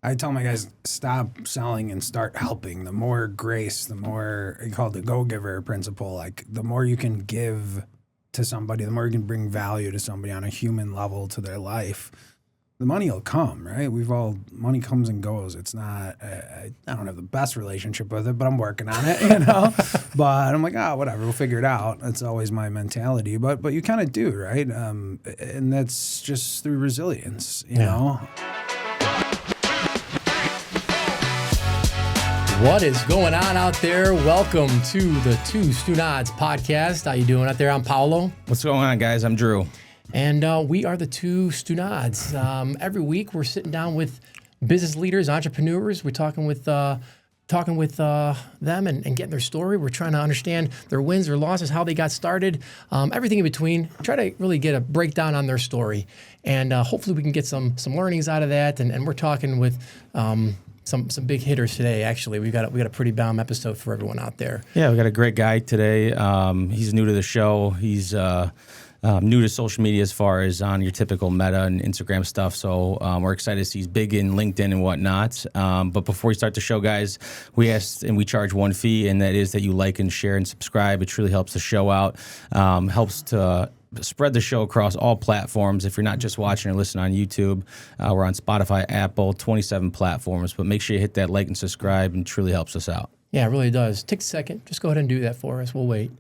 I tell my guys, stop selling and start helping. The more grace, the more, I call it the go-giver principle. Like, the more you can give to somebody, the more you can bring value to somebody on a human level to their life, the money will come, right? Money comes and goes. It's not, I don't have the best relationship with it, but I'm working on it, But I'm like, whatever, we'll figure it out. That's always my mentality. But you kind of do, right? And that's just through resilience, you know? What is going on out there? Welcome to the Two Stunads Podcast. How you doing out there? I'm Paolo. What's going on, guys? I'm Drew. And we are the Two Stunads. Every week we're sitting down with business leaders, entrepreneurs. We're talking with them and getting their story. We're trying to understand their wins, their losses, how they got started, everything in between. Try to really get a breakdown on their story. And hopefully we can get some learnings out of that. And we're talking with some big hitters today. Actually, we got a pretty bomb episode for everyone out there. Yeah, we got a great guy today. He's new to the show. He's new to social media as far as on your typical Meta and Instagram stuff. So we're excited to see he's big in LinkedIn and whatnot. But before we start the show, guys, we asked and we charge one fee, and that is that you like and share and subscribe. It truly helps the show out. Helps to spread the show across all platforms. If you're not just watching or listening on YouTube, we're on Spotify, Apple, 27 platforms. But make sure you hit that like and subscribe, and it truly helps us out. Yeah, it really does. Take a second. Just go ahead and do that for us. We'll wait.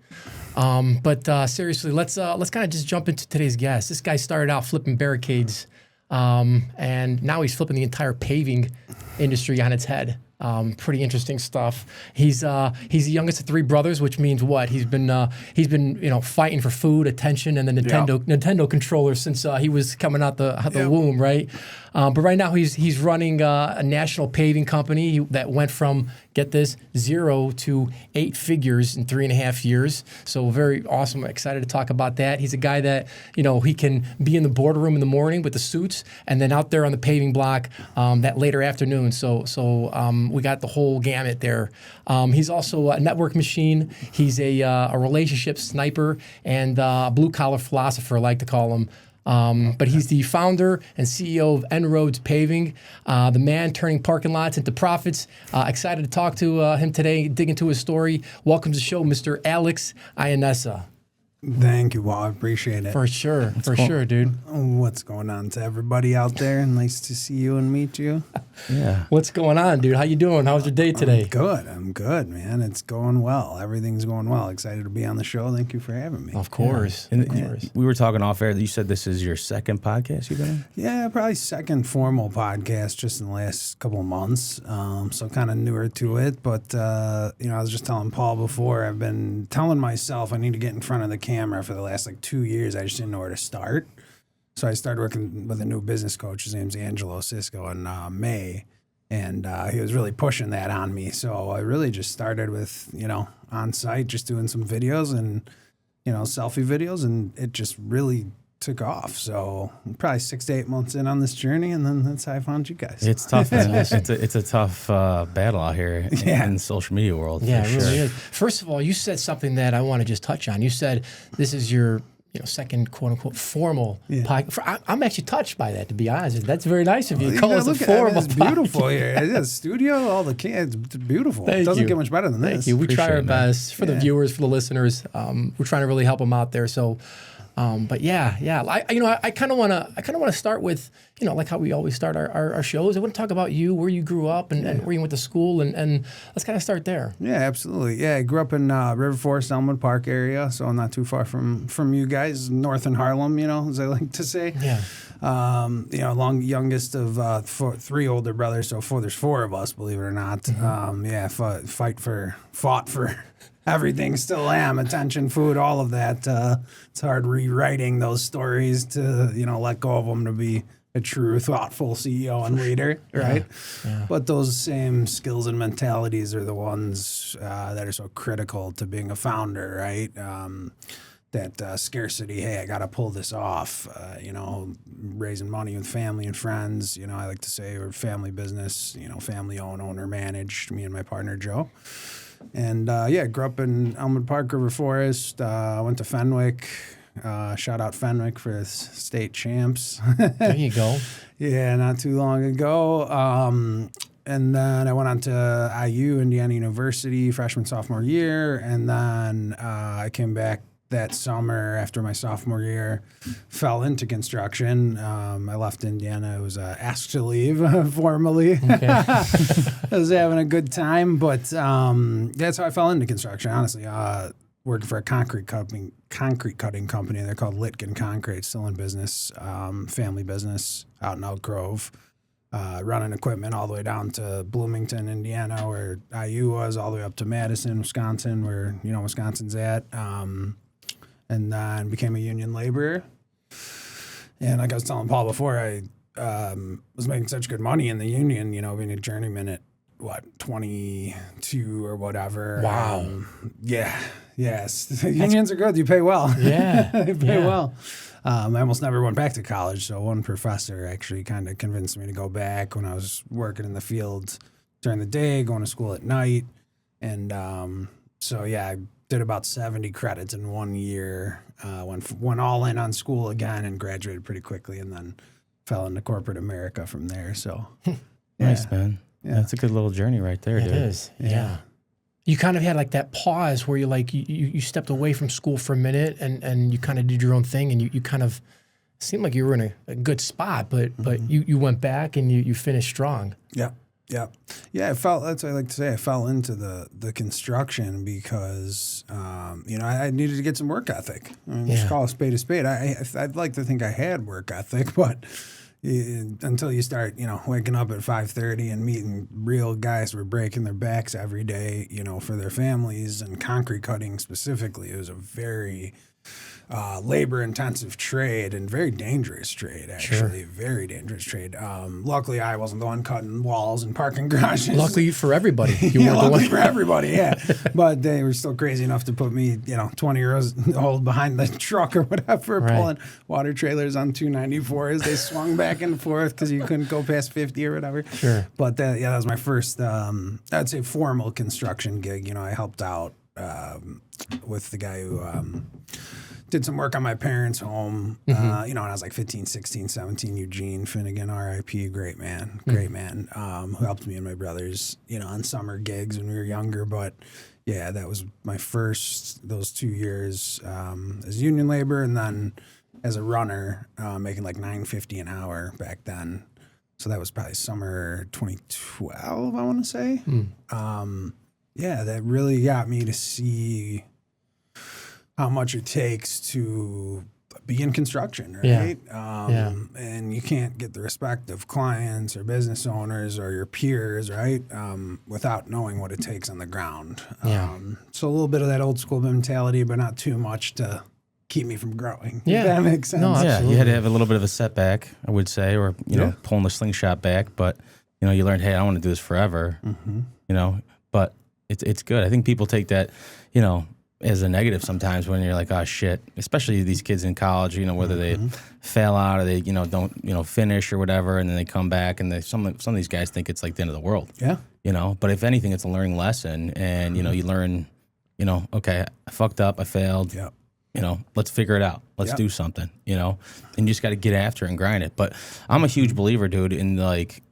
But seriously, let's kind of just jump into today's guest. This guy started out flipping barricades, and now he's flipping the entire paving industry on its head. Pretty interesting stuff. He's the youngest of three brothers, which means what? He's been fighting for food, attention, and the Nintendo controller since he was coming out the womb, right? But right now he's running a national paving company that went from, get this, 0 to 8 figures in 3.5 years. So very awesome. Excited to talk about that. He's a guy that, he can be in the boardroom in the morning with the suits and then out there on the paving block that later afternoon. So we got the whole gamut there. He's also a network machine. He's a relationship sniper and a blue-collar philosopher, I like to call him. But he's the founder and CEO of En-Roads Paving, the man turning parking lots into profits. Excited to talk to him today, dig into his story. Welcome to the show, Mr. Alex Ianessa. Thank you, Walt. I appreciate it. For sure, dude. What's going on to everybody out there? Nice to see you and meet you. Yeah. What's going on, dude? How you doing? How's your day today? I'm good, man. It's going well. Everything's going well. Excited to be on the show. Thank you for having me. Of course. Yeah. Of course. We were talking off air. You said this is your second podcast you've been on? Yeah, probably second formal podcast just in the last couple of months. So kind of newer to it. But, I was just telling Paul before, I've been telling myself I need to get in front of the camera for the last 2 years. I just didn't know where to start. So I started working with a new business coach. His name's Angelo Cisco in May. And he was really pushing that on me. So I really just started with, on site, just doing some videos and, selfie videos. And it just really took off. So I'm probably 6 to 8 months in on this journey. And then that's how I found you guys. It's tough. It's a tough battle out here in the social media world. Yeah, for it really sure. is. First of all, you said something that I want to just touch on. You said this is your second quote unquote formal podcast. I'm actually touched by that, to be honest. That's very nice of you. You Call us a formal It's beautiful here. It's studio, all the kids. It's beautiful. It doesn't get much better than this. Thank you. We try our best for the viewers, for the listeners. We're trying to really help them out there. So, but I kind of want to start with, like how we always start our shows. I want to talk about you, where you grew up, and where you went to school, and let's kind of start there. Yeah, absolutely. Yeah, I grew up in River Forest, Elmwood Park area, so I'm not too far from you guys, north in Harlem, as I like to say. Yeah. Youngest of three older brothers, so there's four of us, believe it or not. Mm-hmm. Fought for everything, still am. Attention, food, all of that. It's hard rewriting those stories to, let go of them to be a true, thoughtful CEO and leader, right? Yeah. But those same skills and mentalities are the ones that are so critical to being a founder, right? That scarcity, hey, I got to pull this off, raising money with family and friends. I like to say we're a family business, family owned, owner managed, me and my partner, Joe. And grew up in Elmwood Park, River Forest, went to Fenwick, Shout out Fenwick for his state champs. There you go. Yeah, not too long ago. And then I went on to IU, Indiana University, freshman, sophomore year. And then I came back that summer after my sophomore year, fell into construction. I left Indiana. I was asked to leave formally. Okay. I was having a good time, but that's how I fell into construction, honestly. Working for a concrete cutting company. They're called Litkin Concrete, still in business, family business out in Elk Grove. Running equipment all the way down to Bloomington, Indiana, where IU was, all the way up to Madison, Wisconsin, where Wisconsin's at. And then became a union laborer. And like I was telling Paul before, I was making such good money in the union, being a journeyman at 22 or whatever. Wow. Yes. Unions are good. You pay well. Yeah. They pay well. I almost never went back to college. So one professor actually kind of convinced me to go back when I was working in the field during the day, going to school at night. And I did about 70 credits in 1 year, went all in on school again and graduated pretty quickly, and then fell into corporate America from there. So nice, man. Yeah. That's a good little journey right there, dude. It is. Yeah. You kind of had like that pause where you stepped away from school for a minute and you kind of did your own thing, and you kind of seemed like you were in a good spot, but you went back and you finished strong. Yeah. Yeah. That's what I like to say. I fell into the construction because, I needed to get some work ethic. Just call a spade. I'd like to think I had work ethic, but until you start, waking up at 5:30 and meeting real guys who are breaking their backs every day, for their families, and concrete cutting specifically, it was a very labor-intensive trade and very dangerous trade, actually. Sure. Very dangerous trade. Luckily, I wasn't the one cutting walls and parking garages. Luckily for everybody. Luckily for everybody, yeah. But they were still crazy enough to put me, 20 years old behind the truck or whatever, pulling water trailers on 294 as they swung back and forth because you couldn't go past 50 or whatever. Sure. But that was my first, I'd say, formal construction gig. I helped out with the guy who did some work on my parents' home, when I was like 15, 16, 17, Eugene Finnegan, R.I.P., great man, who helped me and my brothers, on summer gigs when we were younger. But yeah, that was my first, those 2 years as union labor, and then as a runner, making like $9.50 an hour back then. So that was probably summer 2012, I want to say. That really got me to see how much it takes to be in construction, right? And you can't get the respect of clients or business owners or your peers, right? Without knowing what it takes on the ground. So a little bit of that old school mentality, but not too much to keep me from growing. Yeah. If that makes sense. No, yeah, you had to have a little bit of a setback, I would say, or, pulling the slingshot back. But, you learned, hey, I don't want to do this forever, but it's good. I think people take that, as a negative sometimes when you're like, oh shit, especially these kids in college, whether they fail out or they, don't, finish or whatever, and then they come back, and some of these guys think it's like the end of the world. Yeah. But if anything, it's a learning lesson, and, you learn, okay, I fucked up, I failed. Yeah. Let's figure it out. Let's do something, and you just got to get after it and grind it. But I'm a huge believer, dude, in like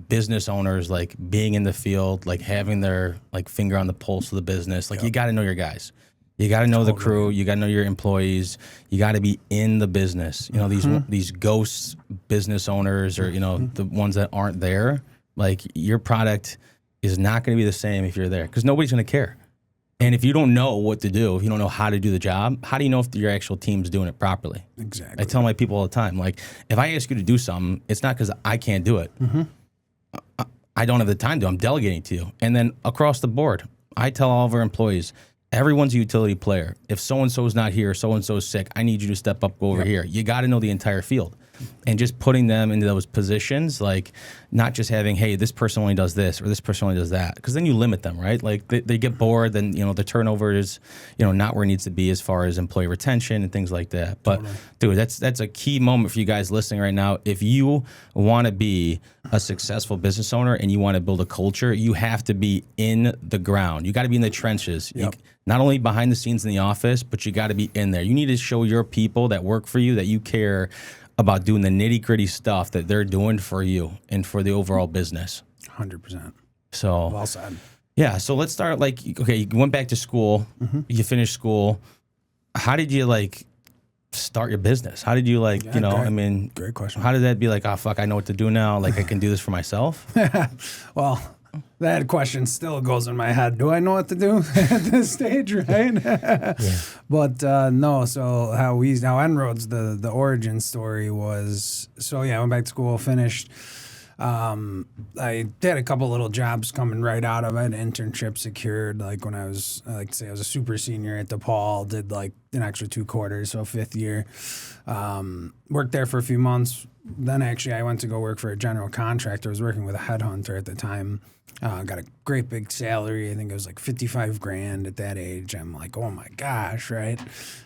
business owners, like being in the field, like having their like finger on the pulse of the business. Like you got to know your guys. You got to know the crew. You got to know your employees. You got to be in the business. These ghost business owners, or the ones that aren't there. Like your product is not going to be the same if you're there, because nobody's going to care. And if you don't know what to do, if you don't know how to do the job, how do you know if your actual team's doing it properly? Exactly. I tell my people all the time, like, if I ask you to do something, it's not because I can't do it. I don't have the time to. I'm delegating to you. And then across the board, I tell all of our employees, everyone's a utility player. If so-and-so is not here, so-and-so is sick, I need you to step up, go over here. You got to know the entire field. and just putting them into those positions, like not just having, hey, this person only does this or this person only does that, because then you limit them, right? Like they get bored, then the turnover is not where it needs to be as far as employee retention and things like that. But dude, that's a key moment for you guys listening right now. If you want to be a successful business owner and you want to build a culture, you have to be in the ground. You got to be in the trenches. Yep. Not only behind the scenes in the office, but you got to be in there. You need to show your people that work for you that you care about doing the nitty gritty stuff that they're doing for you and for the overall business. 100%. So Well said. yeah. So let's start okay, you went back to school, you finished school. How did you start your business? How did you Great question. how did that be like, oh, fuck, I know what to do now. Like I can do this for myself. Well, that question still goes in my head. Do I know what to do at this stage, right? But no. So how En-ROADS, the origin story was, I went back to school, finished. I had a couple little jobs coming right out of it. Internship secured, like when I was, I was a super senior at DePaul, did like an extra 2 quarters, so 5th year. Worked there for a few months. Then actually I went to go work for a general contractor. I was working with a headhunter at the time. Got a great big salary. I think it was like $55,000 at that age. I'm like, oh my gosh, right?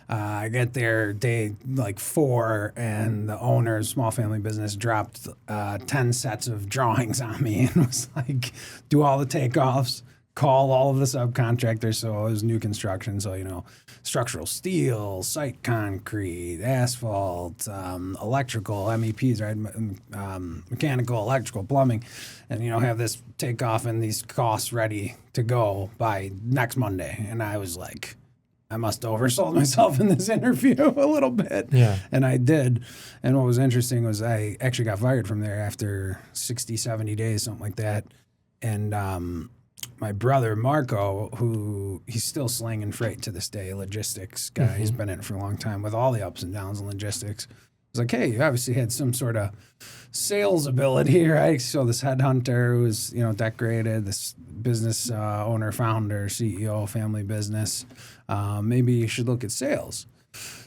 I get there day 4, and the owner, small family business, dropped 10 sets of drawings on me and was like, do all the takeoffs, call all of the subcontractors. So it was new construction. So, structural steel, site concrete, asphalt, electrical, MEPs, right? Mechanical, electrical, plumbing. And, have this takeoff and these costs ready to go by next Monday. And I was like, I must have oversold myself in this interview a little bit. Yeah. And I did. And what was interesting was I actually got fired from there after 60, 70 days, something like that. And my brother, Marco, he's still slinging freight to this day, logistics guy. Mm-hmm. He's been in it for a long time with all the ups and downs in logistics. I was like, hey, you obviously had some sort of sales ability, right? So this headhunter who was, decorated, this business owner, founder, CEO, family business, maybe you should look at sales.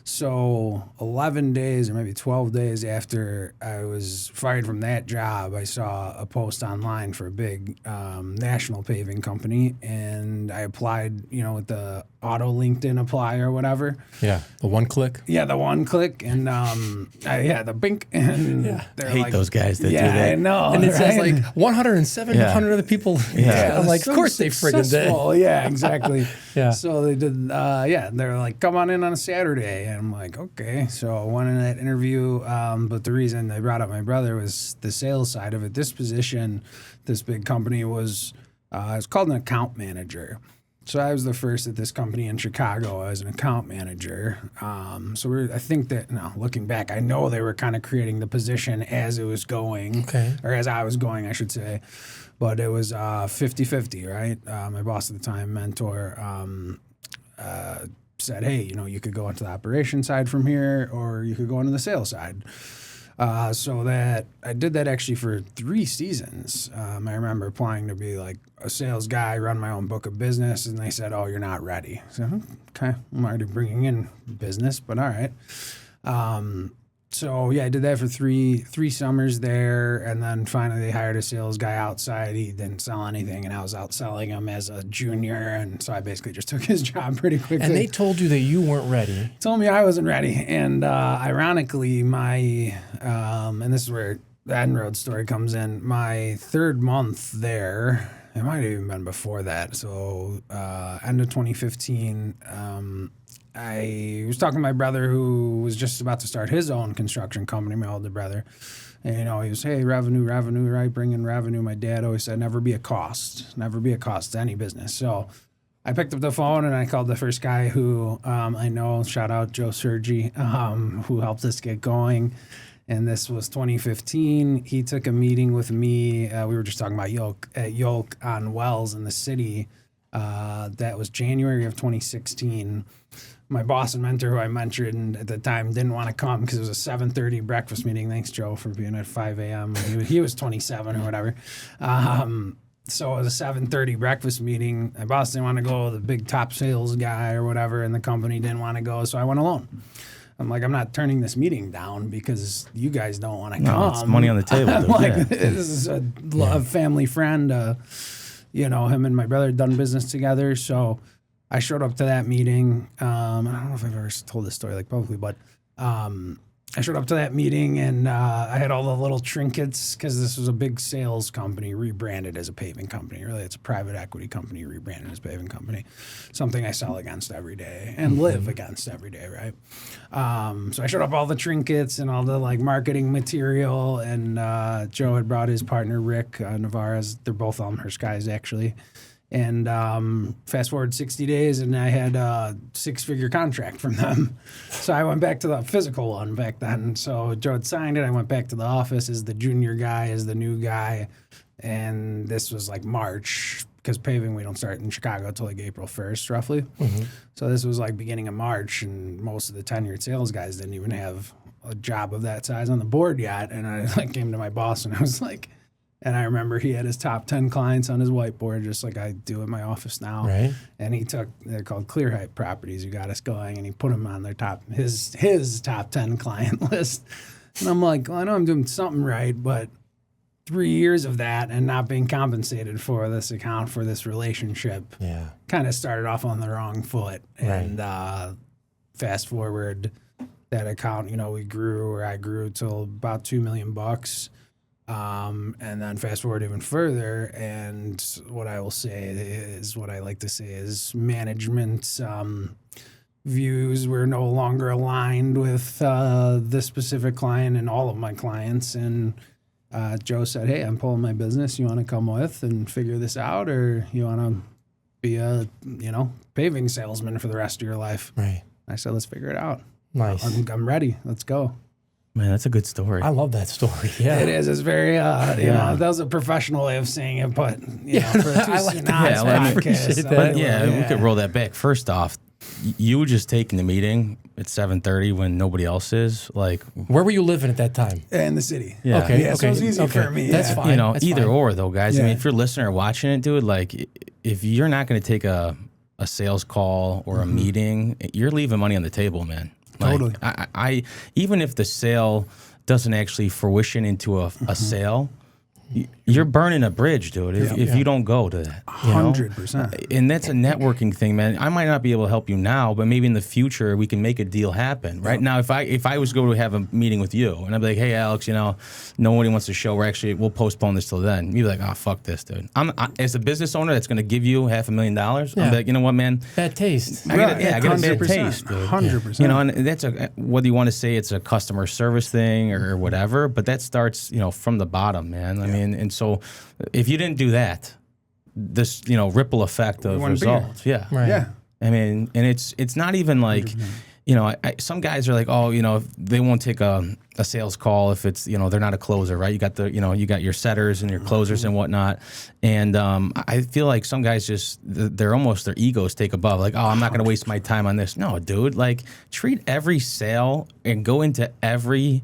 So 11 days or maybe 12 days after I was fired from that job, I saw a post online for a big national paving company, and I applied, with the auto LinkedIn apply or whatever. Yeah, the one click. Yeah, the one click, and the bink, and I hate those guys that do that. I know, and it says right? like 107 other people. Yeah. I'm like, of course they friggin' did. Yeah, exactly. Yeah. So they did. They're like, come on in on a Saturday, and I'm like, okay. So I went in that interview, but the reason they brought up my brother was the sales side of it. This position, this big company was, it's called an account manager. So I was the first at this company in Chicago as an account manager. I think that, looking back, I know they were kind of creating the position as it was going, or as I was going, I should say. But it was 50-50, right? My boss at the time, mentor, said, hey, you could go into the operations side from here, or you could go into the sales side. So that I did that actually for 3 seasons. I remember applying to be like a sales guy, run my own book of business, and they said, oh, you're not ready. So, okay, I'm already bringing in business, but all right. I did that for three summers there, and then finally they hired a sales guy outside. He didn't sell anything, and I was out selling him as a junior, and so I basically just took his job pretty quickly. And they told you that you weren't ready. Told me I wasn't ready, and ironically, and this is where the En-ROADS story comes in. My 3rd month there, it might have even been before that. So end of 2015. I was talking to my brother who was just about to start his own construction company, my older brother. And, he was, hey, revenue, right? Bring in revenue. My dad always said, never be a cost to any business. So I picked up the phone and I called the first guy who I know, shout out Joe Sergi, who helped us get going. And this was 2015. He took a meeting with me. We were just talking about Yolk on Wells in the city. That was January of 2016. My boss and mentor, who I mentored at the time, didn't want to come because it was a 7:30 breakfast meeting. Thanks, Joe, for being at 5 a.m. He was 27 or whatever. So it was a 7:30 breakfast meeting. My boss didn't want to go. The big top sales guy or whatever in the company didn't want to go, so I went alone. I'm like, I'm not turning this meeting down because you guys don't want to No, come. it's money on the table. I'm dude. like, Yeah. this is a family friend. You know, him and my brother had done business together. So I showed up to that meeting. I don't know if I've ever told this story like publicly, but I showed up to that meeting and I had all the little trinkets because this was a big sales company rebranded as a paving company. Really, it's a private equity company rebranded as a paving company. Something I sell against every day and live against every day, right? So I showed up all the trinkets and all the like marketing material, and Joe had brought his partner Rick Navarez. They're both Elmhurst guys actually. And fast forward 60 days, and I had a 6-figure contract from them. So I went back to the physical one back then. So Joe had signed it. I went back to the office as the junior guy, as the new guy. And this was like March, because paving, we don't start in Chicago until like April 1st, roughly. Mm-hmm. So this was like beginning of March, and most of the tenured sales guys didn't even have a job of that size on the board yet. And I like came to my boss, and I was like, and I remember he had his top 10 clients on his whiteboard, just like I do in my office now. Right. And he took, they're called Clear Height Properties, who got us going, and he put them on their his top 10 client list. And I'm like, well, I know I'm doing something right, but 3 years of that and not being compensated for this account, for this relationship, kind of started off on the wrong foot. Right. And fast forward, that account, you know, I grew till about $2 million. And then fast forward even further, and what I will say is, what I like to say is management views were no longer aligned with this specific client and all of my clients. And Joe said, hey, I'm pulling my business. You want to come with and figure this out, or you want to be a, paving salesman for the rest of your life? Right. I said, let's figure it out. Nice. I'm ready. Let's go. Man, that's a good story. I love that story. Yeah. It is. It's very, that was a professional way of saying it, but, for a Two Stunads podcast. We could roll that back. First off, you were just taking the meeting at 7:30 when nobody else is. Like, where were you living at that time? In the city. Yeah. Okay. Yeah, so it was easy for me. That's fine. That's either fine. or though, guys. I Yeah. mean, if you're listening or watching it, dude, like, if you're not going to take a sales call or a meeting, you're leaving money on the table, man. Like, Totally. I even if the sale doesn't actually fruition into a sale, you're burning a bridge, dude, if you don't go to that. 100%. And that's a networking thing, man. I might not be able to help you now, but maybe in the future we can make a deal happen. Right now, if I was going to have a meeting with you and I'd be like, hey, Alex, nobody wants to show. We'll postpone this till then. You'd be like, oh, fuck this, dude. As a business owner that's going to give you $500,000, I'm like, you know what, man? Bad taste. I got a bad taste, dude. 100%. And that's whether you want to say it's a customer service thing or whatever, but that starts, from the bottom, man. I mean, and so if you didn't do that, this, ripple effect of results. Yeah. Right. Yeah. I mean, and it's not even like, some guys are like, oh, they won't take a sales call if it's, they're not a closer, right? You got you got your setters and your closers and whatnot. And I feel like some guys just, their egos take above. Like, oh, I'm not going to waste my time on this. No, dude, like treat every sale and go into every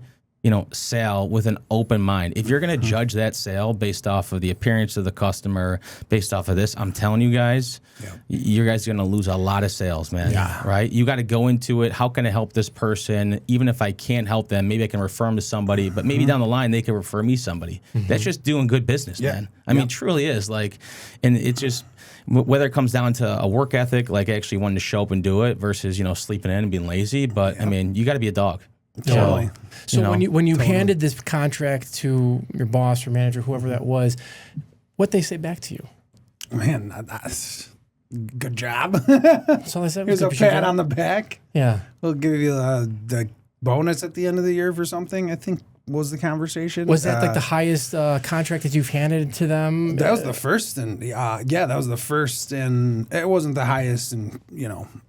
sale with an open mind. If you're going to judge that sale based off of the appearance of the customer, based off of this, I'm telling you guys, you guys are going to lose a lot of sales, man. Yeah. Right? You got to go into it. How can I help this person? Even if I can't help them, maybe I can refer them to somebody, but maybe down the line they can refer me somebody. That's just doing good business, man. I mean, truly is. Like, and it's just, whether it comes down to a work ethic, like actually wanting to show up and do it versus, sleeping in and being lazy. But I mean, you got to be a dog. Totally. So when you handed this contract to your boss or manager, whoever that was, what they say back to you? Man, that's good job. So they said, Here's a pat on the back. Yeah. We'll give you the bonus at the end of the year for something, I think was the conversation. Was that like the highest contract that you've handed to them? That was the first, and that was the first, and it wasn't the highest in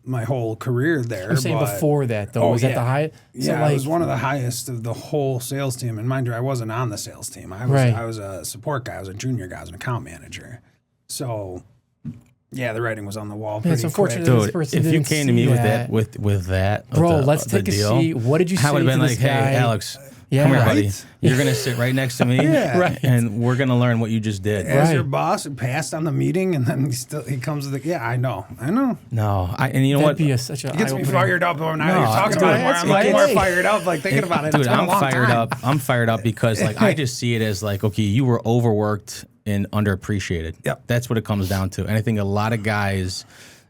my whole career there. I'm saying before that though, was that the highest? Yeah, it was one of the highest of the whole sales team. And mind you, I wasn't on the sales team. I was a support guy. I was a junior guy. I was an account manager. So. Yeah, the writing was on the wall. It's unfortunate that this person if you came to me that. with that, bro, let's take a seat. What did you say? I would have been like, guy? hey, Alex, Yeah. Come here, buddy. Right? You're going to sit right next to me, Yeah. and we're going to learn what you just did. As Right. your boss who passed on the meeting, and then he comes with I know. No, and you know That'd what? be such a It gets me eye-opening. fired up when No, you're talking dude, about it more. I'm like okay. more fired up, like thinking about it. Dude, It's been a I'm long fired time. up. I'm fired up because like I just see it as like, okay, you were overworked and underappreciated. Yep. That's what it comes down to. And I think a lot of guys,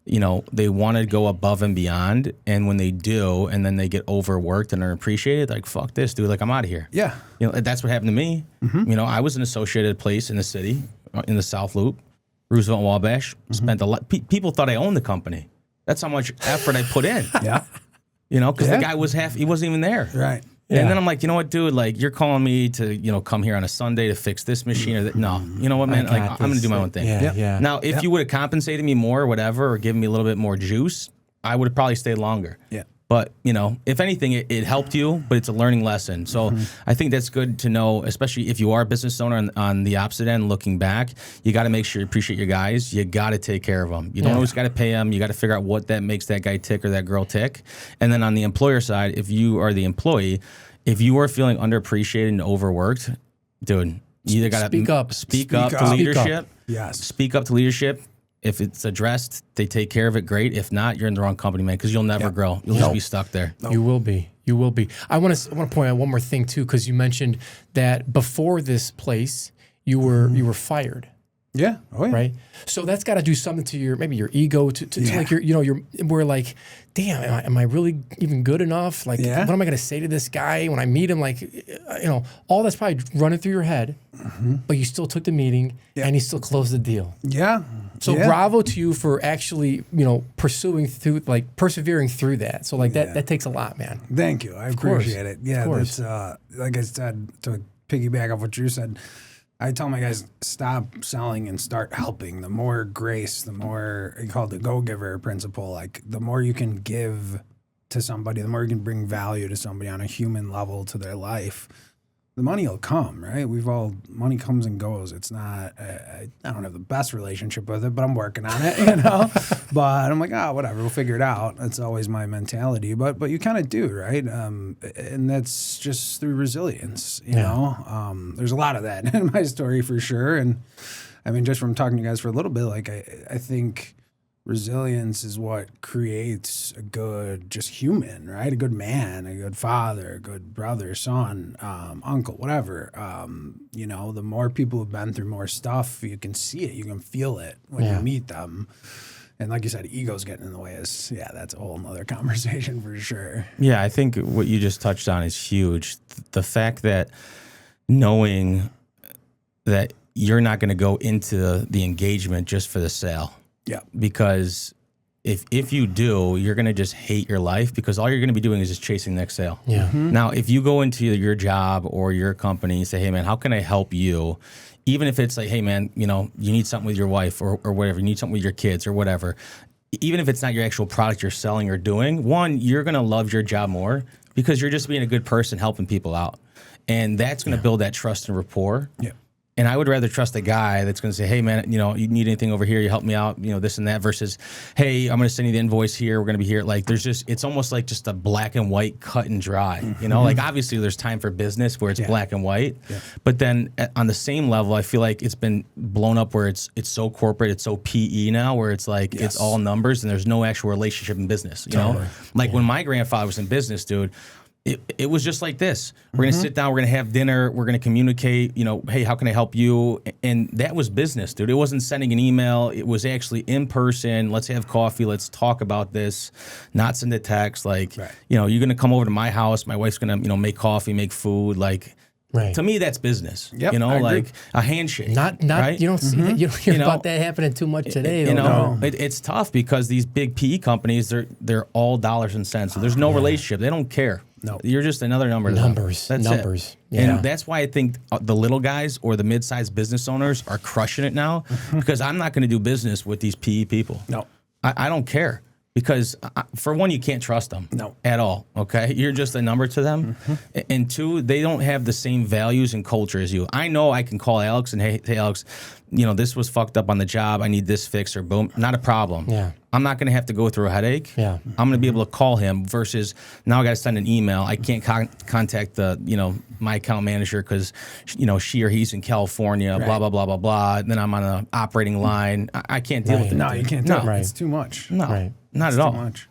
they want to go above and beyond, and when they do, and then they get overworked and underappreciated, like, fuck this, dude. Like, I'm out of here. Yeah. That's what happened to me. I was an associated place in the city, in the South Loop, Roosevelt and Wabash. Spent a lot. People thought I owned the company. That's how much effort I put in. Yeah. Because Yeah. the guy he wasn't even there. Right. Yeah. And then I'm like, you know what, dude? Like, you're calling me to, come here on a Sunday to fix this machine or that. No, you know what, man? Like, I'm going to do my own thing. Yeah, Yep. yeah. Now, if you would have compensated me more or whatever, or given me a little bit more juice, I would have probably stayed longer. Yeah. But, if anything, it helped you, but it's a learning lesson. So I think that's good to know, especially if you are a business owner on the opposite end, looking back, you got to make sure you appreciate your guys. You got to take care of them. You don't always got to pay them. You got to figure out what that makes that guy tick or that girl tick. And then on the employer side, if you are the employee, if you are feeling underappreciated and overworked, dude, you either got to speak up to leadership. Yes. Speak up to leadership. If it's addressed, they take care of it, great. If not, you're in the wrong company, man, because you'll never grow. You'll just be stuck there. You will be. You will be. I want to point out one more thing too, because you mentioned that before this place, you were fired. Yeah. Oh, yeah. Right. So that's got to do something to your ego to like we're like, damn, am I really even good enough? Like, what am I going to say to this guy when I meet him? Like, all that's probably running through your head, but you still took the meeting and you still closed the deal. Yeah. So bravo to you for actually, persevering through that. So like that takes a lot, man. Thank you. I appreciate it. Yeah. course. That's, like I said, to piggyback off what you said, I tell my guys, stop selling and start helping. The more grace, the more, I call it the go-giver principle. Like, the more you can give to somebody, the more you can bring value to somebody on a human level to their life, the money will come, right? Money comes and goes. It's not, I don't have the best relationship with it, but I'm working on it, But I'm like, whatever, we'll figure it out. That's always my mentality. But you kind of do, right? And that's just through resilience, you know? There's a lot of that in my story for sure. And I mean, just from talking to you guys for a little bit, like, I think resilience is what creates a good, just human, right? A good man, a good father, a good brother, son, uncle, whatever. The more people have been through more stuff, you can see it, you can feel it when you meet them. And like you said, ego's getting in the way that's a whole nother conversation for sure. Yeah, I think what you just touched on is huge. The fact that knowing that you're not going to go into the engagement just for the sale. Yeah. Because if you do, you're going to just hate your life because all you're going to be doing is just chasing the next sale. Yeah. Now, if you go into your job or your company and say, hey, man, how can I help you? Even if it's like, hey, man, you need something with your wife or whatever, you need something with your kids or whatever. Even if it's not your actual product you're selling or doing, one, you're going to love your job more because you're just being a good person helping people out. And that's going to build that trust and rapport. Yeah. And I would rather trust a guy that's going to say, hey, man, you need anything over here, you help me out, this and that, versus, hey, I'm going to send you the invoice here, we're going to be here. Like, it's almost like just a black and white, cut and dry. Like, obviously there's time for business where it's black and white. Yeah. But then on the same level, I feel like it's been blown up where it's so corporate, it's so PE now, where it's like, it's all numbers and there's no actual relationship in business, know? Like, when my grandfather was in business, dude, it was just like this. We're going to sit down, we're going to have dinner, we're going to communicate, hey, how can I help you? And that was business, dude. It wasn't sending an email. It was actually in person. Let's have coffee. Let's talk about this. Not send a text. Like, you're going to come over to my house. My wife's going to, make coffee, make food. Like, to me, that's business. Yep, like a handshake. Not right? You don't see that. You don't hear about that happening too much today. It's tough because these big PE companies, they're all dollars and cents. So there's no relationship. They don't care. No, you're just another number. Numbers. That's numbers. It. And that's why I think the little guys or the mid-sized business owners are crushing it now because I'm not going to do business with these PE people. No. I don't care. Because for one, you can't trust them at all. Okay, you're just a number to them, and two, they don't have the same values and culture as you. I know I can call Alex and hey Alex, this was fucked up on the job. I need this fixed, or boom, not a problem. Yeah, I'm not going to have to go through a headache. Yeah, I'm going to be able to call him versus now I got to send an email. I can't contact the my account manager because she or he's in California. Blah blah blah blah blah. And then I'm on an operating line. I can't deal with it. No, you can't do it. It's too much. No, not at all. Much.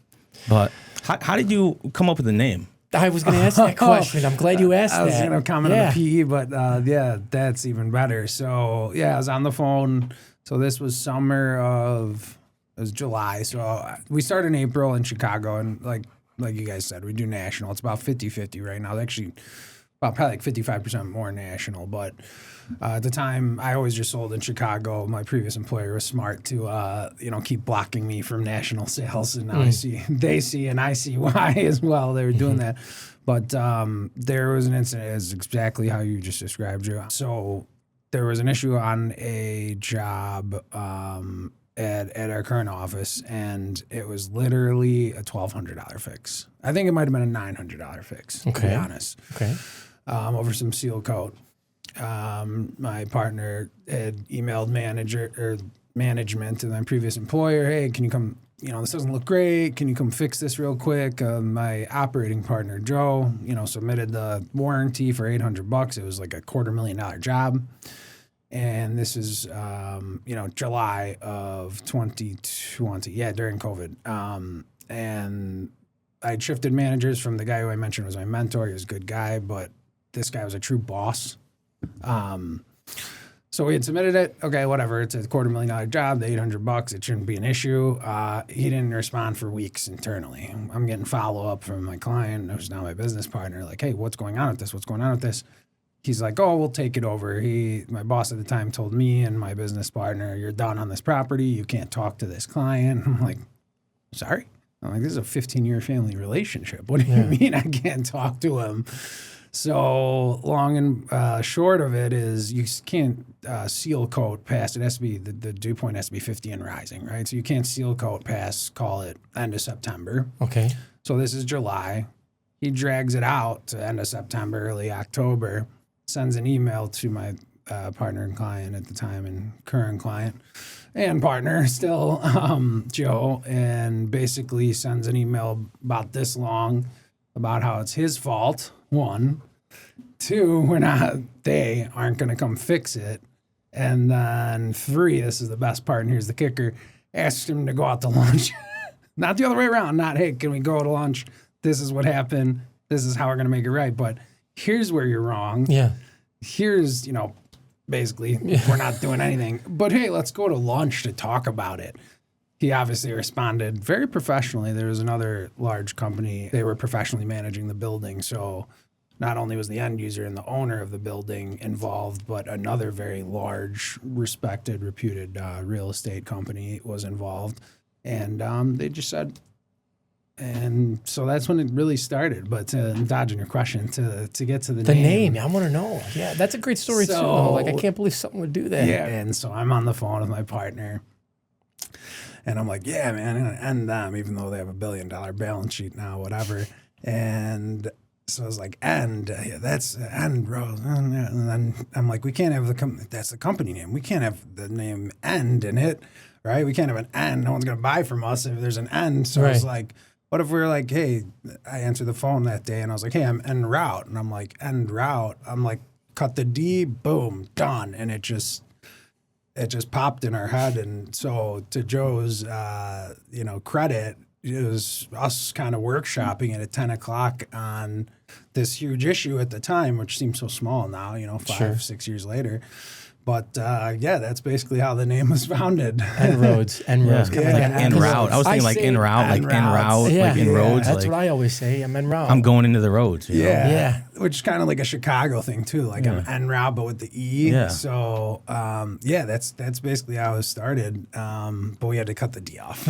But how did you come up with the name? I was going to ask that question. I'm glad you asked that. I was going to comment on the PE, but that's even better. So I was on the phone. So this was it was July. So we started in April in Chicago, and like you guys said, we do national. It's about 50-50 right now. It's actually probably like 55% more national, but at the time, I always just sold in Chicago. My previous employer was smart to, keep blocking me from national sales, and now they see, and I see why as well. They were doing that, but there was an incident. It's exactly how you just described, Drew. So there was an issue on a job at our current office, and it was literally a $1,200 fix. I think it might have been a $900 fix. To be honest. Okay. Over some seal coat. My partner had emailed management and my previous employer, hey, can you come, this doesn't look great. Can you come fix this real quick? My operating partner, Joe, submitted the warranty for $800. It was like a $250,000 job. And this is, July of 2020. Yeah, during COVID. And I'd shifted managers from the guy who I mentioned was my mentor. He was a good guy, but this guy was a true boss. So we had submitted it. Okay, whatever. It's a $250,000 job. The $800. It shouldn't be an issue. He didn't respond for weeks internally. I'm getting follow up from my client, who's now my business partner. Like, hey, what's going on with this? What's going on with this? He's like, oh, we'll take it over. My boss at the time told me and my business partner, you're done on this property. You can't talk to this client. I'm like, sorry? I'm like, this is a 15-year family relationship. What do you mean I can't talk to him? So long and short of it is you can't seal coat past, it has to be, the dew point has to be 50 and rising, right? So you can't seal coat past, call it end of September. Okay. So this is July. He drags it out to end of September, early October, sends an email to my partner and client at the time and current client and partner still, Joe, and basically sends an email about this long about how it's his fault. 1, 2, they aren't going to come fix it. And then 3, this is the best part, and here's the kicker, asked him to go out to lunch. Not the other way around, not, hey, can we go to lunch? This is what happened. This is how we're going to make it right. But here's where you're wrong. Yeah. Here's, basically, we're not doing anything. But hey, let's go to lunch to talk about it. He obviously responded very professionally. There was another large company. They were professionally managing the building. So not only was the end user and the owner of the building involved, but another very large, respected, reputed real estate company was involved. And they just said, and so that's when it really started. But dodging your question, to get to the name. I want to know. Yeah, that's a great story too. Like, I can't believe something would do that. Yeah, and so I'm on the phone with my partner. And I'm like, yeah, man, I'm going to end them, even though they have $1 billion balance sheet now, whatever. And so I was like, that's End Rose. And then I'm like, we can't have that's the company name. We can't have the name End in it, right? We can't have an End. No one's going to buy from us if there's an End. So I was like, what if we were like, hey, I answered the phone that day and I was like, hey, I'm en route. And I'm like, en route. I'm like, cut the D, boom, done. And it just popped in our head. And so to Joe's, credit, it was us kind of workshopping it at 10 o'clock on this huge issue at the time, which seems so small now, 5-6 years later. But that's basically how the name was founded. En route. En route. I was thinking like en route, like en route, like in roads. That's what I always say. I'm en route. I'm going into the roads. Yeah. Which is kind of like a Chicago thing too. Like I'm en route, but with the E. Yeah. So that's basically how it started. But we had to cut the D off.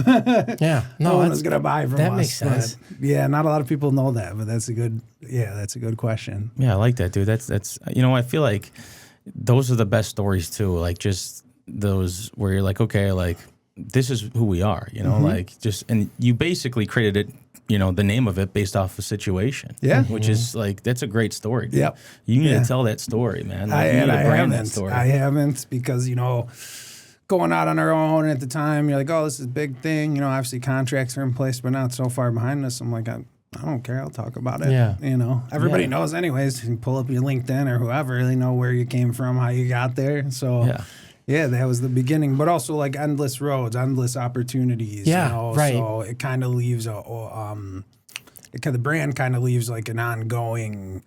No one was gonna buy from us. That makes sense. Not a lot of people know that, but that's a good question. Yeah, I like that, dude. That's I feel like those are the best stories too. Like just those where you're like, okay, like this is who we are, like just, and you basically created it, the name of it based off a situation. Yeah. Which is like, that's a great story. Dude. Yep. You need to tell that story, man. Like, I haven't because, going out on our own at the time, you're like, oh, this is a big thing. Obviously contracts are in place, but not so far behind us. I'm like, I don't care. I'll talk about it. Yeah. Everybody knows anyways. You can pull up your LinkedIn or whoever. They know where you came from, how you got there. So, yeah, that was the beginning. But also like endless roads, endless opportunities. Yeah, right. So it kind of leaves the brand kind of leaves like an ongoing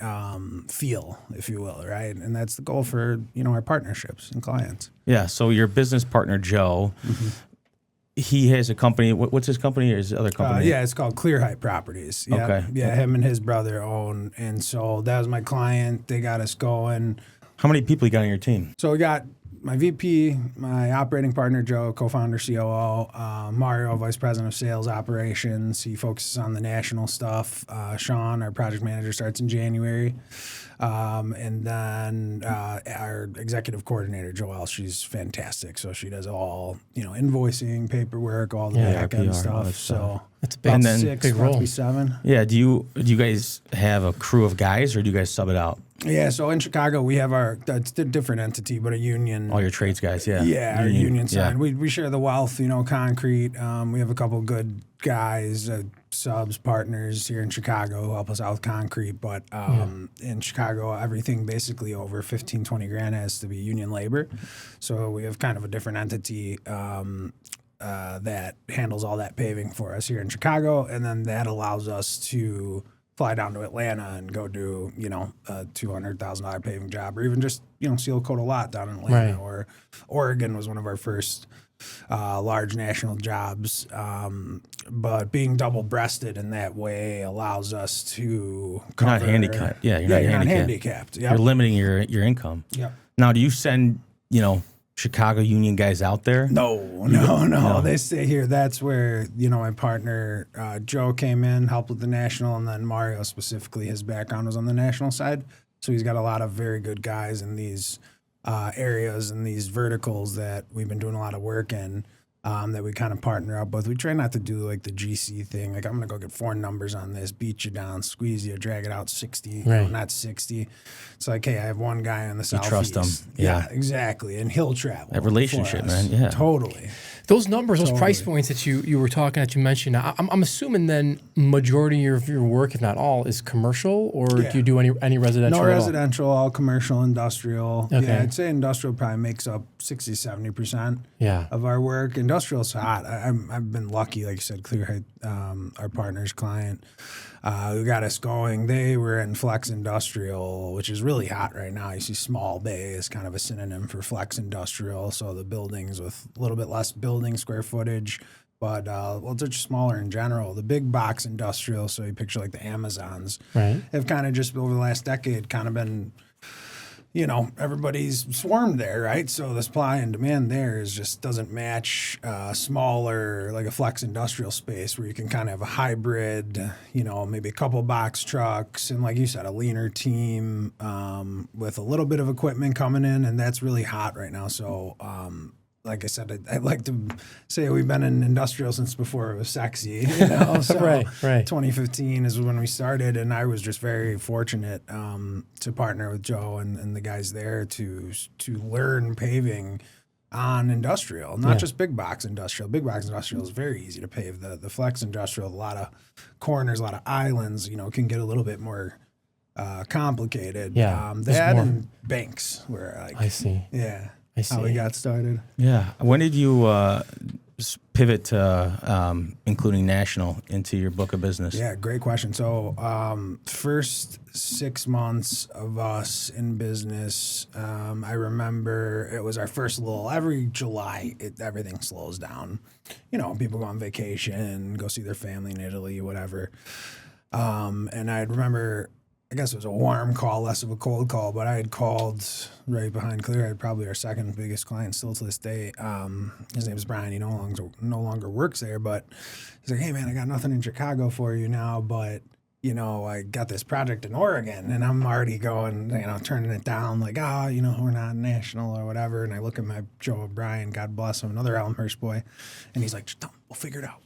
feel, if you will, right? And that's the goal for, our partnerships and clients. Yeah. So your business partner, Joe, he has a company. What's his company or his other company? Yeah, it's called Clear Height Properties. Yeah, okay. Yeah, him and his brother own. And so that was my client. They got us going. How many people you got on your team? So we got my VP, my operating partner, Joe, co-founder, COO, Mario, vice president of sales operations. He focuses on the national stuff. Sean, our project manager, starts in January. And then our executive coordinator, Joelle, she's fantastic. So she does all, invoicing, paperwork, all the back end stuff. So that's a big, about 6, big role. Probably 7. Yeah. Do you guys have a crew of guys or do you guys sub it out? Yeah, so in Chicago we have that's a different entity, but a union. All your trades guys, yeah. Yeah, our union side. Yeah. We share the wealth, concrete. We have a couple good guys, subs, partners here in Chicago who help us out with concrete. But in Chicago, everything basically over 15, 20 grand has to be union labor. So we have kind of a different entity that handles all that paving for us here in Chicago. And then that allows us to fly down to Atlanta and go do, a $200,000 paving job, or even just, seal coat a lot down in Atlanta. Right. Or Oregon was one of our first large national jobs. But being double-breasted in that way allows us to cover. You're not handicapped. Yeah, you're not handicapped. Yep. You're limiting your income. Yep. Now, do you send, Chicago union guys out there? No. They stay here. That's where, my partner, Joe, came in, helped with the national, and then Mario specifically, his background was on the national side. So he's got a lot of very good guys in these areas and these verticals that we've been doing a lot of work in. That we kind of partner up with. We try not to do like the GC thing. Like, I'm going to go get 4 numbers on this, beat you down, squeeze you, drag it out 60, not 60. It's like, hey, I have one guy in the Southeast. You trust him. Yeah, exactly. And he'll travel. That relationship, man. Yeah. Totally. Those numbers, those price points that you were talking, that you mentioned, I'm assuming then majority of your work, if not all, is commercial, or do you do any residential? No residential, all commercial, industrial. Okay. Yeah, I'd say industrial probably makes up 60, 70% of our work. Industrial's hot. I've been lucky, like you said, Clear Height, our partner's client, who got us going. They were in flex industrial, which is really hot right now. You see small bay is kind of a synonym for flex industrial. So the buildings with a little bit less building square footage, but they're just smaller in general. The big box industrial, so you picture like the Amazons, have kind of just over the last decade kind of been, everybody's swarmed there, right? So the supply and demand there doesn't match smaller, like a flex industrial space where you can kind of have a hybrid, maybe a couple box trucks and, like you said, a leaner team with a little bit of equipment coming in, and that's really hot right now. So like I said, I'd like to say we've been in industrial since before it was sexy. So right. 2015 is when we started, and I was just very fortunate to partner with Joe and the guys there to learn paving on industrial, not just big box industrial. Big box industrial is very easy to pave. The flex industrial, a lot of corners, a lot of islands, can get a little bit more complicated. Yeah, that and banks where I see. Yeah. I see. How we got started. Yeah. When did you pivot to including national into your book of business? Yeah, great question. So first 6 months of us in business, I remember it was our first every July, everything slows down. People go on vacation, go see their family in Italy, whatever. And I remember, I guess it was a warm call, less of a cold call, but I had called right behind Clear Height, probably our second biggest client still to this day. His name is Brian. He no longer works there, but he's like, hey, man, I got nothing in Chicago for you now, but, I got this project in Oregon, and I'm already going, turning it down, like, we're not national or whatever. And I look at my Joe O'Brien, God bless him, another Elmhurst boy, and he's like, just tell him, we'll figure it out.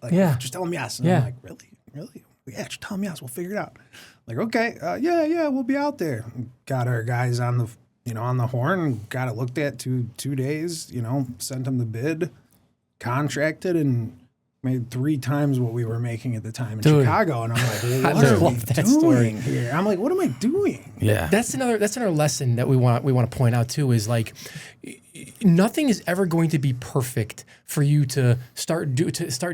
Like, just tell him yes. And I'm like, really? Yeah, just tell him yes, we'll figure it out. Like, okay, yeah, we'll be out there. Got our guys on the horn, got it looked at 2 days, sent them the bid, contracted, and made 3 times what we were making at the time in Chicago. And I'm like, what are we doing here? I'm like, what am I doing? Yeah. That's another lesson that we want to point out too, is like, nothing is ever going to be perfect for you to start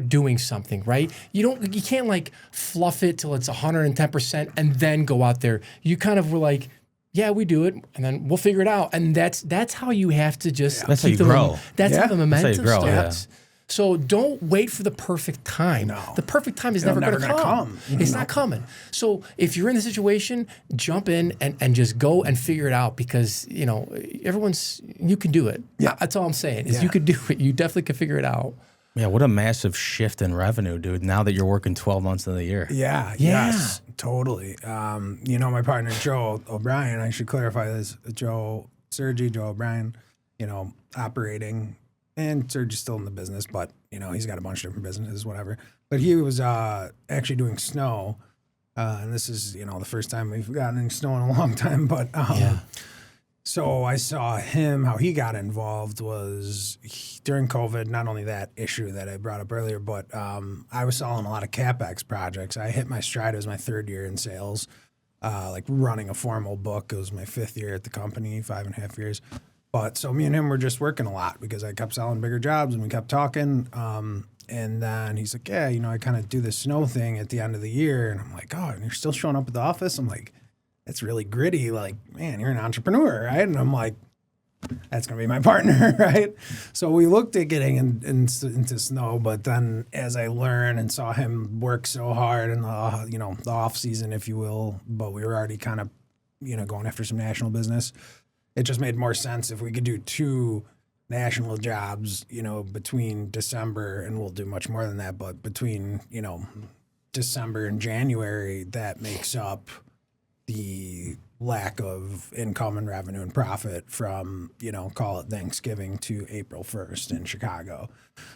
doing something, right? You can't like fluff it till it's 110% and then go out there. You kind of were like, yeah, we do it, and then we'll figure it out. And that's how you have to just that's how you grow. That's how the momentum starts. Yeah. So don't wait for the perfect time. No. The perfect time is never going to come. It's not coming. So if you're in the situation, jump in and just go and figure it out, because, you can do it. Yeah. That's all I'm saying is you could do it. You definitely could figure it out. Yeah, what a massive shift in revenue, dude, now that you're working 12 months of the year. Yeah. Yes, totally. My partner, Joe O'Brien, I should clarify this, Joe O'Brien, operating. And Serge is still in the business, but, he's got a bunch of different businesses, whatever. But he was actually doing snow. And this is, the first time we've gotten any snow in a long time. But so I saw how he got involved was during COVID, not only that issue that I brought up earlier, but I was selling a lot of CapEx projects. I hit my stride. It was my 3rd year in sales, like running a formal book. It was my 5th year at the company, 5.5 years. But so me and him were just working a lot because I kept selling bigger jobs and we kept talking. And then he's like, yeah, I kind of do this snow thing at the end of the year. And I'm like, oh, and you're still showing up at the office? I'm like, that's really gritty. Like, man, you're an entrepreneur, right? And I'm like, that's going to be my partner, right? So we looked at getting into snow. But then as I learned and saw him work so hard in the off season, if you will, but we were already kind of, going after some national business. It just made more sense if we could do 2 national jobs, between December, and we'll do much more than that, but between, December and January, that makes up the lack of income and revenue and profit from, call it Thanksgiving to April 1st in Chicago.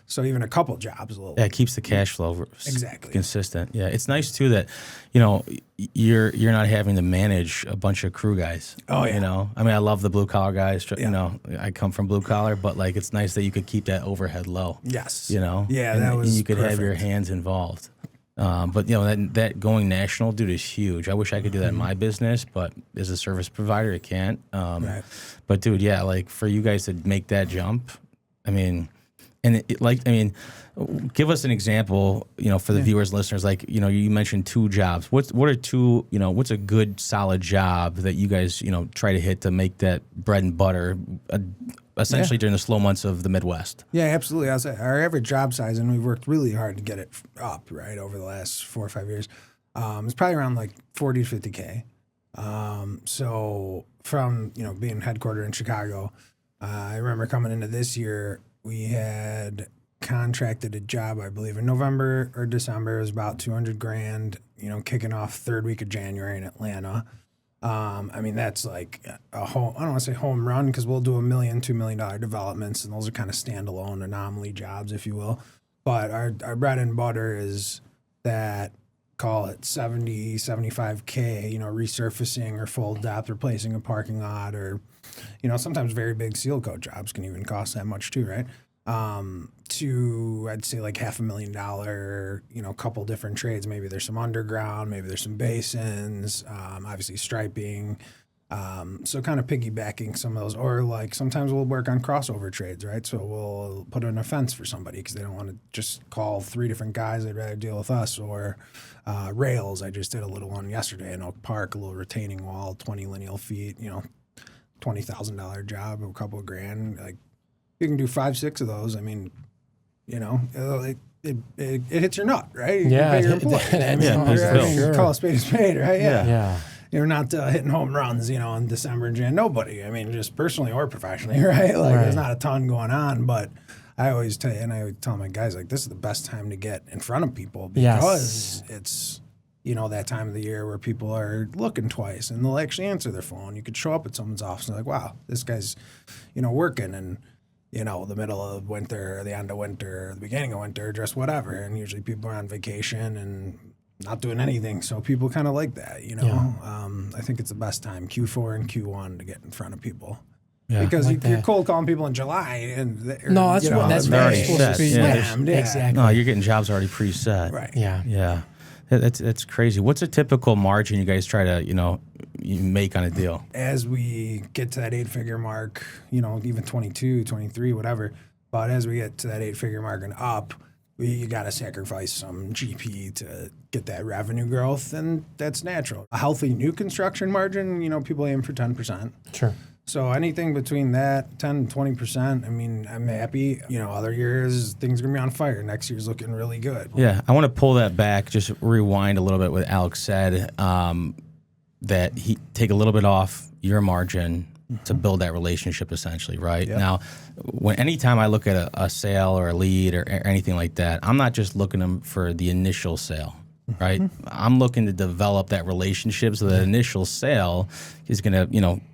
So even a couple jobs will. Yeah, it keeps the cash flow exactly consistent. Yeah, it's nice too that, you're not having to manage a bunch of crew guys. Oh yeah. I love the blue collar guys. I come from blue collar, but like it's nice that you could keep that overhead low. Yes. Yeah, and you could perfect. have your hands involved. But that going national, dude, is huge. I wish I could do that in my business, but as a service provider, I can't. Right. But dude, yeah, like for you guys to make that jump, give us an example, for the viewers, listeners. Like, you mentioned 2 jobs. What's a good solid job that you guys, try to hit to make that bread and butter, essentially during the slow months of the Midwest? Yeah, absolutely. I'll say our average job size, and we've worked really hard to get it up, right, over the last 4 or 5 years. It's probably around like 40 to 50K. So from, being headquartered in Chicago, I remember coming into this year, we had contracted a job, I believe, in November or December. It was about $200,000, kicking off 3rd week of January in Atlanta. That's like I don't want to say home run, because we'll do $1 million, $2 million developments, and those are kind of standalone anomaly jobs, if you will. But our bread and butter is that, call it 70, 75K, resurfacing or full depth, replacing a parking lot, or, sometimes very big seal coat jobs can even cost that much too, right? To, I'd say, like $500,000, couple different trades. Maybe there's some underground, maybe there's some basins, obviously striping. So kind of piggybacking some of those, or like sometimes we'll work on crossover trades, right? So we'll put in a fence for somebody because they don't want to just call 3 different guys. They'd rather deal with us. Or rails. I just did a little one yesterday in Oak Park, a little retaining wall, 20 lineal feet, $20,000 job, a couple of grand. Like, you can do 5, 6 of those. It hits your nut, right? You Yeah, pay your employees. Sure. Call a spade, right? Yeah. You're not hitting home runs, in December and January. Nobody. Just personally or professionally, right? Like, there's not a ton going on, but I always tell my guys, like, this is the best time to get in front of people because it's, that time of the year where people are looking twice and they'll actually answer their phone. You could show up at someone's office and like, wow, this guy's, working and, the middle of winter or the end of winter or the beginning of winter, just whatever. And usually people are on vacation and not doing anything. So people kind of like that, I think it's the best time, Q4 and Q1, to get in front of people. Yeah, because you're cold calling people in July, and that's very supposed to be. Yeah, exactly. No, you're getting jobs already preset. Right. Yeah. That's crazy. What's a typical margin you guys try to you make on a deal? As we get to that 8-figure mark, even 22, 23, whatever. But as we get to that 8-figure mark and up, you got to sacrifice some GP to get that revenue growth, and that's natural. A healthy new construction margin, people aim for 10%. Sure. So anything between that, 10 and 20%, I'm happy. Other years, things are going to be on fire. Next year's looking really good. Yeah, I want to pull that back, just rewind a little bit what Alex said, that he take a little bit off your margin to build that relationship, essentially, right? Yep. Now, anytime I look at a sale or a lead or anything like that, I'm not just looking them for the initial sale. Right, I'm looking to develop that relationship so the initial sale is gonna,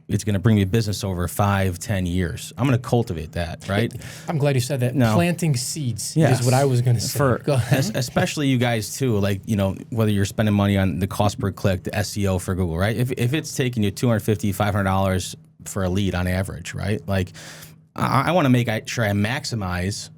it's gonna bring me business over 5-10 years. I'm gonna cultivate that, right? I'm glad you said that. No. Planting seeds is what I was gonna say. Go ahead. Especially you guys too, whether you're spending money on the cost per click, the SEO for Google, right? If it's taking you $250, $500 for a lead on average, right? I want to make sure I maximize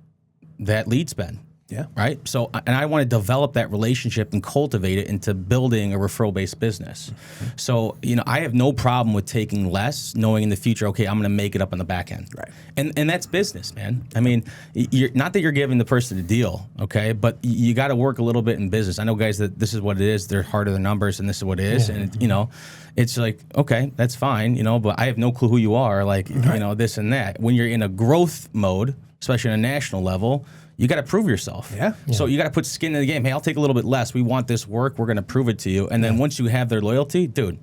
that lead spend. Yeah. Right. So, and I want to develop that relationship and cultivate it into building a referral-based business. Mm-hmm. So, I have no problem with taking less, knowing in the future, okay, I'm going to make it up on the back end. Right. And that's business, man. You're not that you're giving the person a deal, okay, but you got to work a little bit in business. I know guys that this is what it is. They're hard of the numbers, and this is what it is. Yeah. And it's like, okay, that's fine, but I have no clue who you are, this and that. When you're in a growth mode, especially on a national level, you got to prove yourself. Yeah. So you got to put skin in the game. Hey, I'll take a little bit less. We want this work. We're going to prove it to you. And then once you have their loyalty, dude,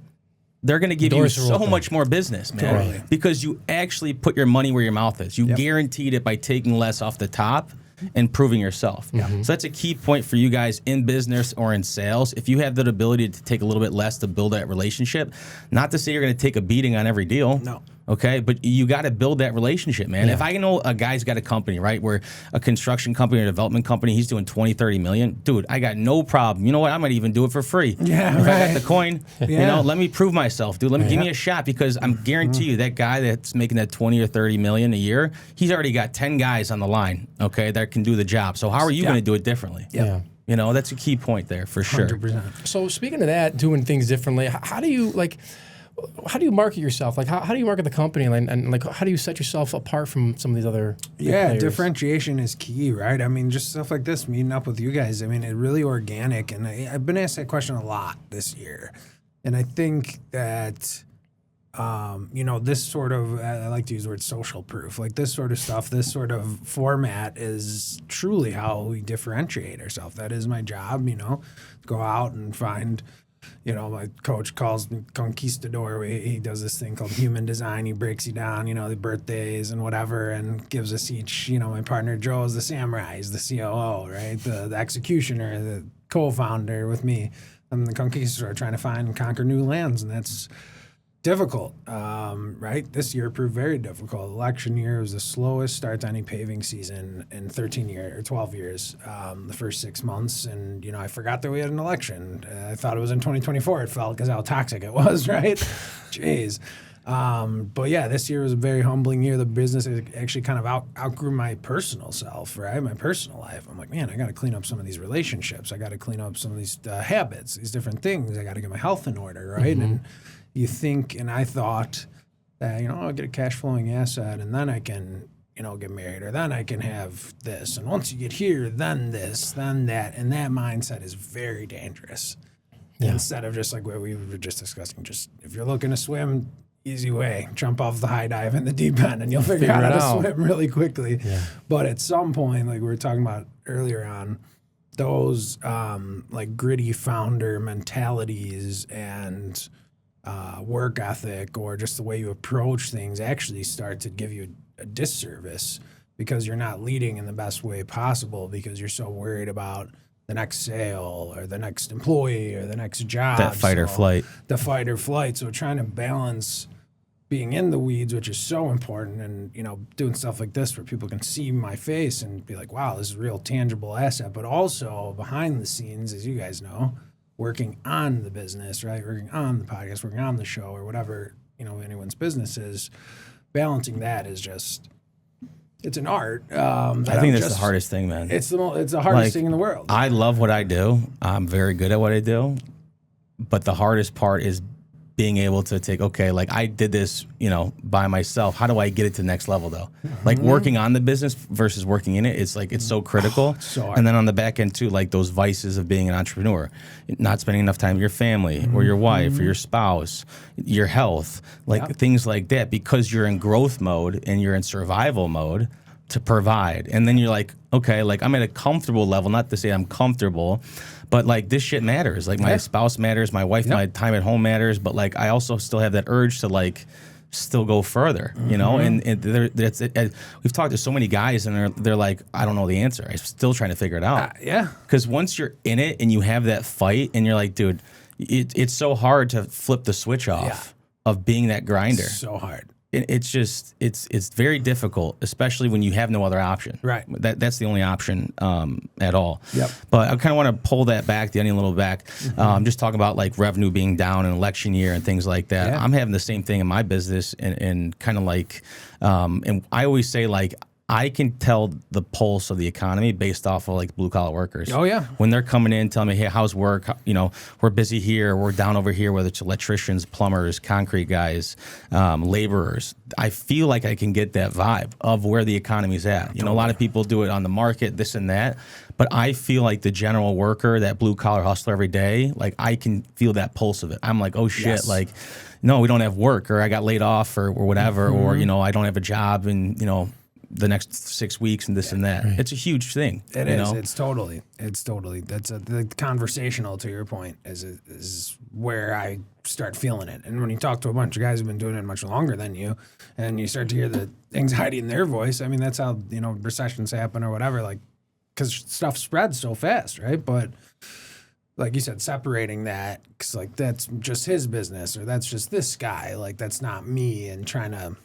they're going to give you so much more business, man. Totally. Because you actually put your money where your mouth is. You guaranteed it by taking less off the top and proving yourself. Mm-hmm. So that's a key point for you guys in business or in sales. If you have the ability to take a little bit less to build that relationship, not to say you're going to take a beating on every deal. No. Okay, but you got to build that relationship, man. Yeah. If I know a guy's got a company, right, where a construction company or a development company, he's doing 20, 30 million, dude, I got no problem. You know what? I might even do it for free. Yeah, if right. I got the coin, let me prove myself, dude. Give me a shot, because I'm guarantee you that guy that's making that 20 or 30 million a year, he's already got 10 guys on the line, okay, that can do the job. So how are you going to do it differently? Yeah. That's a key point there for sure. 100%. So speaking of that, doing things differently, how do you market yourself? How do you market the company, and how do you set yourself apart from some of these other players? Differentiation is key, right? Just stuff like this, meeting up with you guys, it's really organic, and I've been asked that question a lot this year, and I think that this sort of, I like to use the word social proof, this sort of stuff, this sort of format is truly how we differentiate ourselves. That is my job, go out and find. My coach calls me conquistador. He does this thing called human design. He breaks you down, the birthdays and whatever, and gives us each, my partner Joe is the samurai, he's the COO, right? The executioner, the co-founder with me. I'm the conquistador, trying to find and conquer new lands, and that's difficult, right? This year proved very difficult. Election year was the slowest start to any paving season in 12 years, the first 6 months. And, I forgot that we had an election. I thought it was in 2024, it felt, because how toxic it was, right? Jeez. But yeah, this year was a very humbling year. The business actually kind of outgrew my personal self, right? My personal life. I'm like, man, I got to clean up some of these relationships. I got to clean up some of these habits, these different things. I got to get my health in order, right? Mm-hmm. And you think, and I thought that, I'll get a cash flowing asset, and then I can, get married, or then I can have this. And once you get here, then this, then that. And that mindset is very dangerous. Yeah. Instead of just like what we were just discussing, just if you're looking to swim, easy way, jump off the high dive in the deep end, and you'll figure out how to swim really quickly. Yeah. But at some point, like we were talking about earlier on, those gritty founder mentalities and work ethic, or just the way you approach things, actually start to give you a disservice, because you're not leading in the best way possible, because you're so worried about the next sale or the next employee or the next job. That fight or flight. The fight or flight. So trying to balance being in the weeds, which is so important, and doing stuff like this where people can see my face and be like, wow, this is a real tangible asset, but also behind the scenes, as you guys know, working on the business, right? Working on the podcast, working on the show, or whatever, anyone's business is. Balancing that is just, it's an art. I think that's the hardest thing, man. It's the hardest thing in the world. I love what I do. I'm very good at what I do. But the hardest part is being able to take, I did this, by myself. How do I get it to the next level, though? Like working on the business versus working in it, it's so critical. So hard. And then on the back end, too, like those vices of being an entrepreneur, not spending enough time with your family or your wife or your spouse, your health, things like that, because you're in growth mode and you're in survival mode to provide. And then you're like, okay, I'm at a comfortable level, not to say I'm comfortable, but this shit matters. My spouse matters, my wife, my time at home matters, but I also still have that urge to still go further, and we've talked to so many guys and they're like, I don't know the answer. I'm still trying to figure it out. Because once you're in it and you have that fight and you're like, dude, it's so hard to flip the switch off of being that grinder. So hard. It's just it's very difficult, especially when you have no other option. Right. That's the only option at all. Yep. But I kind of want to pull that back, the onion a little back. Just talking about revenue being down in election year and things like that. Yeah. I'm having the same thing in my business and kind of and I always say I can tell the pulse of the economy based off of blue collar workers. Oh, yeah. When they're coming in, telling me, hey, how's work? We're busy here. We're down over here, whether it's electricians, plumbers, concrete guys, laborers. I feel like I can get that vibe of where the economy's at. A lot of people do it on the market, this and that. But I feel like the general worker, that blue collar hustler every day, I can feel that pulse of it. I'm like, oh, shit, Yes. No, we don't have work, or I got laid off or whatever, or, I don't have a job and, the next 6 weeks and this and that. Right. It's a huge thing. It is. It's totally. That's the conversational, to your point, is where I start feeling it. And when you talk to a bunch of guys who've been doing it much longer than you, and you start to hear the anxiety in their voice, I mean, that's how, recessions happen or whatever, because stuff spreads so fast, right? But like you said, separating that, because that's just his business, or that's just this guy, that's not me, and trying to,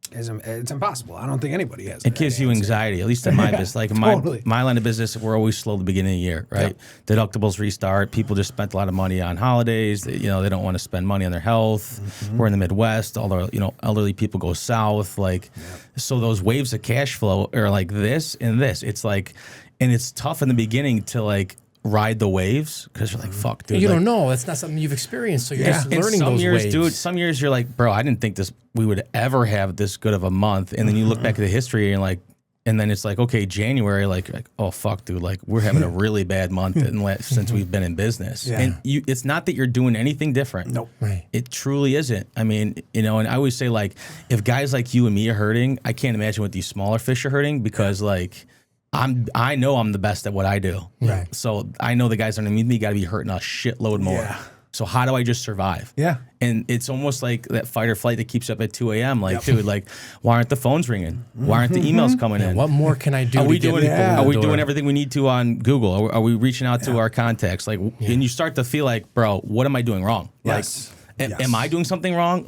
it's impossible. I don't think anybody has. It gives you anxiety, at least in my business. Totally. My line of business, we're always slow at the beginning of the year, right? Yep. Deductibles restart. People just spent a lot of money on holidays. They don't want to spend money on their health. We're in the Midwest. All the elderly people go south. So those waves of cash flow are like this and this. It's and it's tough in the beginning to ride the waves, because you're like, fuck, dude. You don't know. That's not something you've experienced, so you're just learning those waves. Dude, some years you're like, bro, I didn't think we would ever have this good of a month. And then you look back at the history and and then it's okay, January, oh, fuck, dude, we're having a really bad month since we've been in business. Yeah. And it's not that you're doing anything different. Nope. Right. It truly isn't. I mean, and I always say, if guys like you and me are hurting, I can't imagine what these smaller fish are hurting, because I know I'm the best at what I do. Right. So I know the guys underneath me got to be hurting a shitload more. Yeah. So how do I just survive? Yeah. And it's almost like that fight or flight that keeps up at 2 a.m. Dude, why aren't the phones ringing? Why aren't the emails coming in? What more can I do? Are we doing everything we need to on Google? Are we reaching out to our contacts? And you start to feel bro, what am I doing wrong? Yes. Am I doing something wrong?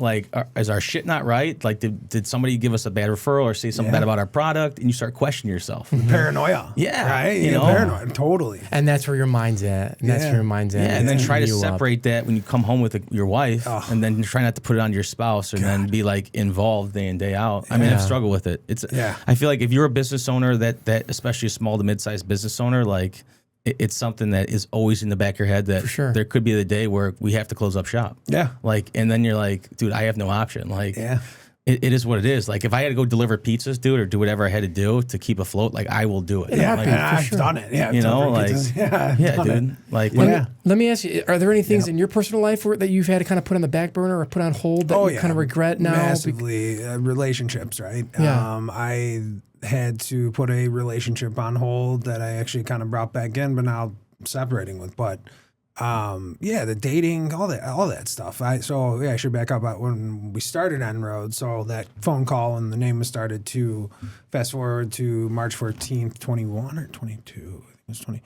Is our shit not right? Did somebody give us a bad referral or say something bad about our product? And you start questioning yourself. Paranoia. Yeah. Right? Paranoid. Totally. And that's where your mind's at. And that's where your mind's at. Yeah, and then try to separate that when you come home with your wife, and then try not to put it on your spouse, and then be involved day in, day out. I mean, I've struggled with it. I feel if you're a business owner, that especially a small to mid-sized business owner, it's something that is always in the back of your head, that there could be the day where we have to close up shop. Yeah. And then you're dude, I have no option. It is what it is. If I had to go deliver pizzas, dude, or do whatever I had to do to keep afloat, I will do it. Yeah, I've done it. Yeah, dude. Let me ask you: are there any things in your personal life that you've had to kind of put on the back burner or put on hold that you kind of regret now? Massively, relationships, right? Yeah. I had to put a relationship on hold that I actually kind of brought back in, but now separating with. But the dating, all that stuff. I should back up. When we started En-ROAD, so that phone call and the name was started to fast forward to March 14th, 21 or 22. I think it was 20.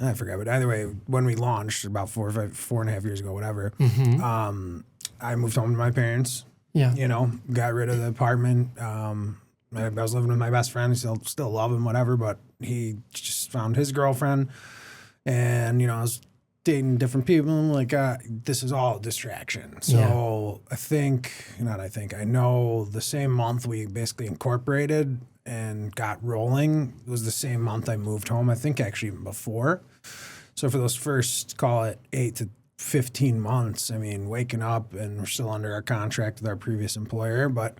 I forgot, but either way, when we launched about 4.5 years ago, whatever, I moved home to my parents. Yeah. You know, got rid of the apartment. I was living with my best friend. Still love him, whatever, but he just found his girlfriend. And, you know, I was dating different people. I'm like, this is all a distraction. So I know the same month we basically incorporated and got rolling was the same month I moved home. I think actually even before. So for those first, call it 8 to 15 months, I mean, waking up and we're still under our contract with our previous employer, but,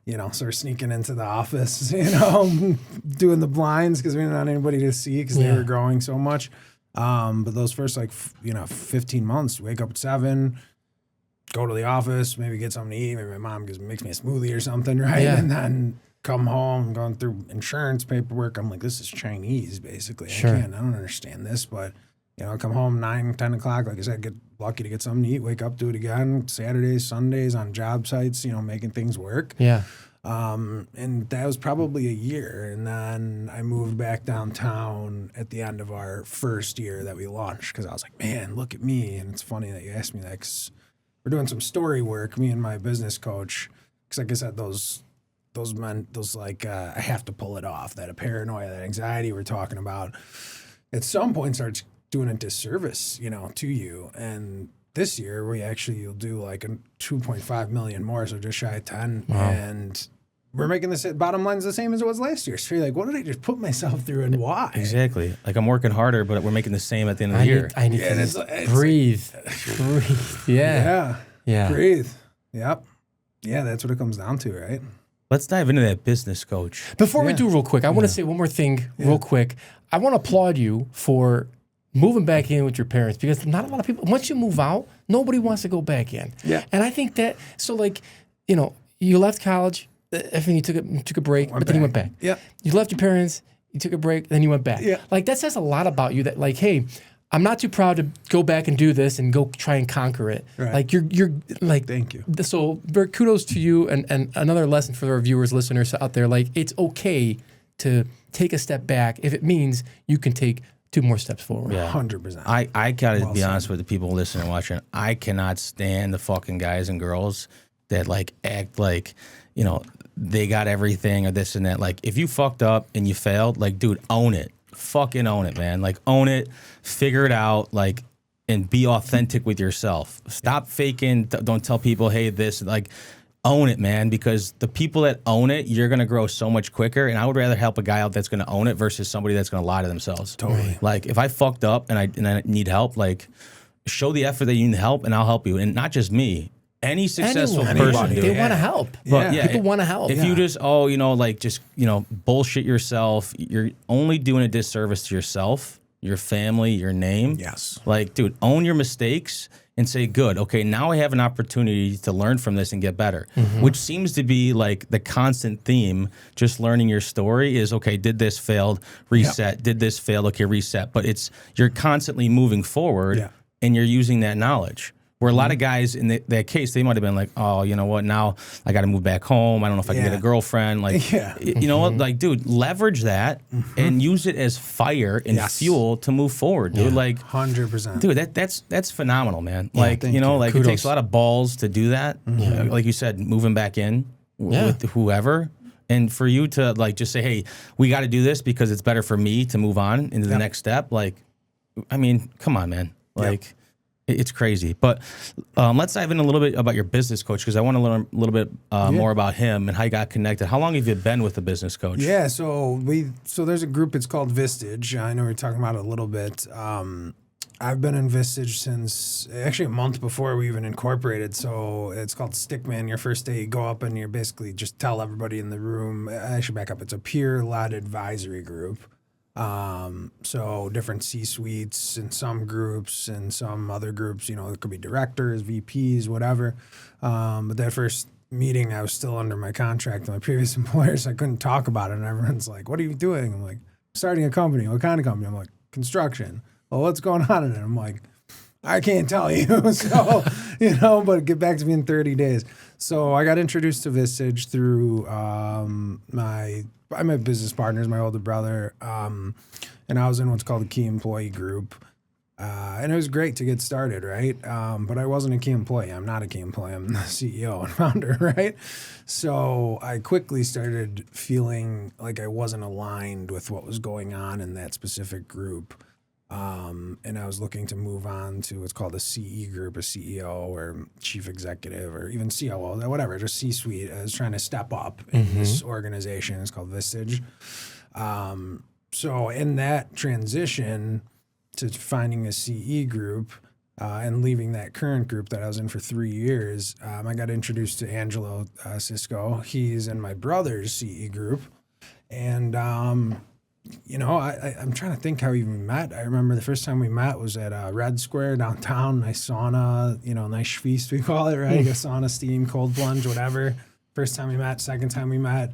you know, so we're sneaking into the office, you know, doing the blinds because we didn't have anybody to see because they were growing so much. But those first 15 months, wake up at 7, go to the office, maybe get something to eat. Maybe my mom makes me a smoothie or something, right? Yeah. And then come home, going through insurance paperwork. I'm like, this is Chinese, basically. Sure. I don't understand this, but you know, come home 9, 10 o'clock. Like I said, get lucky to get something to eat, wake up, do it again. Saturdays, Sundays on job sites, you know, making things work. Yeah. And that was probably a year. And then I moved back downtown at the end of our first year that we launched because I was like, man, look at me. And it's funny that you asked me that because we're doing some story work, me and my business coach. Because like I said, I have to pull it off. That paranoia, that anxiety we're talking about, at some point starts doing a disservice, you know, to you. And this year you'll do like a 2.5 million more, so just shy of 10. Wow. And we're making this bottom line's the same as it was last year. So you're like, what did I just put myself through and why? Exactly. Like I'm working harder, but we're making the same at the end of the year. I need to just breathe. Breathe. Yeah. Yeah. Breathe. Yep. Yeah, that's what it comes down to, right? Let's dive into that business coach. Before we do real quick, I want to say one more thing real quick. I want to applaud you for moving back in with your parents because not a lot of people, once you move out, nobody wants to go back in. Yeah. And I think that, so like, you know, you left college, I think you took a break, then you went back. Yeah. You left your parents, you took a break, then you went back. Yeah. Like that says a lot about you that like, hey, I'm not too proud to go back and do this and go try and conquer it. Right. Like you're like, thank you. So kudos to you. And another lesson for our viewers, listeners out there, like it's okay to take a step back if it means you can take 2 more steps forward. Yeah. 100%. I gotta be honest with the people listening and watching. I cannot stand the fucking guys and girls that like act like, you know, they got everything or this and that. Like if you fucked up and you failed, like dude, own it. Fucking own it, man. Like own it, figure it out, like, and be authentic with yourself. Stop faking. Don't tell people, hey, this, like, own it, man, because the people that own it, you're going to grow so much quicker. And I would rather help a guy out that's going to own it versus somebody that's going to lie to themselves. Totally. Like if I fucked up and I need help, like show the effort that you need help and I'll help you. And not just me. Any successful person, they want to help. But people want to help. If you just, bullshit yourself, you're only doing a disservice to yourself, your family, your name. Yes. Like, dude, own your mistakes and say, good, okay, now I have an opportunity to learn from this and get better, which seems to be like the constant theme, just learning your story is, okay, did this, failed, reset, did this, failed, okay, reset. But you're constantly moving forward and you're using that knowledge. Where a lot of guys in that case, they might have been like, oh, you know what, now I got to move back home. I don't know if I can get a girlfriend. Like, you know what, like, dude, leverage that and use it as fire and fuel to move forward, dude. Like, 100%. Dude, that's phenomenal, man. Like, you know, like kudos. It takes a lot of balls to do that. Like you said, moving back in with whoever. And for you to like just say, hey, we got to do this because it's better for me to move on into the next step. Like, I mean, come on, man. Like. It's crazy. But let's dive in a little bit about your business coach because I want to learn a little bit more about him and how you got connected. How long have you been with the business coach? Yeah, so there's a group, it's called Vistage. I know we were talking about it a little bit. I've been in Vistage since actually a month before we even incorporated. So it's called Stickman. Your first day, you go up and you basically just tell everybody in the room. I should back up. It's a peer-led advisory group. So different C-suites in some groups and some other groups, you know, it could be directors, VPs, whatever. But that first meeting, I was still under my contract with my previous employer, so I couldn't talk about it. And everyone's like, what are you doing? I'm like, starting a company. What kind of company? I'm like, construction. Well, what's going on in it? I'm like, I can't tell you. So, you know, but get back to me in 30 days. So I got introduced to Vistage through my business partners, my older brother. and I was in what's called a key employee group. And it was great to get started, right? But I wasn't a key employee. I'm not a key employee. I'm the CEO and founder, right? So I quickly started feeling like I wasn't aligned with what was going on in that specific group. And I was looking to move on to what's called a CE group, a CEO or chief executive or even COO, whatever, just C-suite. I was trying to step up in this organization. It's called Vistage. So in that transition to finding a CE group and leaving that current group that I was in for 3 years, I got introduced to Angelo Cisco. He's in my brother's CE group. And, you know, I'm trying to think how we met. I remember the first time we met was at Red Square downtown, nice sauna, you know, nice feast we call it, right? A sauna, steam, cold plunge, whatever. First time we met, second time we met.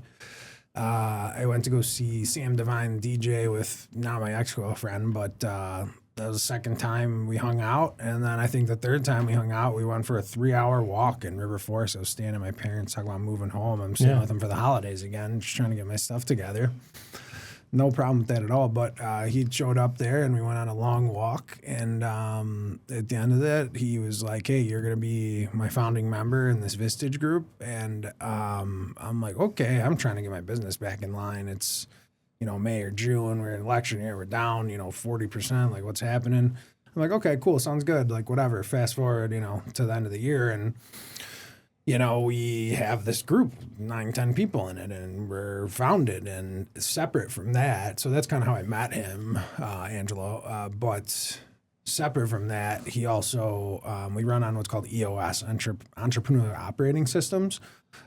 I went to go see Sam Divine DJ with now my ex-girlfriend, but that was the second time we hung out. And then I think the third time we hung out, we went for a 3-hour walk in River Forest. I was staying at my parents, talking about moving home. I'm staying with them for the holidays again, just trying to get my stuff together. No problem with that at all. But he showed up there and we went on a long walk. And at the end of that, he was like, hey, you're going to be my founding member in this Vistage group. And I'm like, okay, I'm trying to get my business back in line. It's, you know, May or June. We're in election year. We're down, you know, 40%. Like, what's happening? I'm like, okay, cool. Sounds good. Like, whatever. Fast forward, you know, to the end of the year. And you know, we have this group, 9-10 people in it, and we're founded and separate from that. So that's kind of how I met him, Angelo. But separate from that, he also, we run on what's called EOS, Entrepreneur Operating Systems.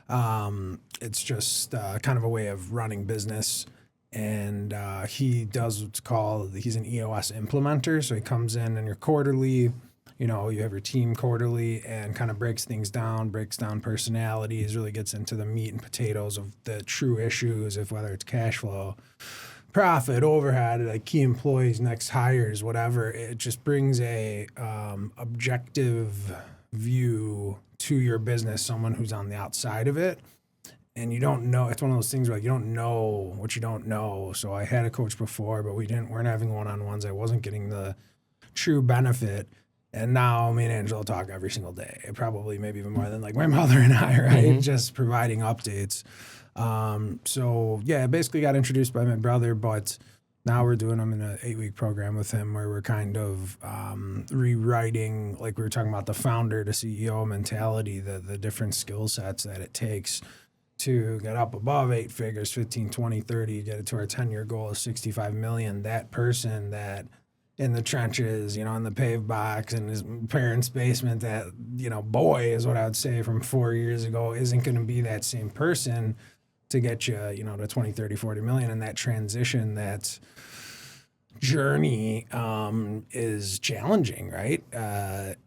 It's just kind of a way of running business. And he does what's called, he's an EOS implementer. So he comes in and you're quarterly. You know, you have your team quarterly and kind of breaks things down, breaks down personalities, really gets into the meat and potatoes of the true issues of whether it's cash flow, profit, overhead, like key employees, next hires, whatever. It just brings a objective view to your business, someone who's on the outside of it. And you don't know, it's one of those things where like you don't know what you don't know. So I had a coach before, but weren't having one-on-ones. I wasn't getting the true benefit. And now me and Angelo talk every single day, probably maybe even more than like my mother and I, right? Just providing updates. So yeah, I basically got introduced by my brother, but now we're doing them in an 8-week program with him where we're kind of rewriting, like we were talking about the founder to CEO mentality, the different skill sets that it takes to get up above 8 figures, 15, 20, 30, get it to our 10-year goal of 65 million. That person that in the trenches, you know, in the paved box in his parents' basement, that, you know, boy is what I would say from 4 years ago isn't going to be that same person to get you, you know, to 20, 30, 40 million. And that transition, that journey is challenging, right?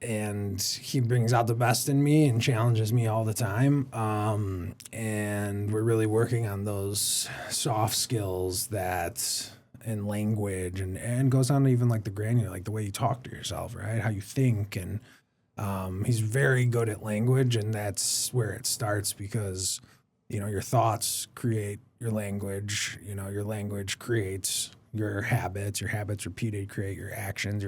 And he brings out the best in me and challenges me all the time. And we're really working on those soft skills that... and language and goes on to even like the granular, like the way you talk to yourself, right? How you think. And he's very good at language, and that's where it starts because, you know, your thoughts create your language, you know, your language creates your habits repeated create your actions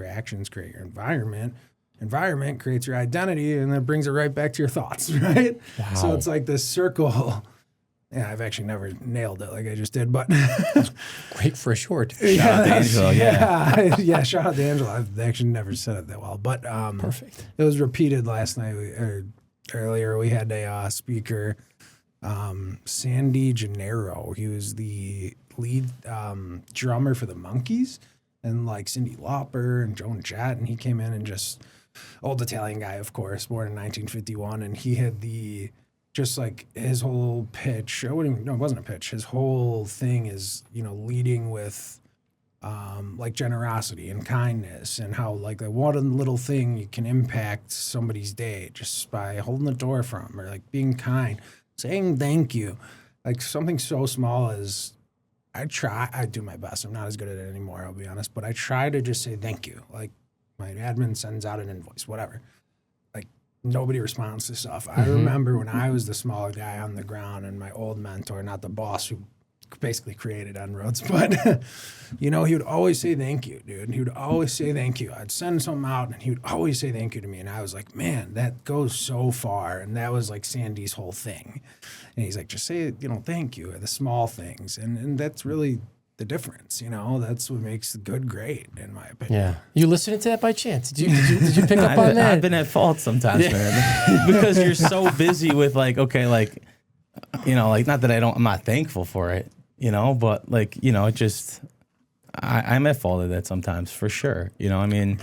create your environment creates your identity, and then brings it right back to your thoughts, right? Wow. So it's like this circle. Yeah, I've actually never nailed it like I just did, but great for a short. Shout out to Angelo, yeah, shout out to Angelo. I've actually never said it that well, but perfect. It was repeated last night or earlier. We had a speaker, Sandy Gennaro. He was the lead drummer for the Monkees, and like Cyndi Lauper and Joan Jett, and he came in and just old Italian guy, of course, born in 1951, and he had just like his whole pitch, it wasn't a pitch. His whole thing is, you know, leading with like generosity and kindness, and how like one little thing you can impact somebody's day just by holding the door for them, or like being kind, saying thank you. Like something so small as I do my best. I'm not as good at it anymore, I'll be honest, but I try to just say thank you. Like my admin sends out an invoice, whatever. Nobody responds to stuff. I remember when I was the small guy on the ground and my old mentor, not the boss who basically created En-ROADS, but you know, he would always say thank you, dude. He would always say thank you. I'd send something out and he would always say thank you to me. And I was like, man, that goes so far. And that was like Sandy's whole thing. And he's like, just say, you know, thank you, the small things. And that's really the difference, you know. That's what makes good great, in my opinion. Yeah. You listening to that by chance? Did you pick up on that? I've been at fault sometimes, man, because you're so busy with like, okay, like, you know, like not that I'm not thankful for it, you know, but like, you know, it just, I'm at fault of that sometimes, for sure. You know, I mean,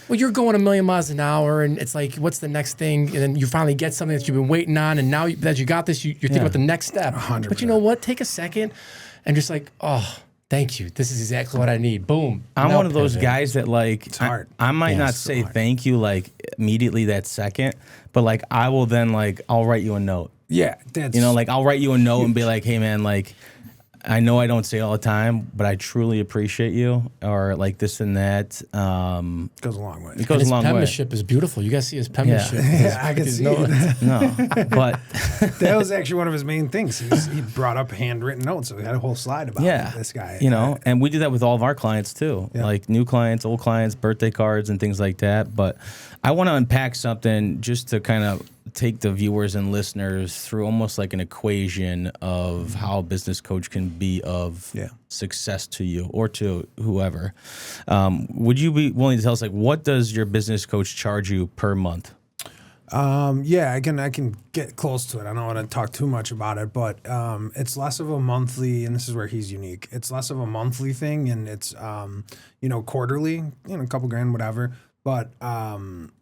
well, you're going a million miles an hour, and it's like, what's the next thing? And then you finally get something that you've been waiting on, and now that you got this, you're thinking about the next step. 100%. But you know what? Take a second and just like, oh, thank you. This is exactly what I need. Boom. I'm one of those guys that like, It's hard. I might not say thank you like immediately that second, but like I will then like, I'll write you a note. Yeah, that's, You know, like I'll write you a note and be like, hey man, like, I know I don't say it all the time, but I truly appreciate you, or like this and that. goes a long way. It goes a long way. His penmanship is beautiful. You guys see his penmanship. Yeah, I can see it. No, but That was actually one of his main things. He brought up handwritten notes, so we had a whole slide about this guy. You know, and we do that with all of our clients too, like new clients, old clients, birthday cards, and things like that. But I want to unpack something just to kind of take the viewers and listeners through almost like an equation of how a business coach can be of success to you or to whoever. Would you be willing to tell us, like, what does your business coach charge you per month? Yeah, I can get close to it. I don't want to talk too much about it, but it's less of a monthly, and this is where he's unique. It's less of a monthly thing, and it's you know, quarterly, you know, a couple grand, whatever. But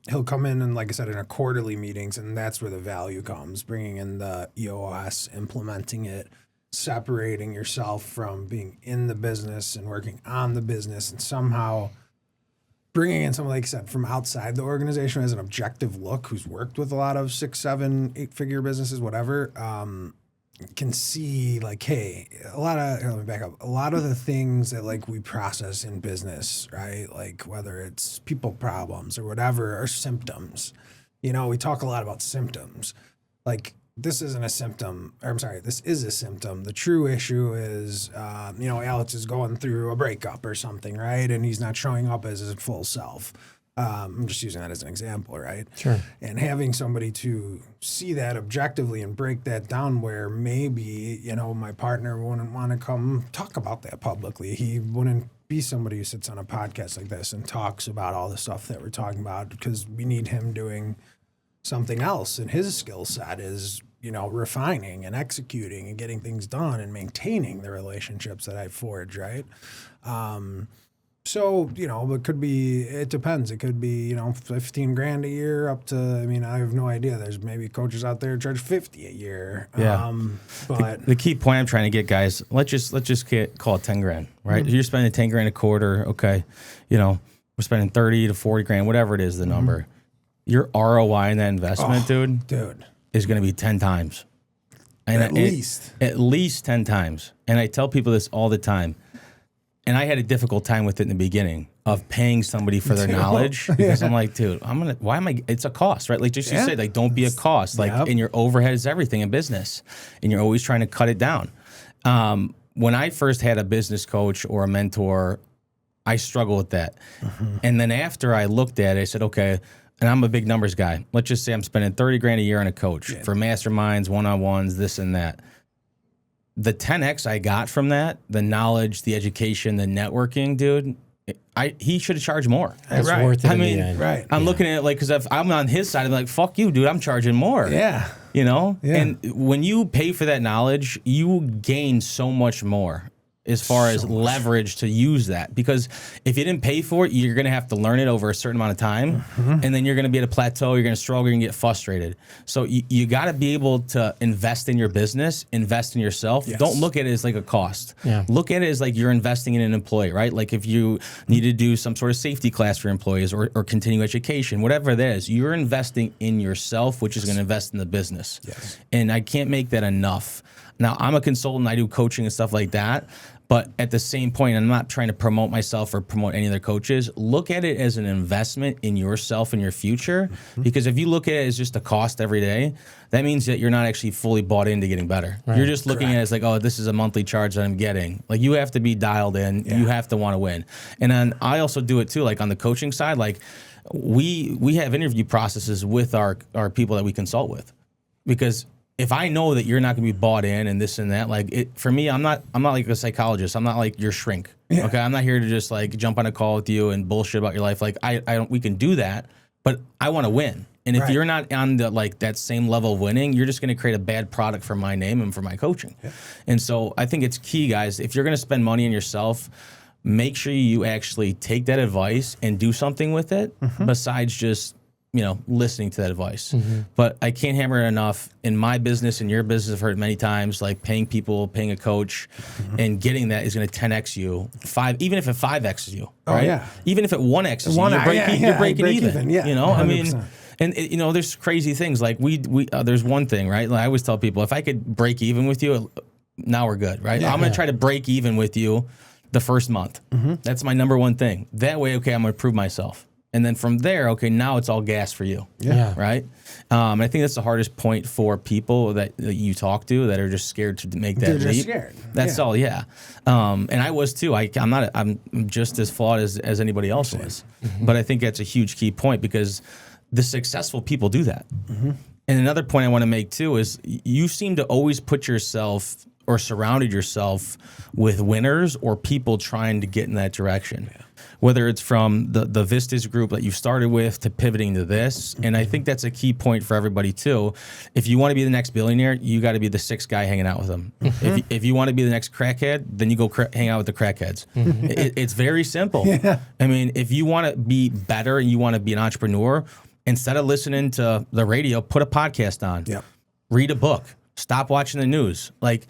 he'll come in and, like I said, in a quarterly meetings, and that's where the value comes, bringing in the EOS, implementing it, separating yourself from being in the business and working on the business, and somehow bringing in someone, like I said, from outside the organization who has an objective look, who's worked with a lot of 6, 7, 8-figure businesses, whatever, can see like, hey, let me back up. A lot of the things that like we process in business, right? Like whether it's people problems or whatever, are symptoms. You know, we talk a lot about symptoms. Like this isn't a symptom, or I'm sorry, this is a symptom. The true issue is, you know, Alex is going through a breakup or something, right? And he's not showing up as his full self. I'm just using that as an example, right? Sure. And having somebody to see that objectively and break that down, where maybe, you know, my partner wouldn't want to come talk about that publicly. He wouldn't be somebody who sits on a podcast like this and talks about all the stuff that we're talking about, because we need him doing something else. And his skill set is, you know, refining and executing and getting things done and maintaining the relationships that I forge, right? So, you know, it depends. It could be, you know, 15 grand a year up to, I mean, I have no idea. There's maybe coaches out there who charge 50 a year. Yeah. But the key point I'm trying to get, guys, let's just call it 10 grand, right? You're spending 10 grand a quarter. Okay. You know, we're spending 30 to 40 grand, whatever it is, the number. Your ROI in that investment, dude, is going to be 10 times. And at least 10 times. And I tell people this all the time. And I had a difficult time with it in the beginning of paying somebody for their knowledge, because I'm like, dude, it's a cost, right? Like just you say, like, don't be a cost. Like, and your overhead is everything in business, and you're always trying to cut it down. When I first had a business coach or a mentor, I struggled with that. And then after I looked at it, I said, okay, and I'm a big numbers guy. Let's just say I'm spending 30 grand a year on a coach for masterminds, one-on-ones, this and that. The 10X I got from that, the knowledge, the education, the networking, dude, he should have charged more. That's worth it. I mean, I'm looking at it like, because if I'm on his side, I'm like, fuck you, dude, I'm charging more. Yeah. You know? Yeah. And when you pay for that knowledge, you gain so much more as far as leverage to use that. Because if you didn't pay for it, you're going to have to learn it over a certain amount of time. And then you're going to be at a plateau. You're going to struggle. You're going to get frustrated. So you got to be able to invest in your business, invest in yourself. Yes. Don't look at it as like a cost. Yeah. Look at it as like you're investing in an employee, right? Like if you need to do some sort of safety class for employees or continue education, whatever that is, you're investing in yourself, which is going to invest in the business. Yes. And I can't make that enough. Now, I'm a consultant. I do coaching and stuff like that. But at the same point, I'm not trying to promote myself or promote any other coaches. Look at it as an investment in yourself and your future. Because if you look at it as just a cost every day, that means that you're not actually fully bought into getting better. Right. You're just looking at it as like, oh, this is a monthly charge that I'm getting. Like, you have to be dialed in. Yeah. You have to want to win. And then I also do it too, like on the coaching side. Like, we have interview processes with our people that we consult with. Because if I know that you're not going to be bought in and this and that, like, for me, I'm not like a psychologist. I'm not like your shrink. Yeah. Okay, I'm not here to just like jump on a call with you and bullshit about your life. Like, I don't. We can do that, but I want to win. And if you're not on the like that same level of winning, you're just going to create a bad product for my name and for my coaching. Yeah. And so I think it's key, guys. If you're going to spend money on yourself, make sure you actually take that advice and do something with it besides just, listening to that advice. But I can't hammer it enough. In my business and your business, I've heard it many times, like paying people, paying a coach, and getting that is going to 10x you. Even if it 5x's you, right? Oh, yeah. Even if it 1x's you, you're breaking even. Yeah, 100%. I mean, and there's crazy things. Like there's one thing, right? Like I always tell people, if I could break even with you, now we're good, right? I'm going to try to break even with you the first month. That's my number one thing. That way, okay, I'm going to prove myself. And then from there, okay, now it's all gas for you. Yeah. Right? I think that's the hardest point for people that you talk to that are just scared to make that leap. They're just scared. That's all, yeah. And I was too. I'm just as flawed as anybody else is. But I think that's a huge key point because the successful people do that. And another point I want to make too is you seem to always put yourself or surrounded yourself with winners or people trying to get in that direction. Yeah. Whether it's from the Vistas group that you started with to pivoting to this. And I think that's a key point for everybody too. If you want to be the next billionaire, you got to be the sixth guy hanging out with them. If you want to be the next crackhead, then you go hang out with the crackheads. It's very simple. Yeah. I mean, if you want to be better and you want to be an entrepreneur, instead of listening to the radio, put a podcast on. Yep. Read a book. Stop watching the news. Like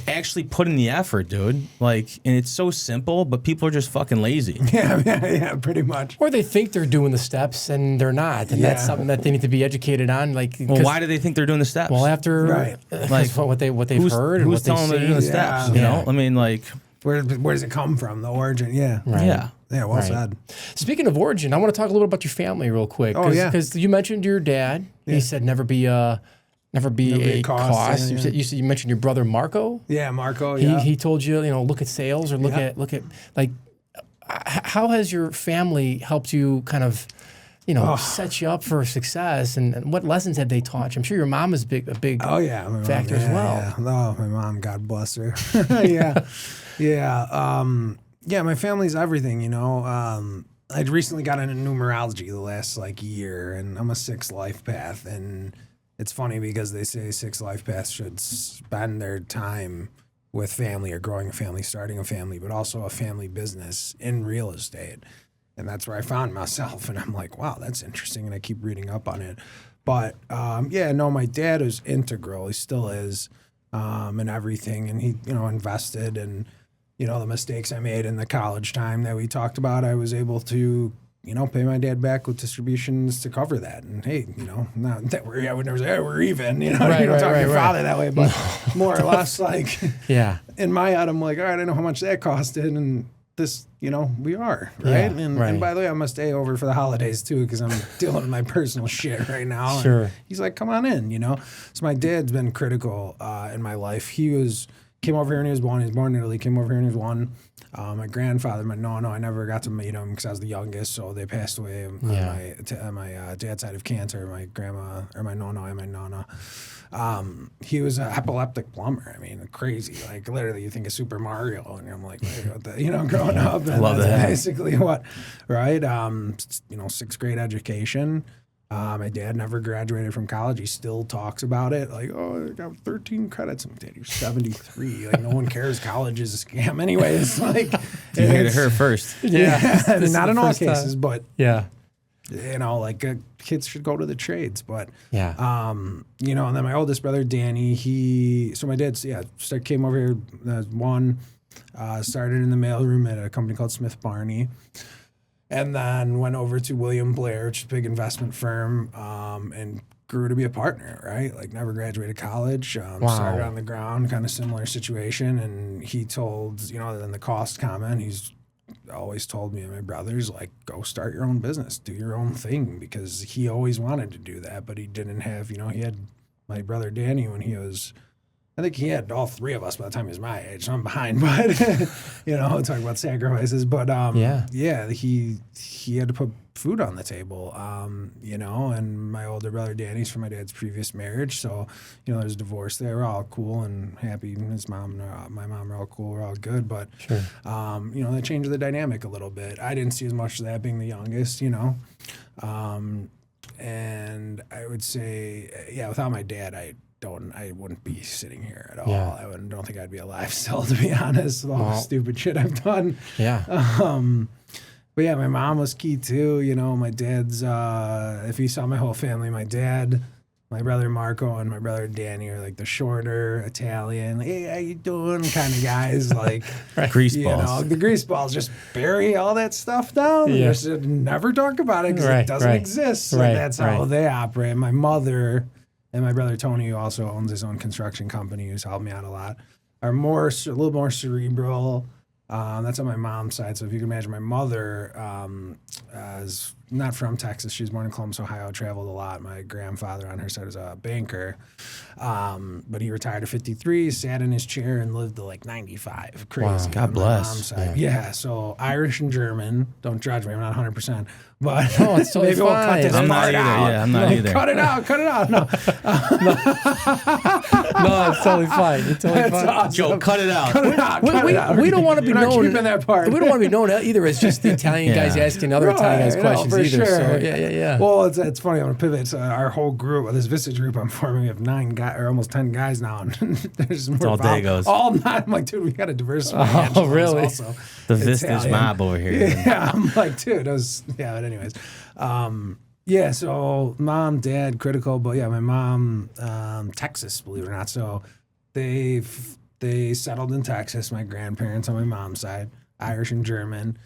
actually put in the effort, dude. Like, and it's so simple, but people are just fucking lazy. Yeah, pretty much. Or they think they're doing the steps and they're not, and that's something that they need to be educated on. Like, well, why do they think they're doing the steps? Well, after like what they've heard and what they see. Who's telling them they're doing the steps? You know, I mean, like, where does it come from? The origin, right. Yeah, well said. Speaking of origin, I want to talk a little bit about your family real quick. Because you mentioned your dad. Yeah. He said never be a cost. Yeah. You mentioned your brother Marco. Yeah, Marco. He told you, look at sales or look at like how has your family helped you kind of set you up for success, and what lessons have they taught you? I'm sure your mom is a big factor as well. Yeah. Oh, my mom, God bless her. My family's everything. I recently got into numerology the last year, and I'm a 6 life path, and it's funny because they say 6 life paths should spend their time with family or growing a family, starting a family, but also a family business in real estate. And that's where I found myself. And I'm like, wow, that's interesting. And I keep reading up on it. But my dad is integral. He still is in everything. And he, invested and, the mistakes I made in the college time that we talked about, I was able to pay my dad back with distributions to cover that. And hey, not that I would never say, hey, we're even, talk to your father that way, but more or less in my head, I'm like, all right, I know how much that costed and this, we are, right? And by the way, I'm going to stay over for the holidays too, because I'm dealing with my personal shit right now. Sure. And he's like, come on in, So my dad's been critical in my life. He came over here when he was 1. He was born in Italy, came over here when he was 1. My grandfather, I never got to meet him because I was the youngest, so they passed away on my dad's side of cancer. My grandma, or my nonna and my nana. He was an epileptic plumber. I mean, crazy. Like, literally, you think of Super Mario, and I'm like, what the, growing up. And love that. Basically what, right? 6th grade education. My dad never graduated from college. He still talks about it. Like, I got 13 credits. I'm like, Dad, you're 73. Like, no one cares. College is a scam anyway. It's like... You heard it her first. Yeah. Not in all cases, but... Yeah. Kids should go to the trades. But... Yeah. And then my oldest brother, Danny, my dad, came over here as 1, started in the mailroom at a company called Smith Barney. And then went over to William Blair, which is a big investment firm, and grew to be a partner, right? Like never graduated college, started on the ground, kind of similar situation. And he told, other than the cost comment, he's always told me and my brothers, like, go start your own business, do your own thing, because he always wanted to do that, but he didn't have, he had my brother Danny when he was, I think he had all three of us by the time he was my age, so I'm behind, but, talking about sacrifices, but, he had to put food on the table, and my older brother Danny's from my dad's previous marriage, so, there's divorce there. We're all cool and happy. His mom and my mom are all cool. We're all good, but, sure. That changed the dynamic a little bit. I didn't see as much of that being the youngest, and I would say, without my dad, I wouldn't be sitting here at all. Yeah. I don't think I'd be alive still, to be honest, with all the stupid shit I've done. Yeah. But yeah, my mom was key too. My dad's, if you saw my whole family, my dad, my brother Marco, and my brother Danny are like the shorter Italian, like, hey, how you doing kind of guys. Like, grease balls. The grease balls, just bury all that stuff down. Yeah. Just never talk about it because it doesn't exist. So that's how they operate. My mother and my brother Tony, who also owns his own construction company, who's helped me out a lot, are a little more cerebral. That's on my mom's side. So if you can imagine, my mother is not from Texas. She was born in Columbus, Ohio, traveled a lot. My grandfather on her side was a banker. But he retired at 53, sat in his chair and lived to like 95. Crazy. Wow. God bless. Mom's side. Yeah, so Irish and German. Don't judge me. I'm not 100%. But no, it's totally maybe we'll cut this I'm not part either. out. Yeah, I'm not either. Cut it out. No. No, it's totally fine. It's totally fine. Awesome. Joe, cut it out. We don't want to be known. Keeping that part. We don't want to be known either as just the Italian guys asking other Italian guys questions for either. Sure. So yeah. Well, it's funny. I'm gonna pivot. So our whole group, this Vistage group I'm forming, we have 9 guys or almost 10 guys now, and there's more. All Dagos. All 9. I'm like, dude, we got to diversify. Oh, really? Also The Vistage mob over here. Yeah, I'm like, dude, but anyways. So mom, dad, critical, but yeah, my mom, Texas, believe it or not. So they settled in Texas, my grandparents on my mom's side, Irish and German.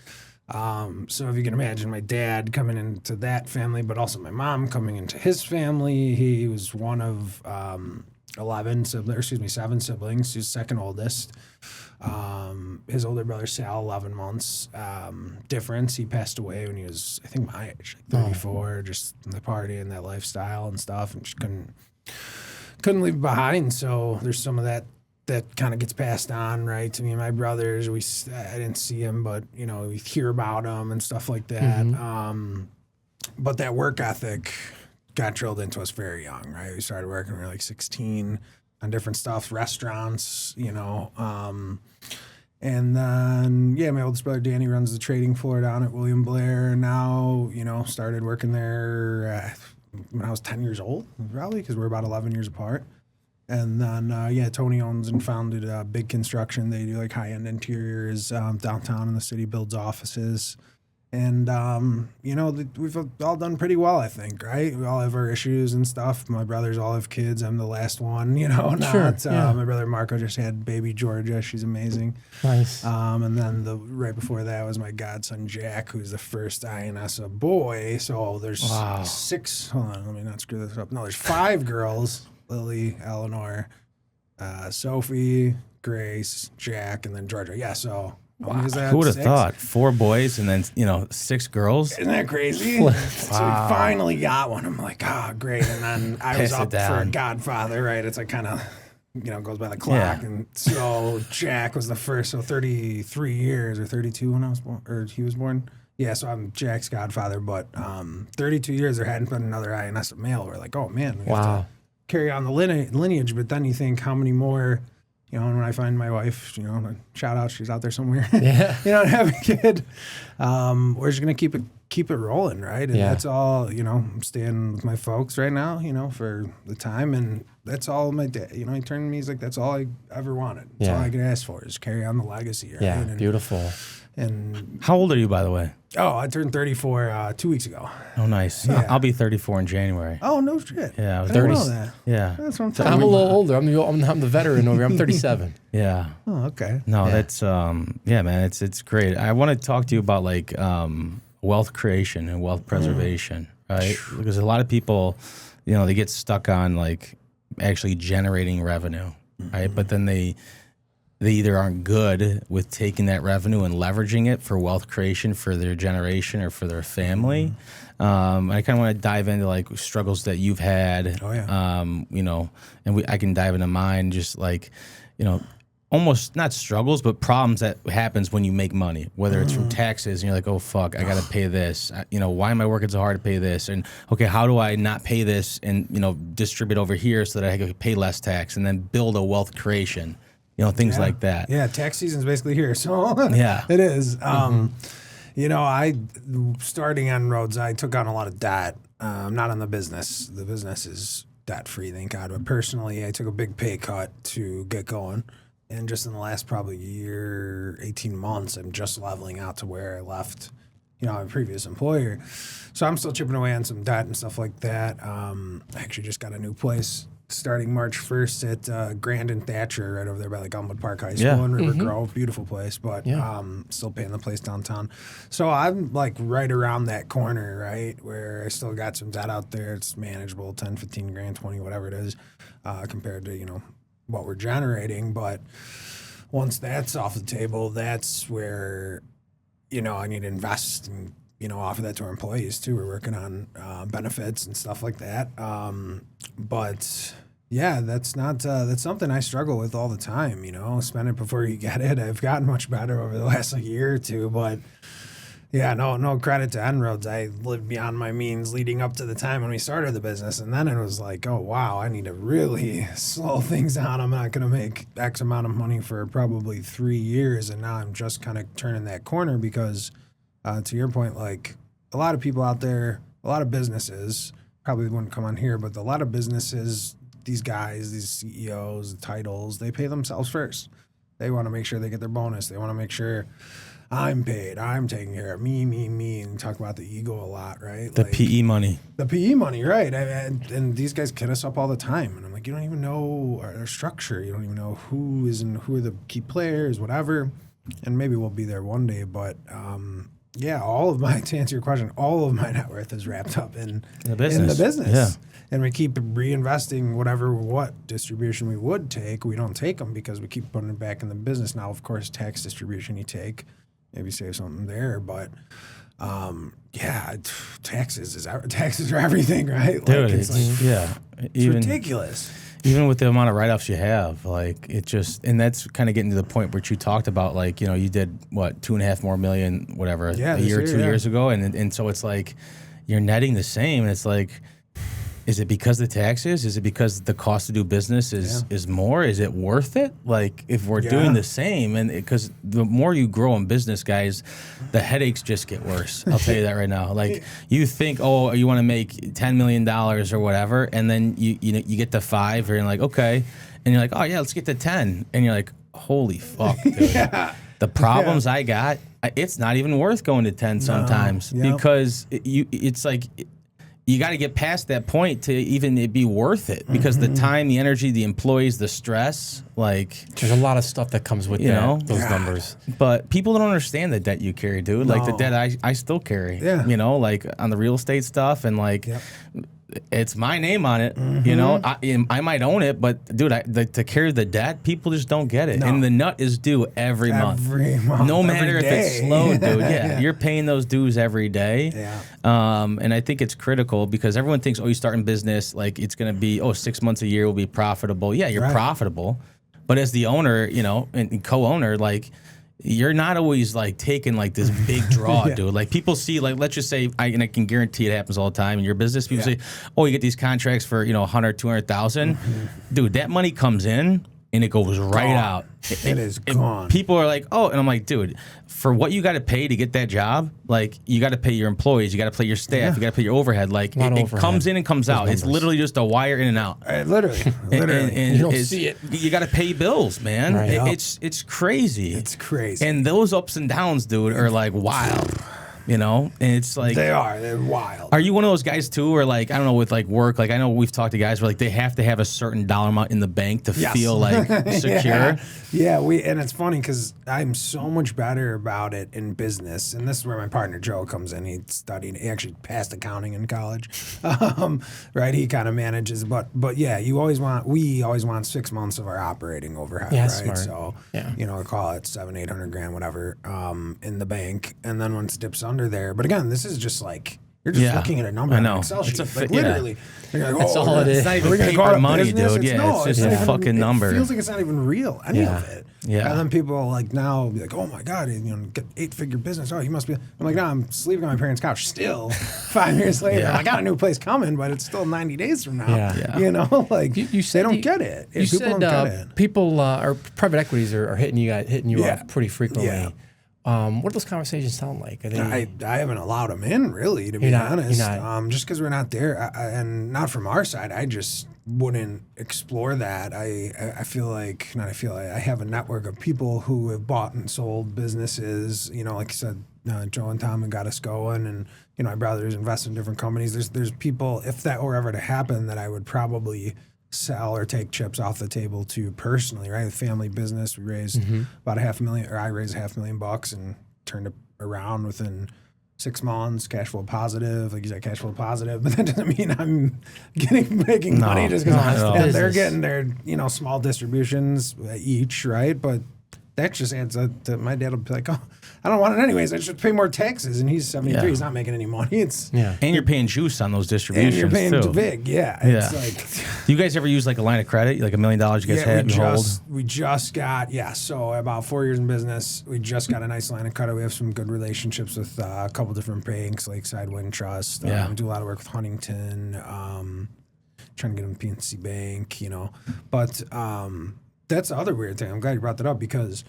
So if you can imagine my dad coming into that family, but also my mom coming into his family. He was one of 7 siblings. He's second oldest. His older brother Sal, 11 months difference. He passed away when he was, I think, my age, like 34, just in the party and that lifestyle and stuff, and just couldn't leave it behind. So there's some of that kind of gets passed on, right, to me and my brothers. I didn't see him, but we hear about him and stuff like that. Mm-hmm. But that work ethic got drilled into us very young, right? We started working when we were like 16 on different stuff, restaurants, and then, my oldest brother Danny runs the trading floor down at William Blair now, started working there when I was 10 years old, probably, because we're about 11 years apart. And then, Tony owns and founded Big Construction. They do like high-end interiors downtown in the city, builds offices. And, we've all done pretty well, I think, right? We all have our issues and stuff. My brothers all have kids. I'm the last one, Sure, yeah. My brother Marco just had baby Georgia. She's amazing. Nice. And then right before that was my godson Jack, who's the first INS a boy. So there's 6, hold on, let me not screw this up. No, there's 5 girls, Lily, Eleanor, Sophie, Grace, Jack, and then Georgia. Yeah, so... Wow. Who would have thought? 4 boys and then 6 girls? Isn't that crazy? So we finally got one. I'm like, great. And then I was up for a godfather, right? It's like kind of, goes by the clock. Yeah. And so Jack was the first, so 33 years or 32 when I was born, or he was born. Yeah, so I'm Jack's godfather, but 32 years there hadn't been another INS male. We're like, oh man, we have to carry on the lineage. But then you think, how many more? When I find my wife, shout out, she's out there somewhere. Yeah. And have a kid. We're just gonna keep it rolling, right? And that's all. I'm staying with my folks right now. For the time, and that's all my dad. He turned to me. He's like, that's all I ever wanted. That's all I could ask for is carry on the legacy. Right? Yeah, beautiful. And how old are you, by the way? Oh, I turned 34 2 weeks ago. Oh, nice. Yeah. I'll be 34 in January. Oh, no shit. Yeah, I was 30. That. Yeah, that's what I'm talking I'm a little older. I'm the veteran over here. I'm 37. Yeah. Oh, okay. No, that's man. It's great. I want to talk to you about wealth creation and wealth preservation, right? Because a lot of people, they get stuck on like actually generating revenue, right? But then they either aren't good with taking that revenue and leveraging it for wealth creation for their generation or for their family. I kind of want to dive into like struggles that you've had. Oh, yeah. And I can dive into mine, just like, almost not struggles, but problems that happens when you make money, whether it's from taxes and you're like, oh, fuck, I got to pay this. Why am I working so hard to pay this? And okay, how do I not pay this and, distribute over here so that I can pay less tax and then build a wealth creation? Things like that. Yeah, tax season's basically here. So yeah, it is. Starting on roads, I took on a lot of debt. Not on the business. The business is debt free, thank God. But personally, I took a big pay cut to get going. And just in the last probably year, 18 months, I'm just leveling out to where I left, my previous employer. So I'm still chipping away on some debt and stuff like that. I actually just got a new place starting March 1st at Grand and Thatcher, right over there by like Elmwood Park High School in River Grove. Beautiful place, but still paying the place downtown. So I'm like right around that corner, right, where I still got some debt out there. It's manageable, 10, 15 grand, 20, whatever it is, compared to, what we're generating. But once that's off the table, that's where, I need to invest and, offer that to our employees too. We're working on benefits and stuff like that. But yeah, that's something I struggle with all the time, spend it before you get it. I've gotten much better over the last year or two, but yeah, no credit to En-ROADS. I lived beyond my means leading up to the time when we started the business. And then it was like, oh, wow, I need to really slow things down. I'm not going to make X amount of money for probably 3 years. And now I'm just kind of turning that corner because, to your point, like a lot of people out there, a lot of businesses, probably wouldn't come on here, but a lot of businesses, these guys, these CEOs, the titles, they pay themselves first. They want to make sure they get their bonus. They want to make sure I'm paid, I'm taking care of me, and talk about the ego a lot, right? The PE money. The PE money, right. And these guys kid us up all the time. And I'm like, you don't even know our structure. You don't even know who are the key players, whatever. And maybe we'll be there one day. But, to answer your question, all of my net worth is wrapped up in the business. Yeah. And we keep reinvesting what distribution we would take. We don't take them because we keep putting it back in the business. Now, of course, tax distribution you take. Maybe save something there, but taxes are everything, right? Dude, it's ridiculous. Even with the amount of write-offs you have, like it just, and that's kind of getting to the point where you talked about, like, you did what, 2.5 million more, whatever, a year or 2 years ago, and so it's like you're netting the same, and it's like, is it because of the taxes? Is it because the cost to do business is more? Is it worth it? Like, if we're doing the same, and because the more you grow in business, guys, the headaches just get worse. I'll tell you that right now. Like, you think, oh, you want to make $10 million or whatever, and then you get to 5, and you're like, okay, and you're like, oh yeah, let's get to 10, and you're like, holy fuck, dude. The problems I got, it's not even worth going to 10 sometimes because it's like. You got to get past that point to even it be worth it because the time, the energy, the employees, the stress, like there's a lot of stuff that comes with those numbers. But people don't understand the debt you carry, dude. Like the debt I still carry. Yeah. Like on the real estate stuff and like it's my name on it. I might own it, but dude, to carry the debt, people just don't get it. No. And the nut is due every month. No matter if it's slow, dude. Yeah, you're paying those dues every day. Yeah. And I think it's critical because everyone thinks, oh, you start in business, like it's going to be, 6 months a year will be profitable. Yeah, you're profitable. But as the owner, and co-owner, like, you're not always like taking like this big draw, dude. Like people see, like, let's just say, and I can guarantee it happens all the time in your business. People say, oh, you get these contracts for, 100, 200,000. Dude, that money comes in and it goes right out. It is gone. People are like, oh, and I'm like, dude, for what you got to pay to get that job, like you got to pay your employees, you got to pay your staff, you got to pay your overhead. Like it comes in and comes out. Numbers. It's literally just a wire in and out. Literally. And you don't see it. You got to pay bills, man. Right. It's crazy. It's crazy. And those ups and downs, dude, are like wild. And it's like they're wild. Are you one of those guys too, or like I don't know with like work? Like I know we've talked to guys where like they have to have a certain dollar amount in the bank to feel like secure. Yeah, and it's funny because I'm so much better about it in business, and this is where my partner Joe comes in. He actually passed accounting in college, right? He kind of manages, but yeah, we always want 6 months of our operating overhead, yeah, right? Smart. So I call it $700-800 whatever in the bank, and then once it dips under there. But again, this is just like. You're just looking at a number on an Excel sheet. Literally. Like, that's all it is. It's not even paper money, dude. It's just a fucking number. It feels like it's not even real, any of it. Yeah. And then people like now be like, oh my God, get 8-figure business. Oh, you must be. I'm like, no, I'm sleeping on my parents' couch still 5 years later. I got a new place coming, but it's still 90 days from now. Yeah. Like you said, they don't get it. You said people or private equities are hitting you up pretty frequently. Yeah. What do those conversations sound like? Are they, I haven't allowed them in, really, to be honest. Just because we're not there, and not from our side, I just wouldn't explore that. I feel like, I have a network of people who have bought and sold businesses. Like I said, Joe and Tom have got us going, and my brothers invest in different companies. There's people, if that were ever to happen, that I would probably sell or take chips off the table to personally, right? A family business. We raised about $500,000, or I raised $500,000 and turned it around within 6 months, cash flow positive. Like you said, cash flow positive, but that doesn't mean I'm making money just because they're getting their, small distributions each, right? But that just adds up to my dad will be like, oh, I don't want it anyways. I should pay more taxes. And he's 73. He's not making any money. And you're paying juice on those distributions. And you're paying too big. It's like. Do you guys ever use like a line of credit, like $1 million you guys had and hold? We just got, so about 4 years in business, we just got a nice line of credit. We have some good relationships with a couple different banks, Lakeside Wind Trust. We do a lot of work with Huntington, trying to get them PNC Bank, But that's the other weird thing. I'm glad you brought that up because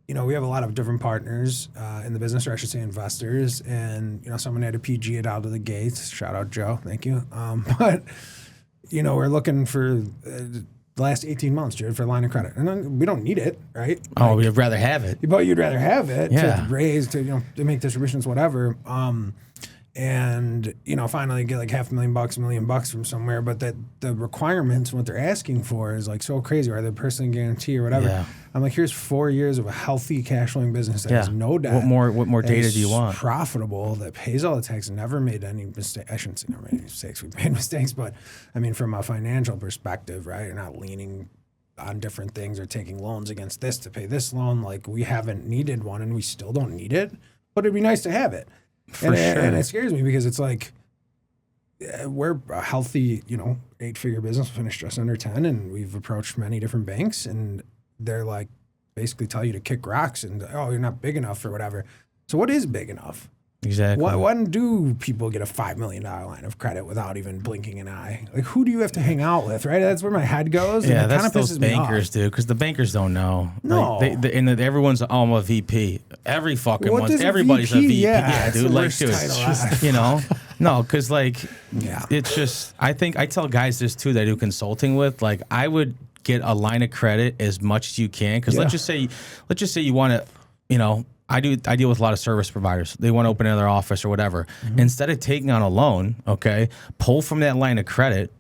we have a lot of different partners in the business, or I should say investors, and someone had to PG it out of the gates. Shout out Joe, thank you. But we're looking for the last 18 months, Jared, for a line of credit, and then we don't need it, right? Oh, we'd rather have it. But you'd rather have it to raise, to make distributions, whatever. And finally get like $500,000, $1 million from somewhere, but that the requirements, what they're asking for, is like so crazy. Or the personal guarantee or whatever. Yeah. I'm like, here's 4 years of a healthy cash flowing business that has no debt. What more data do you want? Profitable, that pays all the taxes, never made any mistake. I shouldn't say never made any mistakes. We've made mistakes, but I mean, from a financial perspective, right? You're not leaning on different things or taking loans against this to pay this loan. Like we haven't needed one, and we still don't need it, but it'd be nice to have it. And it scares me because it's like we're a healthy, 8-figure business. We finished just under 10, and we've approached many different banks, and they're like basically tell you to kick rocks and you're not big enough or whatever. So what is big enough? Exactly. When do people get a $5 million line of credit without even blinking an eye? Like, who do you have to hang out with, right? That's where my head goes. Yeah, that's those bankers, dude, because the bankers don't know. No. Like, everyone's I'm a VP. Every fucking one. Everybody's a VP. Yeah, dude. Like, dude, no, because it's just, I think I tell guys this too that I do consulting with. Like, I would get a line of credit as much as you can, because let's just say you want to, I deal with a lot of service providers. They want to open another office or whatever. Mm-hmm. Instead of taking on a loan, pull from that line of credit,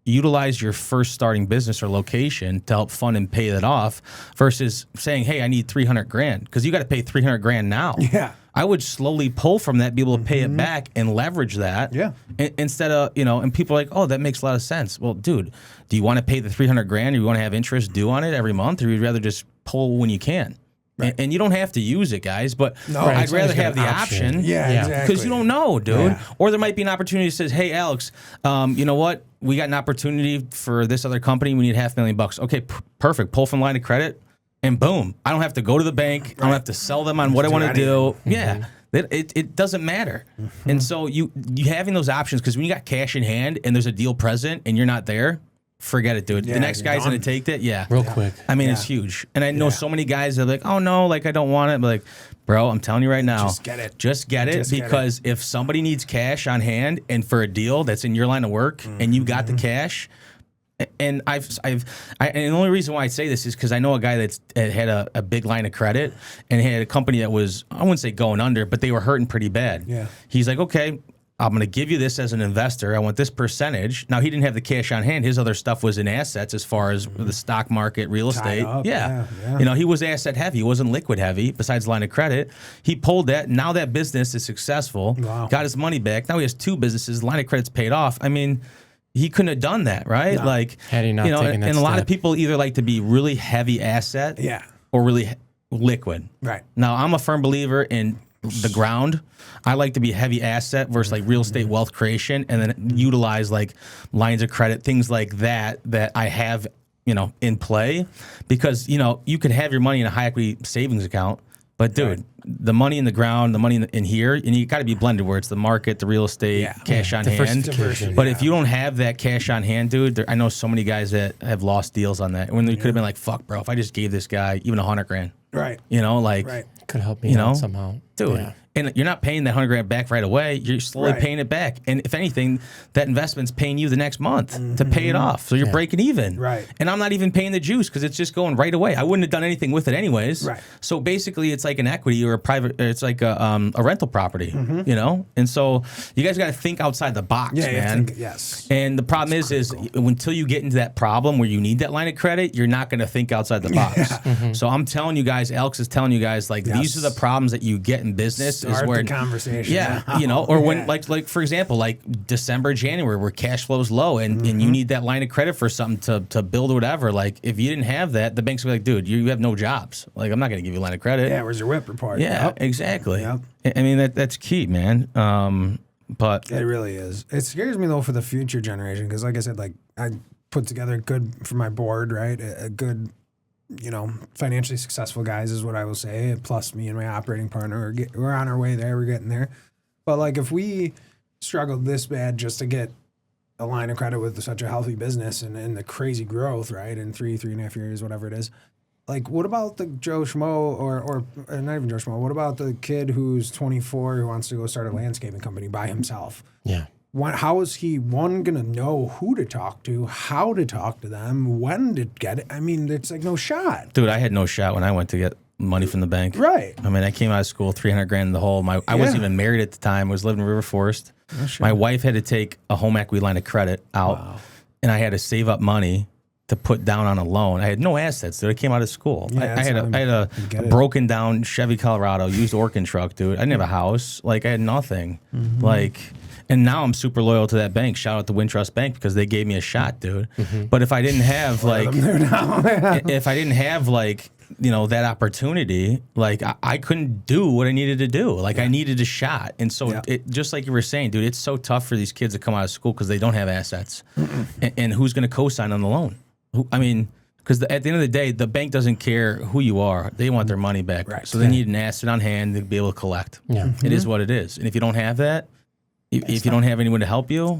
utilize your first starting business or location to help fund and pay that off, versus saying, hey, I need $300,000, because you got to pay $300,000 now. Yeah. I would slowly pull from that, be able to pay it back and leverage that. Yeah. Instead of, and people are like, oh, that makes a lot of sense. Well, dude, do you want to pay the $300,000, or you want to have interest due on it every month, or you'd rather just pull when you can? Right. And you don't have to use it, guys, but I'd rather have the option. Yeah, exactly. Because you don't know, dude. Yeah. Or there might be an opportunity that says, hey, Alex, you know what? We got an opportunity for this other company. We need $500,000. Okay, perfect. Pull from line of credit, and boom. I don't have to go to the bank. Right. I don't have to sell them on what I want to do. Mm-hmm. Yeah. It doesn't matter. Mm-hmm. And so you having those options, because when you got cash in hand and there's a deal present and you're not there, forget it, dude. The next guy's going to take that. Yeah. Real quick. I mean, it's huge. And I know so many guys that are like, oh, no, I don't want it. But like, bro, I'm telling you right now. Just get it. Because if somebody needs cash on hand and for a deal that's in your line of work and you got the cash, And and the only reason why I say this is because I know a guy that's had a big line of credit and had a company that was, I wouldn't say going under, but they were hurting pretty bad. Yeah. He's like, okay, I'm going to give you this as an investor. I want this percentage. Now, he didn't have the cash on hand. His other stuff was in assets as far as the stock market, real estate. Up, yeah. yeah. You know, he was asset heavy. He wasn't liquid heavy besides line of credit. He pulled that. Now that business is successful. Wow. Got his money back. Now he has 2 businesses. Line of credit's paid off. I mean, he couldn't have done that, right? No. Like, Had he not taken that and a lot of step. people either like to be really heavy asset or really liquid. Right. Now, I'm a firm believer in the ground. I like to be heavy asset versus like real estate wealth creation, and then utilize like lines of credit, things like that I have, in play, because, you can have your money in a high equity savings account, but dude, the money in the ground, the money in here, and you got to be blended where it's the market, the real estate, cash on hand. But if you don't have that cash on hand, dude, I know so many guys that have lost deals on that when they could have been like, fuck, bro, if I just gave this guy even $100,000. Right. Could help me out somehow. Dude. Yeah. And you're not paying that $100,000 back right away. You're slowly paying it back. And if anything, that investment's paying you the next month to pay it off. So you're breaking even. Right. And I'm not even paying the juice because it's just going right away. I wouldn't have done anything with it anyways. Right. So basically, it's like an equity or a private, it's like a rental property, And so you guys got to think outside the box, man. Yes. And the problem is until you get into that problem where you need that line of credit, you're not going to think outside the box. So I'm telling you guys, Alex is telling you guys, like, these are the problems that you get in business. Start is where the conversation. Yeah, or when like for example, like December, January, where cash flow's low and you need that line of credit for something to build or whatever. Like, if you didn't have that, the banks would be like, dude, you have no jobs. Like, I'm not going to give you a line of credit. Yeah, where's your whip report? Yeah, exactly. Yep. I mean, that's key, man. But it really is. It scares me though for the future generation because, like I said, like I put together good for my board, right? A good, financially successful guys is what I will say. Plus, me and my operating partner, we're on our way there. We're getting there. But like, if we struggled this bad just to get a line of credit with such a healthy business and the crazy growth, right? In 3.5 years, whatever it is. Like, what about the Joe Schmo or not even Joe Schmo? What about the kid who's 24 who wants to go start a landscaping company by himself? Yeah. How is he, going to know who to talk to, how to talk to them, when to get it? I mean, it's like no shot. Dude, I had no shot when I went to get money from the bank. Right. I mean, I came out of school, $300,000 in the hole. I wasn't even married at the time. I was living in River Forest. Oh, sure. My wife had to take a home equity line of credit out, and I had to save up money to put down on a loan. I had no assets, dude. I came out of school. Yeah, I had a broken down Chevy Colorado, used Orkin truck, dude. I didn't have a house. Like, I had nothing. And now I'm super loyal to that bank. Shout out to Wintrust Bank because they gave me a shot, dude. But if I didn't have that opportunity, like I couldn't do what I needed to do. Like I needed a shot. And so it just like you were saying, dude, it's so tough for these kids to come out of school because they don't have assets. And who's going to co-sign on the loan? Because at the end of the day, the bank doesn't care who you are. They want their money back. Right. So they need an asset on hand to be able to collect. Yeah. It is what it is. And if you don't have that, if you don't have anyone to help you,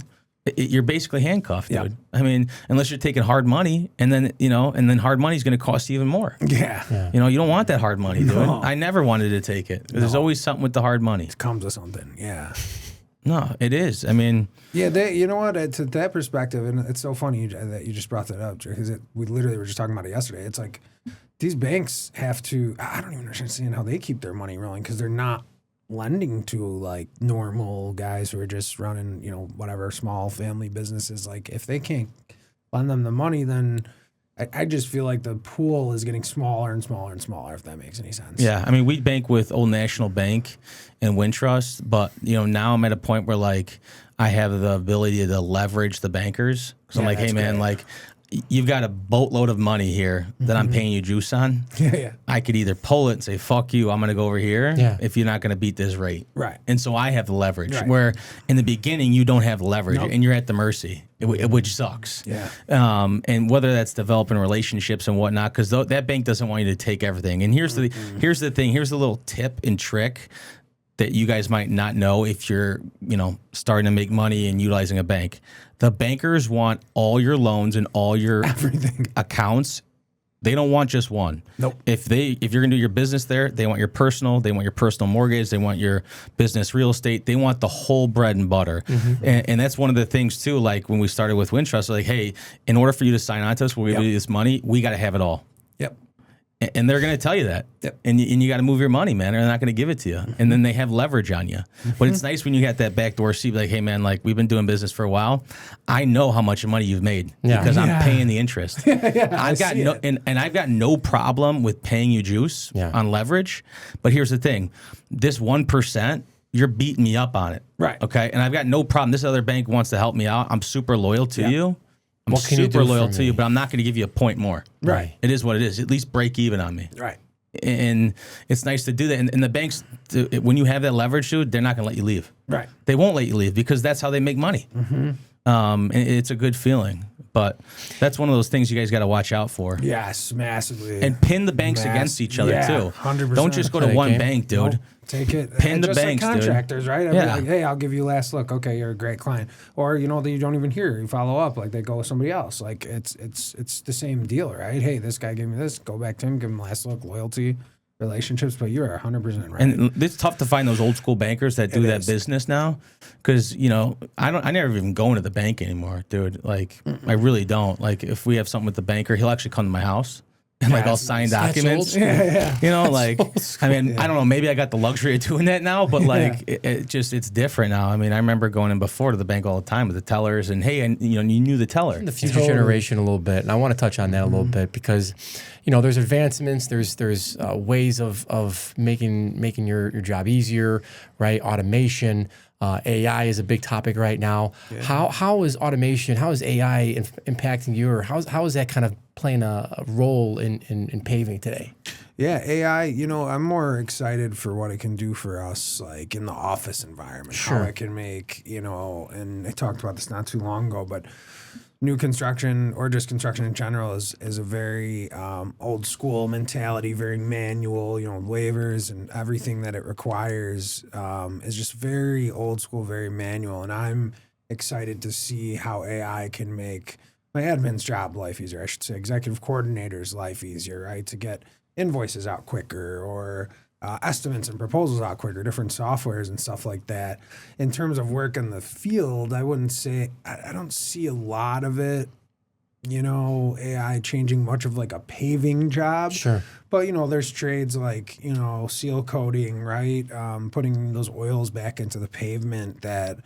you're basically handcuffed, dude. I mean, unless you're taking hard money, and then hard money is going to cost you even more. Yeah. You don't want that hard money, dude. I never wanted to take it. There's always something with the hard money. It comes with something. Yeah. No, it is. I mean, you know what? To that perspective, and it's so funny that you just brought that up, because we literally were just talking about it yesterday. It's like these banks have to. I don't even understand how they keep their money rolling because they're not lending to like normal guys who are just running, whatever small family businesses. Like if they can't lend them the money, then I just feel like the pool is getting smaller and smaller and smaller, if that makes any sense. Yeah. I mean, we bank with Old National Bank and Wintrust, but now I'm at a point where like I have the ability to leverage the bankers. Cause I'm like, hey man, like you've got a boatload of money here that I'm paying you juice on. Yeah. I could either pull it and say, fuck you, I'm going to go over here if you're not going to beat this rate. Right. And so I have the leverage where in the beginning you don't have leverage and you're at the mercy, which sucks. Yeah. And whether that's developing relationships and whatnot, because that bank doesn't want you to take everything. And here's the thing, here's the little tip and trick that you guys might not know if you're, starting to make money and utilizing a bank. The bankers want all your loans and all your everything accounts They don't want just one. Nope. If you're gonna do your business there, they want your personal mortgage, they want your business real estate, they want the whole bread and butter. And that's one of the things too, like when we started with Wintrust, like, hey, in order for you to sign on to us, we'll give you this money, we gotta have it all. Yep. And they're going to tell you that. Yep. And you got to move your money, man. They're not going to give it to you. And then they have leverage on you. But it's nice when you got that backdoor seat, like, hey, man, like, we've been doing business for a while. I know how much money you've made because I'm paying the interest. I've got no problem with paying you juice on leverage. But here's the thing. This 1%, you're beating me up on it. Right. Okay. And I've got no problem. This other bank wants to help me out. I'm super loyal to you. I'm super loyal to you, but I'm not going to give you a point more. Right. It is what it is. At least break even on me. Right. And it's nice to do that. And the banks, when you have that leverage, dude, they're not going to let you leave. Right. They won't let you leave because that's how they make money. And it's a good feeling. But that's one of those things you guys got to watch out for. Yes, massively. And pin the banks against each other too. 100%. Don't just go to one bank, dude. Nope. Take it. Pin the just banks, like contractors, dude. right? I'd be like, hey, I'll give you last look. Okay, you're a great client. Or you don't even hear. You follow up, like they go with somebody else. Like it's the same deal, right? Hey, this guy gave me this. Go back to him. Give him last look. Loyalty, relationships. But you're 100% right. And it's tough to find those old school bankers that do that business now, because I never even go into the bank anymore, dude. Like I really don't. Like if we have something with the banker, he'll actually come to my house. And like I'll sign documents, I mean, I don't know, maybe I got the luxury of doing that now, but like it's different now. I mean, I remember going in before to the bank all the time with the tellers, and hey, and you knew the teller. The future generation a little bit, and I want to touch on that a little bit because, there's advancements, there's ways of making your job easier, right? Automation. AI is a big topic right now. Yeah. How is automation, how is AI impacting you, or how is that kind of playing a role in paving today? Yeah, AI, I'm more excited for what it can do for us, like in the office environment. Sure. How it can make, and I talked about this not too long ago, but new construction or just construction in general is a very old school mentality, very manual, waivers and everything that it requires is just very old school, very manual. And I'm excited to see how AI can make my admin's job life easier. I should say executive coordinator's life easier, right? To get invoices out quicker or estimates and proposals out quicker, different softwares and stuff like that. In terms of work in the field, I wouldn't say, I don't see a lot of it, AI changing much of like a paving job. Sure. But, there's trades like, seal coating, right? Putting those oils back into the pavement that,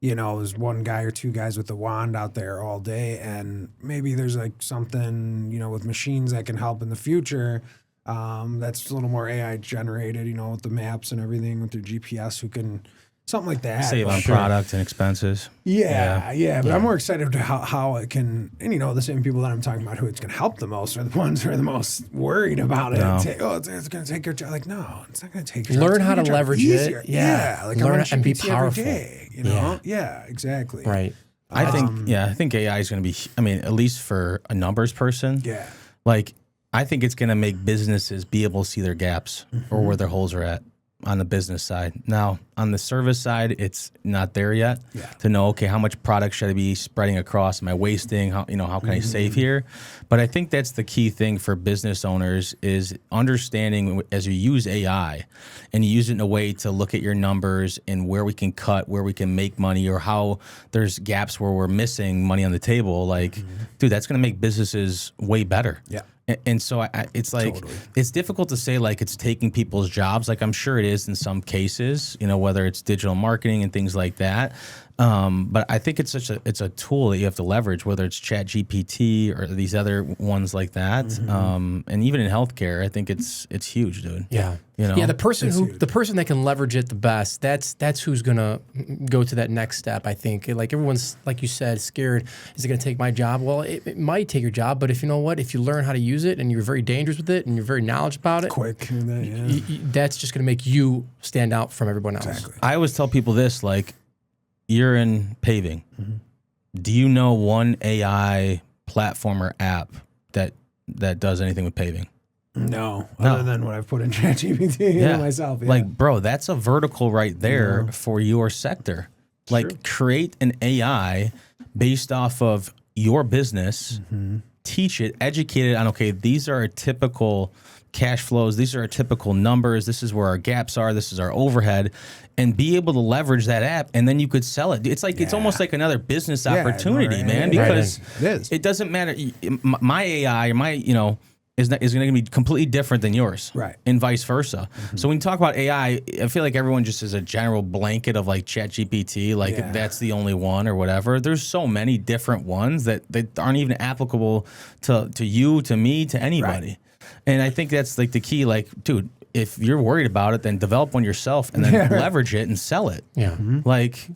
there's one guy or two guys with the wand out there all day. And maybe there's like something, with machines that can help in the future. That's a little more AI generated, with the maps and everything with their GPS, who can something like that. Save on product and expenses. Yeah. But I'm more excited to how it can, and the same people that I'm talking about who it's going to help the most are the ones who are the most worried about it. No. It's going to take your job. Like, no, it's not going to take your job. Learn how to your leverage easier. it. Yeah. Like learn and be powerful. Day, Yeah, exactly. Right. I think AI is going to be, at least for a numbers person. Yeah. Like, I think it's going to make businesses be able to see their gaps or where their holes are at on the business side. Now, on the service side, it's not there yet to know, okay, how much product should I be spreading across? Am I wasting? How can I save here? But I think that's the key thing for business owners is understanding as you use AI and you use it in a way to look at your numbers and where we can cut, where we can make money, or how there's gaps where we're missing money on the table. Like, dude, that's going to make businesses way better. Yeah. And so it's like, it's difficult to say like it's taking people's jobs. Like I'm sure it is in some cases, whether it's digital marketing and things like that. But I think it's a tool that you have to leverage, whether it's ChatGPT or these other ones like that. And even in healthcare, I think it's huge, dude. Yeah. The person that can leverage it the best, that's who's gonna go to that next step. I think like everyone's, like you said, scared. Is it gonna take my job? Well, it might take your job, but if you know what, if you learn how to use it and you're very dangerous with it and you're very knowledgeable about it, quick, that's just gonna make you stand out from everyone else. Exactly. I always tell people this, like, you're in paving. Do you know one AI platform or app that does anything with paving? No, other than what I've put in ChatGPT myself. Yeah. Like, bro, that's a vertical right there for your sector. Like, create an AI based off of your business teach it, educate it on, okay, these are our typical cash flows. These are our typical numbers. This is where our gaps are. This is our overhead, and be able to leverage that app. And then you could sell it. It's like, it's almost like another business opportunity, man, because it doesn't matter. My AI or my, is going to be completely different than yours, right? And vice versa. So when you talk about AI, I feel like everyone just is a general blanket of like ChatGPT, like that's the only one or whatever. There's so many different ones that aren't even applicable to you, to me, to anybody. Right. And I think that's like the key. Like, dude, if you're worried about it, then develop one yourself and then leverage it and sell it. Yeah, like.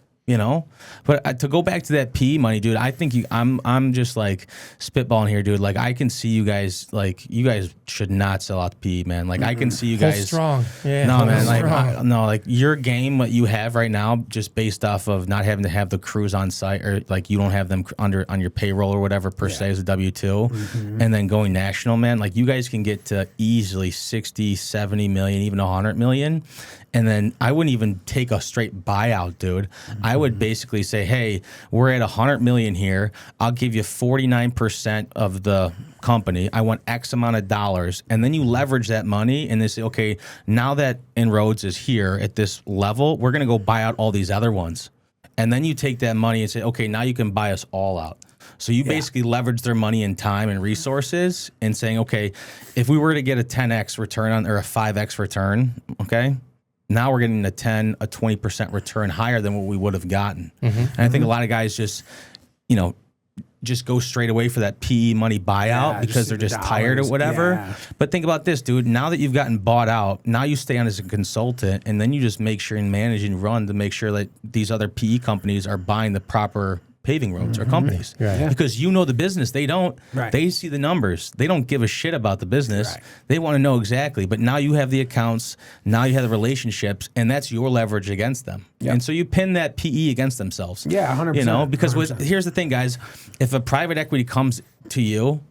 But to go back to that PE money, dude, I think I'm just like spitballing here, dude. Like I can see you guys, like you guys should not sell out the PE, man. Like I can see you guys strong. Yeah, no, man. Like like your game, what you have right now, just based off of not having to have the crews on site, or like you don't have them on your payroll or whatever per se as a W-2, and then going national, man. Like you guys can get to easily 60, 70 million, even 100 million. And then I wouldn't even take a straight buyout, dude. I would basically say, hey, we're at 100 million here. I'll give you 49% of the company. I want X amount of dollars. And then you leverage that money and they say, okay, now that Inroads is here at this level, we're going to go buy out all these other ones. And then you take that money and say, okay, now you can buy us all out. So you basically leverage their money and time and resources and saying, okay, if we were to get a 10X return on, or a 5X return, okay, now we're getting a 10, a 20% return higher than what we would have gotten. And I think a lot of guys just go straight away for that PE money buyout because they're just tired or whatever. Yeah. But think about this, dude. Now that you've gotten bought out, now you stay on as a consultant, and then you just make sure and manage and run to make sure that these other PE companies are buying the proper paving roads or companies. Because you know the business. They don't. They see the numbers. They don't give a shit about the business. They want to know exactly. But now you have the accounts. Now you have the relationships, and that's your leverage against them. And so you pin that PE against themselves. 100%. Because here's the thing, guys. If a private equity comes to you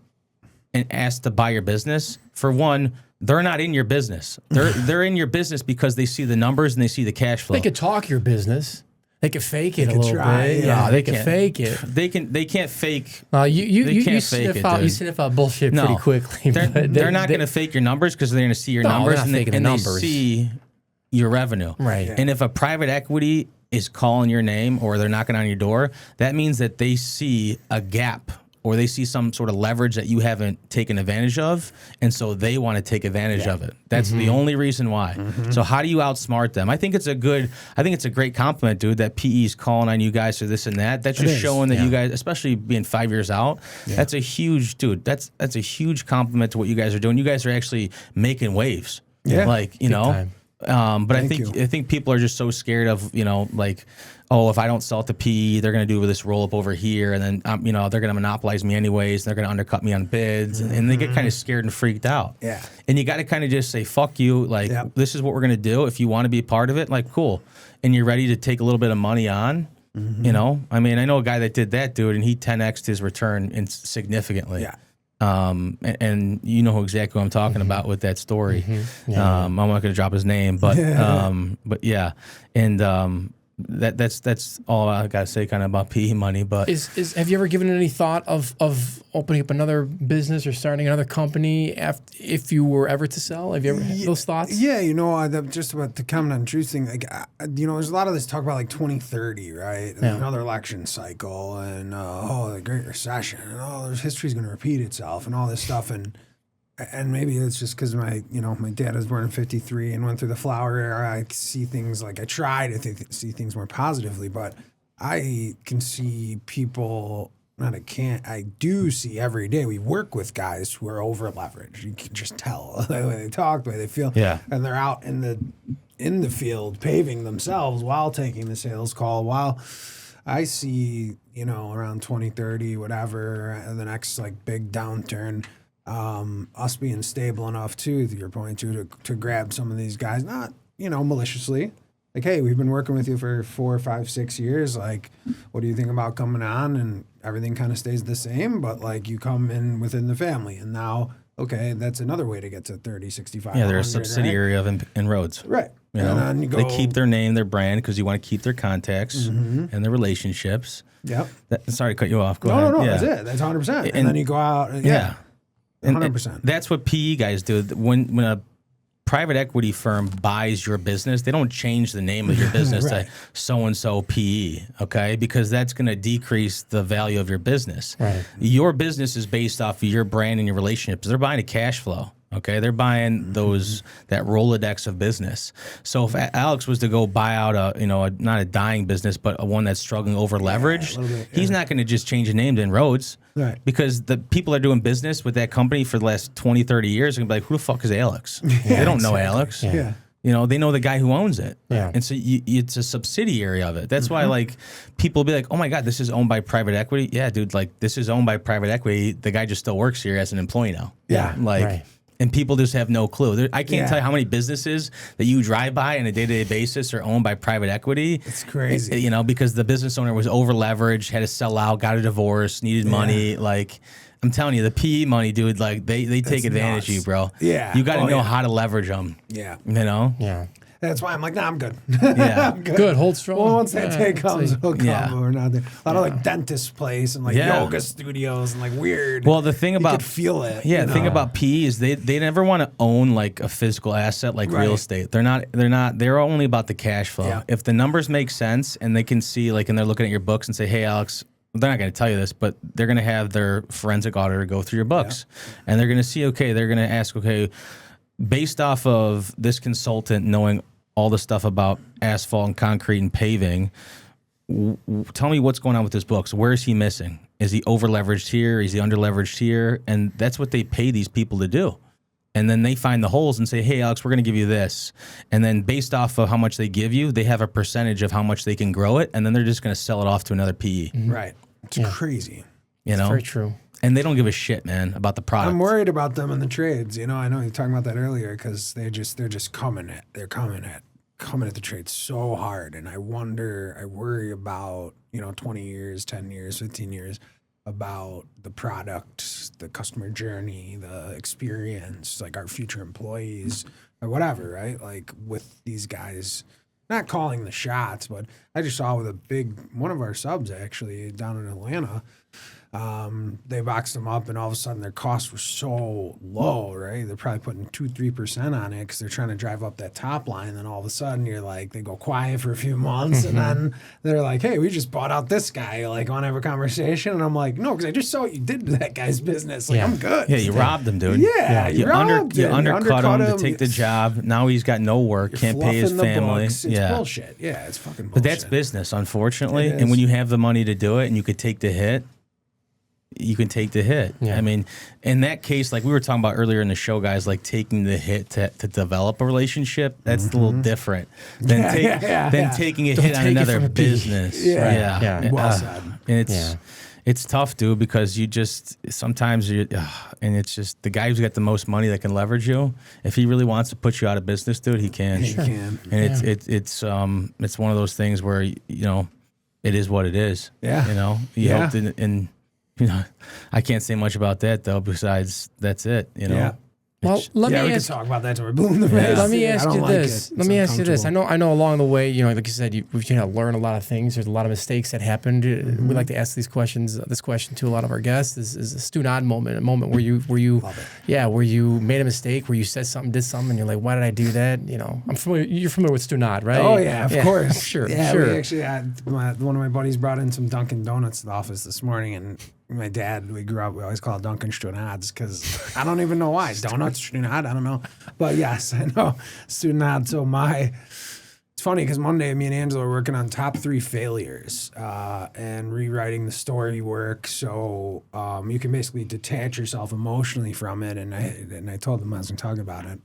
and asks to buy your business, for one, they're not in your business. They're in your business because they see the numbers and they see the cash flow. They could talk your business. They could fake it a little bit. Yeah, they can fake it. They can't fake. You sniff out bullshit pretty quickly. They're not going to fake your numbers because they're going to see your numbers and they see your revenue. Right. And if a private equity is calling your name or they're knocking on your door, that means that they see a gap or they see some sort of leverage that you haven't taken advantage of, and so they want to take advantage of it. That's the only reason why. So how do you outsmart them? I think it's a great compliment, dude, that PE's calling on you guys for this and that. That's just showing that you guys, especially being 5 years out, that's a huge, dude, that's a huge compliment to what you guys are doing. You guys are actually making waves. Like, but I think people are just so scared of, like, oh, if I don't sell it to PE, they're going to do this roll up over here, and then they're going to monopolize me anyways. And they're going to undercut me on bids, and they get kind of scared and freaked out. Yeah, and you got to kind of just say, "Fuck you!" Like, this is what we're going to do. If you want to be a part of it, like, cool, and you're ready to take a little bit of money on. I mean, I know a guy that did that, dude, and he 10x'd his return significantly. Yeah. And you know exactly what I'm talking about with that story. I'm not going to drop his name, but yeah, and that's all I got to say kind of about PE money. But have you ever given it any thought of opening up another business or starting another company if you were ever to sell? Have you ever had those thoughts? Yeah, just about the comment on Drew's thing, like, there's a lot of this talk about like 2030, right? And another election cycle and the Great Recession and history's going to repeat itself and all this stuff. And maybe it's just because my dad was born in 1953 and went through the flower era. I see things like I try to see things more positively, but I can see people. I do see every day. We work with guys who are over leveraged. You can just tell the way they talk, the way they feel. Yeah, and they're out in the field paving themselves while taking the sales call. While I see around 2030, whatever, the next like big downturn. Us being stable enough too, to your point too, to grab some of these guys, not maliciously, like, hey, we've been working with you for 4, 5, 6 years. Like, what do you think about coming on? And everything kind of stays the same, but like you come in within the family, and now, okay, that's another way to get to 30, 65. Yeah, they're a subsidiary of Inroads. Right. You And know, then you they go- keep their name, their brand, because you want to keep their contacts and their relationships. Yep. Sorry to cut you off. Go No, ahead. no, Yeah. that's it. That's 100%. And then you go out. Yeah. And 100%. that's what PE guys do. When a private equity firm buys your business, they don't change the name of your business Right. to so-and-so PE, okay? Because that's going to decrease the value of your business. Right. Your business is based off of your brand and your relationships. They're buying a cash flow, okay? They're buying that Rolodex of business. So if Alex was to go buy out not a dying business, but one that's struggling over leveraged, little bit, he's not going to just change the name to Rhodes. Right. Because the people that are doing business with that company for the last 20, 30 years are going to be like, who the fuck is Alex? They don't know Alex. Yeah. You know, they know the guy who owns it. Yeah. And so it's a subsidiary of it. That's why, like, people be like, oh my God, this is owned by private equity. Yeah, dude, like, this is owned by private equity. The guy just still works here as an employee now. Yeah. Like, Right. and people just have no clue. I can't Yeah. tell you how many businesses that you drive by on a day-to-day basis are owned by private equity. It's crazy. You know, because the business owner was over leveraged, had to sell out, got a divorce, needed money. Like, I'm telling you, the PE money, dude, like they take advantage of you, nuts. bro. Yeah. You got to Oh, know yeah. how to leverage them. Yeah. You know? Yeah. That's why I'm like, nah, I'm good. Yeah. I'm good. Good. Hold strong. Well, once that day comes, it'll come. Yeah. Or not there. A lot of like dentist place and like Yeah. yoga studios and like weird. Well, the thing you about could feel it. Yeah, you the thing know? about PE is they never want to own like a physical asset like real Right. estate. They're only about the cash flow. Yeah. If the numbers make sense and they can see like and they're looking at your books and say, "Hey, Alex," they're not going to tell you this, but they're going to have their forensic auditor go through your books, and they're going to see. Okay, they're going to ask. Okay, based off of this consultant knowing all the stuff about asphalt and concrete and paving, tell me what's going on with his books. Where is he missing? Is he over leveraged here? Is he under leveraged here? And that's what they pay these people to do. And then they find the holes and say, "Hey, Alex, we're going to give you this." And then based off of how much they give you, they have a percentage of how much they can grow it, and then they're just going to sell it off to another PE. Right. It's crazy. You know, Very true. and they don't give a shit, man, about the product. I'm worried about them in the trades. You know, I know you were talking about that earlier because they're just coming at the trades so hard, and I worry about 20 years, 10 years, 15 years about the product, the customer journey, the experience, like our future employees or whatever, right? Like with these guys, not calling the shots, but I just saw with one of our subs actually down in Atlanta. They boxed them up, and all of a sudden their costs were so low, right? They're probably putting 2-3% on it because they're trying to drive up that top line. Then all of a sudden you're like, they go quiet for a few months, and then they're like, "Hey, we just bought out this guy. Like, want to have a conversation?" And I'm like, "No, because I just saw what you did to that guy's business. Like, Yeah. I'm good." Yeah, you robbed them, dude. Yeah, you robbed him. You undercut him to undercut take the him. job. Now he's got no work, can't pay his Fluffing the family. books. It's yeah, bullshit. Yeah, it's fucking bullshit. but that's business, unfortunately. It And when is. you have the money to do it, and you could take the hit, you can take the hit. Yeah. I mean, in that case, like we were talking about earlier in the show, guys, like taking the hit to develop a relationship, that's a little different than, taking a hit on take it another from a PE. business. Yeah. Yeah. Well said. And it's tough, dude, because you just sometimes and it's just the guy who's got the most money that can leverage you. If he really wants to put you out of business, dude, he can. He can. And it's one of those things where it is what it is. Yeah. You Yeah. hope and I can't say much about that though. Besides, that's it. Yeah. Well, let we me can ask. talk about that till we're blue in the face. Let me I ask don't you like this. it. Let It's me ask you this. I uncomfortable. know along the way, like you said, we've learned a lot of things. There's a lot of mistakes that happened. We like to ask these questions. This question to a lot of our guests is a Stunad moment, a moment where you where you made a mistake, where you said something, did something, and you're like, why did I do that? I'm familiar. You're familiar with Stunad, right? Oh yeah, of course. Sure. Yeah, sure. we actually had one of my buddies brought in some Dunkin' Donuts to the office this morning, and my dad, we grew up, we always call it Dunkin' Stunads because I don't even know why. Donuts, Stunad, I don't know. But yes, I know Stunad. So it's funny because Monday, me and Angela were working on top 3 failures and rewriting the story work. So you can basically detach yourself emotionally from it. And I told them I was going to talk about it.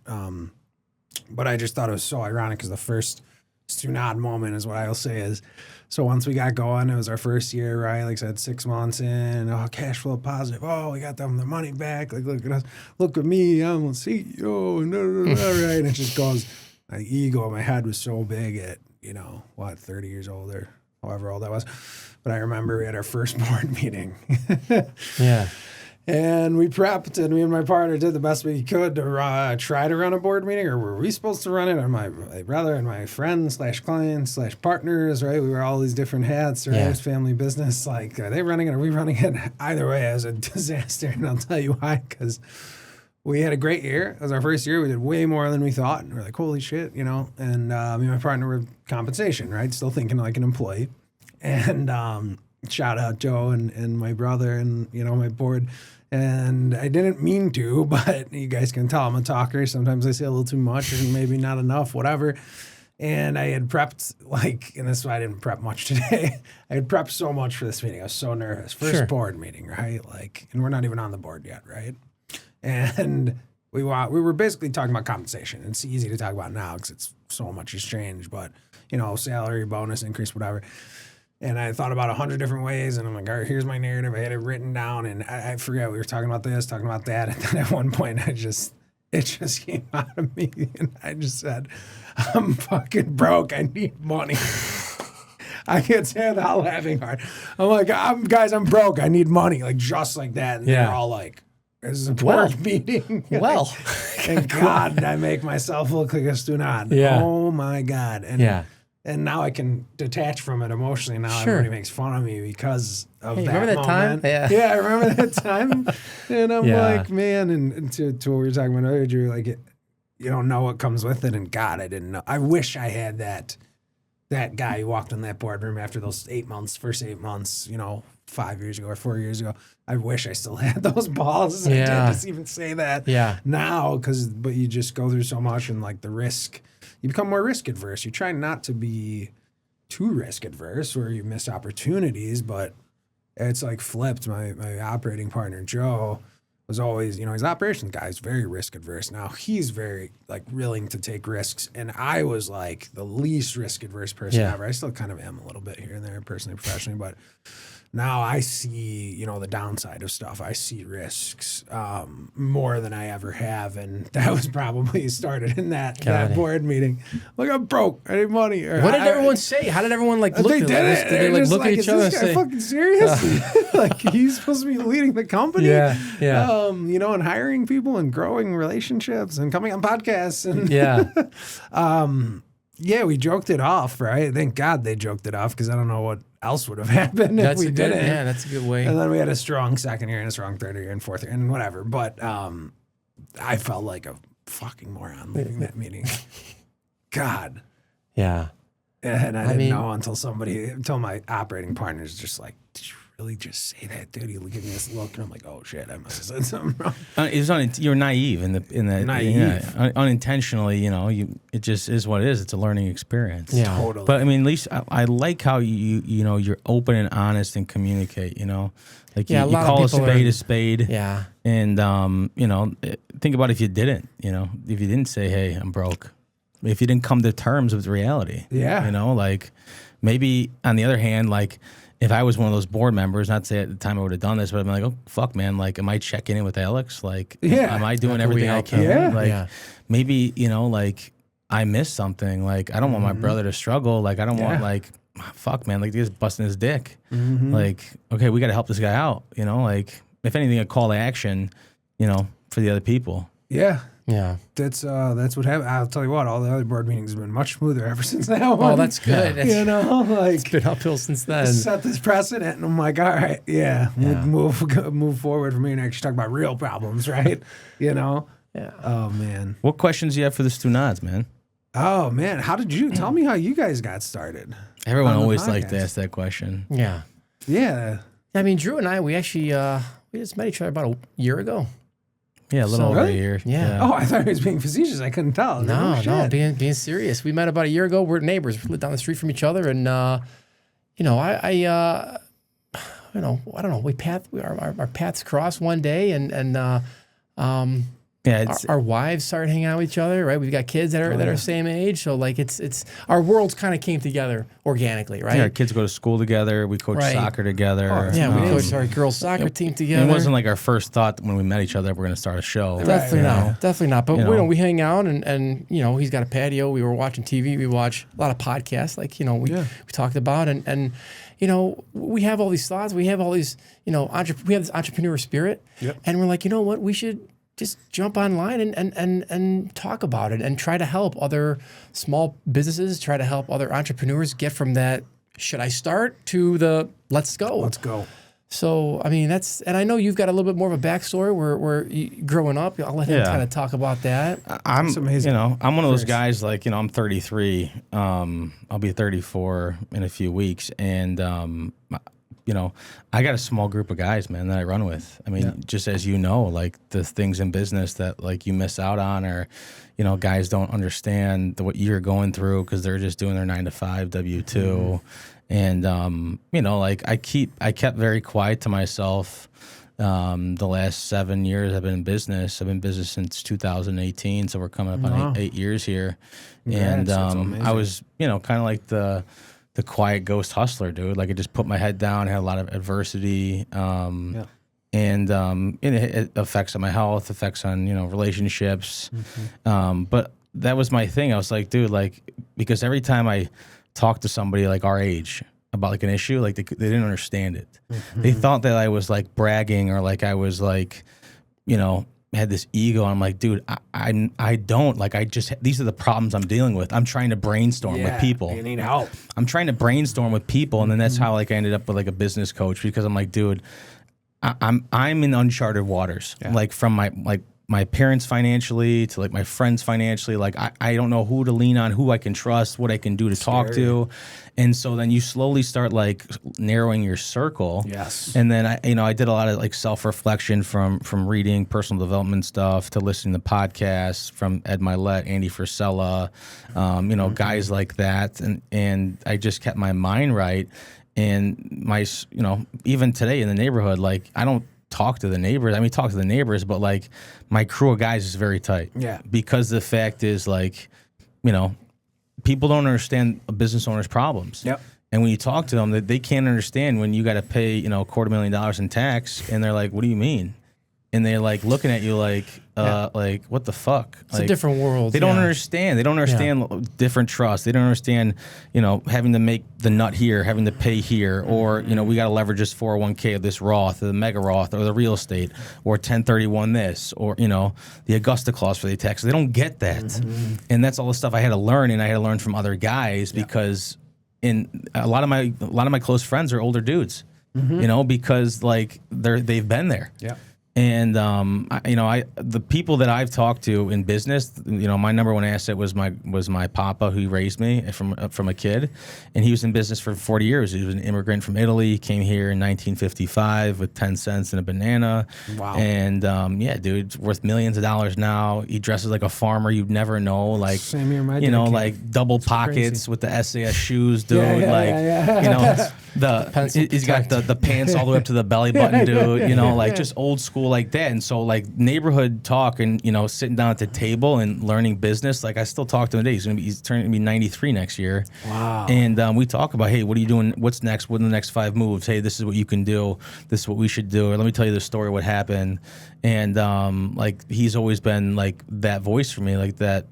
But I just thought it was so ironic because the first Stunad moment is what I'll say is, so once we got going, it was our first year, right? Like I said, 6 months in, cash flow positive. Oh, we got them the money back. Like, look at us. Look at me. I'm a CEO. Right? And it just goes, my ego in my head was so big at, 30 years old or however old I was. But I remember we had our first board meeting. Yeah. And we prepped, and me and my partner did the best we could to try to run a board meeting, or were we supposed to run it? Or my brother and my friends / clients / partners, right? We were all these different hats, right? Yeah. It was family business. Like, are they running it? Are we running it? Either way, it was a disaster, and I'll tell you why. Because we had a great year. It was our first year. We did way more than we thought. And we're like, holy shit, you know? And me and my partner were compensation, right? Still thinking like an employee. And shout out Joe and my brother and, you know, my board. And I didn't mean to, but you guys can tell I'm a talker. Sometimes I say a little too much and maybe not enough, whatever. And I had prepped, like, and this is why I didn't prep much today. I had prepped so much for this meeting. I was so nervous. First board meeting, right? Like, and we're not even on the board yet, right? And we were basically talking about compensation. It's easy to talk about now because it's so much has changed, but, you know, salary, bonus, increase, whatever. And I thought about 100 different ways, and I'm like, all right, here's my narrative. I had it written down, and I forget, we were talking about this, talking about that. And then at one point, it just came out of me, and I just said, I'm fucking broke. I need money. I can't say it without laughing hard. I'm like, guys, I'm broke. I need money, like just like that. And they're all like, this is a board meeting. Well. And God, I make myself look like a Stunad. Yeah. Oh, my God. And now I can detach from it emotionally. Now everybody makes fun of me because of that remember that moment. time? Yeah, I remember that time. And I'm Yeah. like, man, and to what we were talking about earlier, Drew, like, you don't know what comes with it. And God, I didn't know. I wish I had that guy who walked in that boardroom after those first 8 months, you know, 5 years ago or 4 years ago. I wish I still had those balls. Yeah. I can't just even say that now but you just go through so much and like the risk. You become more risk adverse. You try not to be too risk adverse where you miss opportunities, but it's like flipped. My operating partner, Joe, was always, you know, he's an operations guy. He's very risk adverse. Now he's very like willing to take risks. And I was like the least risk adverse person ever. I still kind of am a little bit here and there, personally, professionally, but now I see, you know, the downside of stuff. I see risks more than I ever have. And that was probably started in that board meeting. Like, I'm broke. I need money. Or, What did everyone say? How did everyone like look at this? Did they like look at each other and say, fucking serious? Like, he's supposed to be leading the company? Yeah. You know, and hiring people and growing relationships and coming on podcasts. And yeah, we joked it off, right? Thank God they joked it off because I don't know what else would have happened if we didn't. Yeah, that's a good way. And then we had a strong second year and a strong third year and fourth year and whatever. But I felt like a fucking moron leaving that meeting. God. Yeah. And I didn't know until my operating partner's just like, did you really just say that, dude? He gave me this look, and I'm like, oh shit, I must have said something wrong. You're naive in the Naive. unintentionally. You know, it just is what it is. It's a learning experience. Yeah, totally. But I mean, at least I like how you know you're open and honest and communicate. You know, like you call a spade a spade. Yeah. And you know, think about if you didn't. You know, if you didn't say, hey, I'm broke. If you didn't come to terms with reality. Yeah. You know, like maybe on the other hand, like. If I was one of those board members, not to say at the time I would have done this, but I'm like, oh, fuck, man. Like, am I checking in with Alex? Like, am I doing everything I can? Yeah. Like, maybe, you know, like, I missed something. Like, I don't want my brother to struggle. Like, I don't want, like, fuck, man. Like, he's busting his dick. Like, okay, we got to help this guy out. You know, like, if anything, a call to action, you know, for the other people. Yeah. Yeah. That's what happened. I'll tell you what, all the other board meetings have been much smoother ever since that one. Oh, that's good. You know, like, It's been uphill since then. set this precedent, and I'm like, all right, move forward from here and actually talk about real problems, right? You know? Yeah. Oh, man. What questions do you have for the Stunads, man? Oh, man. Tell me how you guys got started. Everyone on the always likes to podcast. ask that question. Yeah. Yeah. I mean, Drew and I, we actually we just met each other about a year ago. Yeah, a little over a year. Yeah. Oh, I thought he was being facetious. I couldn't tell. No, being serious. We met about a year ago. We're neighbors. We lived down the street from each other, and you know, I don't know. Our paths crossed one day, and Yeah, our wives started hanging out with each other, right? We've got kids that are same age, so like it's our worlds kind of came together organically, right? Yeah, our kids go to school together. We coach soccer together. We coached our girls soccer team together. It wasn't like our first thought when we met each other that we're going to start a show. Definitely not. But we hang out and he's got a patio. We were watching TV. We watch a lot of podcasts, like we talked about, and we have all these thoughts. We have all these we have this entrepreneur spirit, and we're like, you know what, we should just jump online and talk about it and try to help other small businesses, try to help other entrepreneurs get from that, should I start, to the let's go. Let's go. So, I mean, and I know you've got a little bit more of a backstory where you, growing up, I'll let him kind of talk about that. That's amazing. I'm one of those guys, like, I'm 33. I'll be 34 in a few weeks. And, I got a small group of guys, man, that I run with. I mean, just as like the things in business that like you miss out on, or, guys don't understand what you're going through because they're just doing their 9-to-5 W-2. And, like I kept very quiet to myself. The last 7 years I've been in business. I've been in business since 2018. So we're coming up on 8 years here. And, I was, kind of like the quiet ghost hustler, dude. Like I just put my head down, had a lot of adversity. And it affects on my health, affects on, relationships. But that was my thing. I was like, dude, like, because every time I talked to somebody like our age about like an issue, like they didn't understand it. They thought that I was like bragging, or like I was like, had this ego. I'm like, dude, I don't, like, these are the problems I'm dealing with. I'm trying to brainstorm with people. You need help. I'm trying to brainstorm with people. And then that's how like I ended up with like a business coach, because I'm like, dude, I'm in uncharted waters, like from my parents financially to like my friends financially. Like I don't know who to lean on, who I can trust, what I can do to talk to. And so then you slowly start like narrowing your circle. Yes. And then I did a lot of like self-reflection from reading personal development stuff to listening to podcasts from Ed Milet, Andy Frisella, guys like that. And I just kept my mind right. And my, even today in the neighborhood, like I don't talk to the neighbors. I mean, talk to the neighbors, but like my crew of guys is very tight. Yeah. Because the fact is, like, people don't understand a business owner's problems. Yep. And when you talk to them, they can't understand when you got to pay, $250,000 in tax, and they're like, "What do you mean?" And they're like looking at you like, like, what the fuck? It's a different world. They don't understand. They don't understand different trusts. They don't understand, having to make the nut here, having to pay here, or, we got to leverage this 401k or this Roth or the mega Roth or the real estate or 1031 this, or, the Augusta clause for the tax. They don't get that. And that's all the stuff I had to learn, and I had to learn from other guys because a lot of my close friends are older dudes, because like they've been there. Yeah. And the people that I've talked to in business, my number one asset was my papa, who raised me from a kid, and he was in business for 40 years. He was an immigrant from Italy. He came here in 1955 with 10 cents and a banana. Wow. And dude, worth millions of dollars now. He dresses like a farmer. You'd never know. Like, same here, my dad, like double pockets crazy. With the SAS shoes, dude. He's got the pants all the way up to the belly button, dude. Just old school like that. And so like neighborhood talk and sitting down at the table and learning business, like I still talk to him today. He's turning to be 93 next year. Wow. And we talk about, hey, what are you doing? What's next? What are the next 5 moves? Hey, this is what you can do. This is what we should do. Or let me tell you the story, what happened. And like he's always been like that voice for me, like that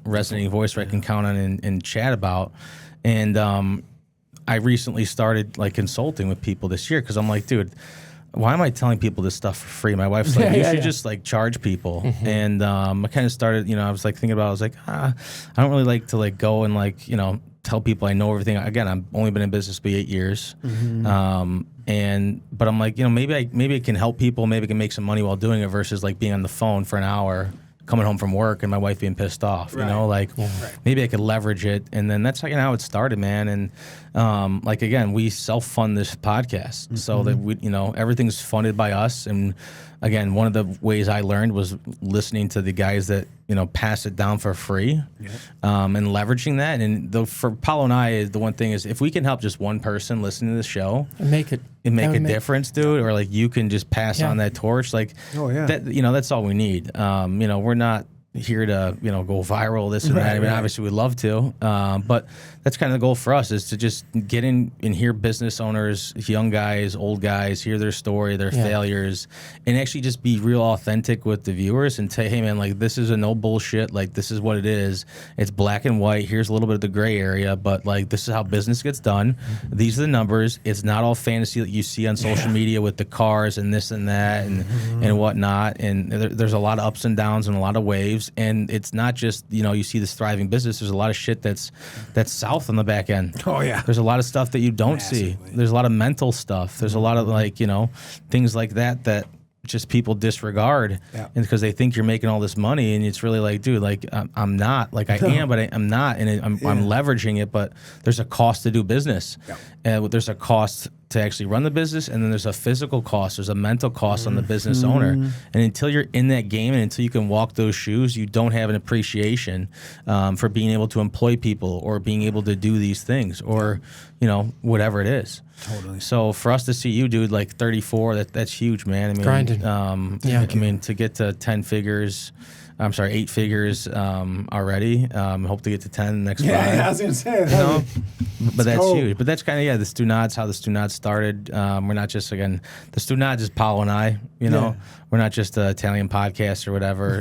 resonating voice where I can count on and chat about. And I recently started like consulting with people this year because I'm like, dude, why am I telling people this stuff for free? My wife's like, you should just like charge people. And I kind of started, I was like thinking about, I was like, I don't really like to like go and like, tell people I know everything. Again, I've only been in business for 8 years. But I'm like, maybe I can help people. Maybe I can make some money while doing it versus like being on the phone for an hour, coming home from work and my wife being pissed off, maybe I could leverage it. And then that's how it started, man. And like, again, we self-fund this podcast so that we, everything's funded by us. And again, one of the ways I learned was listening to the guys that pass it down for free, and leveraging that. And for Paulo and I, the one thing is if we can help just one person listening to the show and make a difference, dude, or like you can just pass on that torch, like that, that's all we need. We're not here to go viral, this and that. I mean, obviously we'd love to, but that's kind of the goal for us, is to just get in and hear business owners, young guys, old guys, hear their story, their failures, and actually just be real authentic with the viewers and say, hey man, like this is a no bullshit, like this is what it is. It's black and white. Here's a little bit of the gray area, but like this is how business gets done. These are the numbers. It's not all fantasy that you see on social media with the cars and this and that and whatnot. And there's a lot of ups and downs and a lot of waves. And it's not just, you see this thriving business. There's a lot of shit that's south on the back end. Oh, yeah. There's a lot of stuff that you don't see. There's a lot of mental stuff. There's a lot of things like that just people disregard, and because they think you're making all this money, and it's really like, dude, like I'm not, like I am, but I'm not, and I'm leveraging it. But there's a cost to do business, and there's a cost to actually run the business, and then there's a physical cost, there's a mental cost on the business owner. And until you're in that game, and until you can walk those shoes, you don't have an appreciation for being able to employ people or being able to do these things, or whatever it is. Totally. So for us to see you, dude, like 34, that's huge, man. I mean, grinding. I mean, to get to 8 figures already. Hope to get to 10 next Friday. Yeah, I was gonna say. But that's huge. But that's kind of the Stunads, how the Stunads started. We're not just, again, the Stunads is Paulo and I. We're not just an Italian podcast or whatever.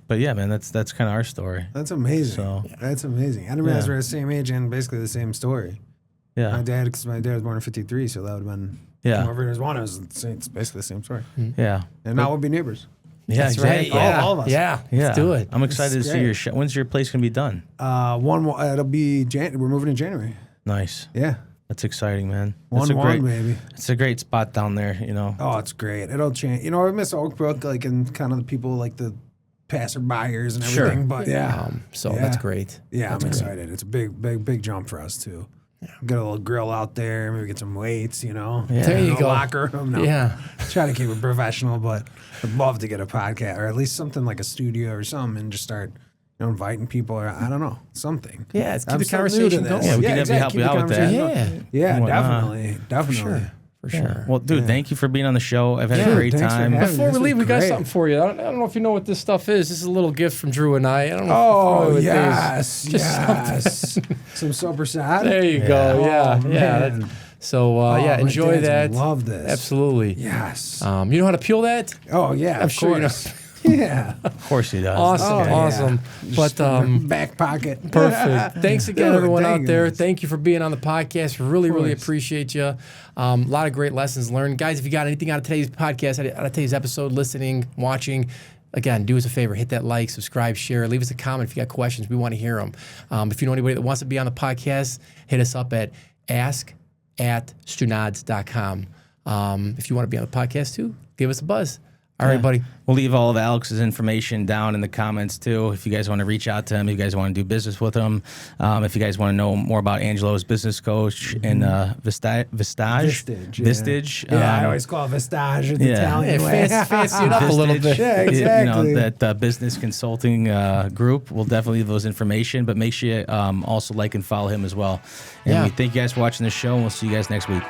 But yeah, man, that's kind of our story. That's amazing. So, that's amazing. I didn't realize we're the same age and basically the same story. Yeah. My dad was born in '53, so that would have been whoever it was one. It's basically the same story. Yeah. And now we'll be neighbors. Yeah, That's exactly. right. Yeah. All of us. Yeah. Let's do it. I'm excited to see your show. When's your place gonna be done? It'll be we're moving in January. Nice. Yeah. That's exciting, man. Baby. It's a great spot down there, Oh, it's great. It'll change. I miss Oakbrook, like, and kind of the people, like the passerbyers and everything. But that's great. Yeah, I'm excited. It's a big jump for us too. Get a little grill out there, maybe get some weights, There you go. Locker room. No. Yeah. Try to keep it professional, but I'd love to get a podcast, or at least something like a studio or something, and just start inviting people, or I don't know, something. Yeah, it's keep I'm the so new to conversation this. going. Yeah, we can definitely help you out with that. Yeah. Yeah, definitely. For sure. Well, dude, thank you for being on the show. I've had a great thanks for time. having me. Before we This leave, was we got great. something for you. I don't know if you know what this stuff is. This is a little gift from Drew and I. I don't know. Oh, if you know what yes, it is. Just some Super Sad. There you go. Yeah, Oh, yeah. man. So my enjoy dad's that. gonna love this. Absolutely. Yes. You know how to peel that? Oh yeah, I'm sure you know. Yeah. Of course he does. Awesome. But back pocket. perfect. Thanks again, Dude, everyone thank out you, there. guys. Thank you for being on the podcast. Really course. appreciate you. A lot of great lessons learned. Guys, if you got anything out of today's podcast, out of today's episode, listening, watching, again, do us a favor. Hit that like, subscribe, share. Leave us a comment if you got questions. We want to hear them. If you know anybody that wants to be on the podcast, hit us up at ask@stunads.com. If you want to be on the podcast too, give us a buzz. All right, buddy. We'll leave all of Alex's information down in the comments too. If you guys want to reach out to him, if you guys want to do business with him, if you guys want to know more about Angelo's business coach and Vistage. Yeah, I always call it Vistage the Italian way. Fancy it up a little bit. Yeah, exactly. That business consulting group. We'll definitely leave those information, but make sure you also like and follow him as well. And we thank you guys for watching the show, and we'll see you guys next week.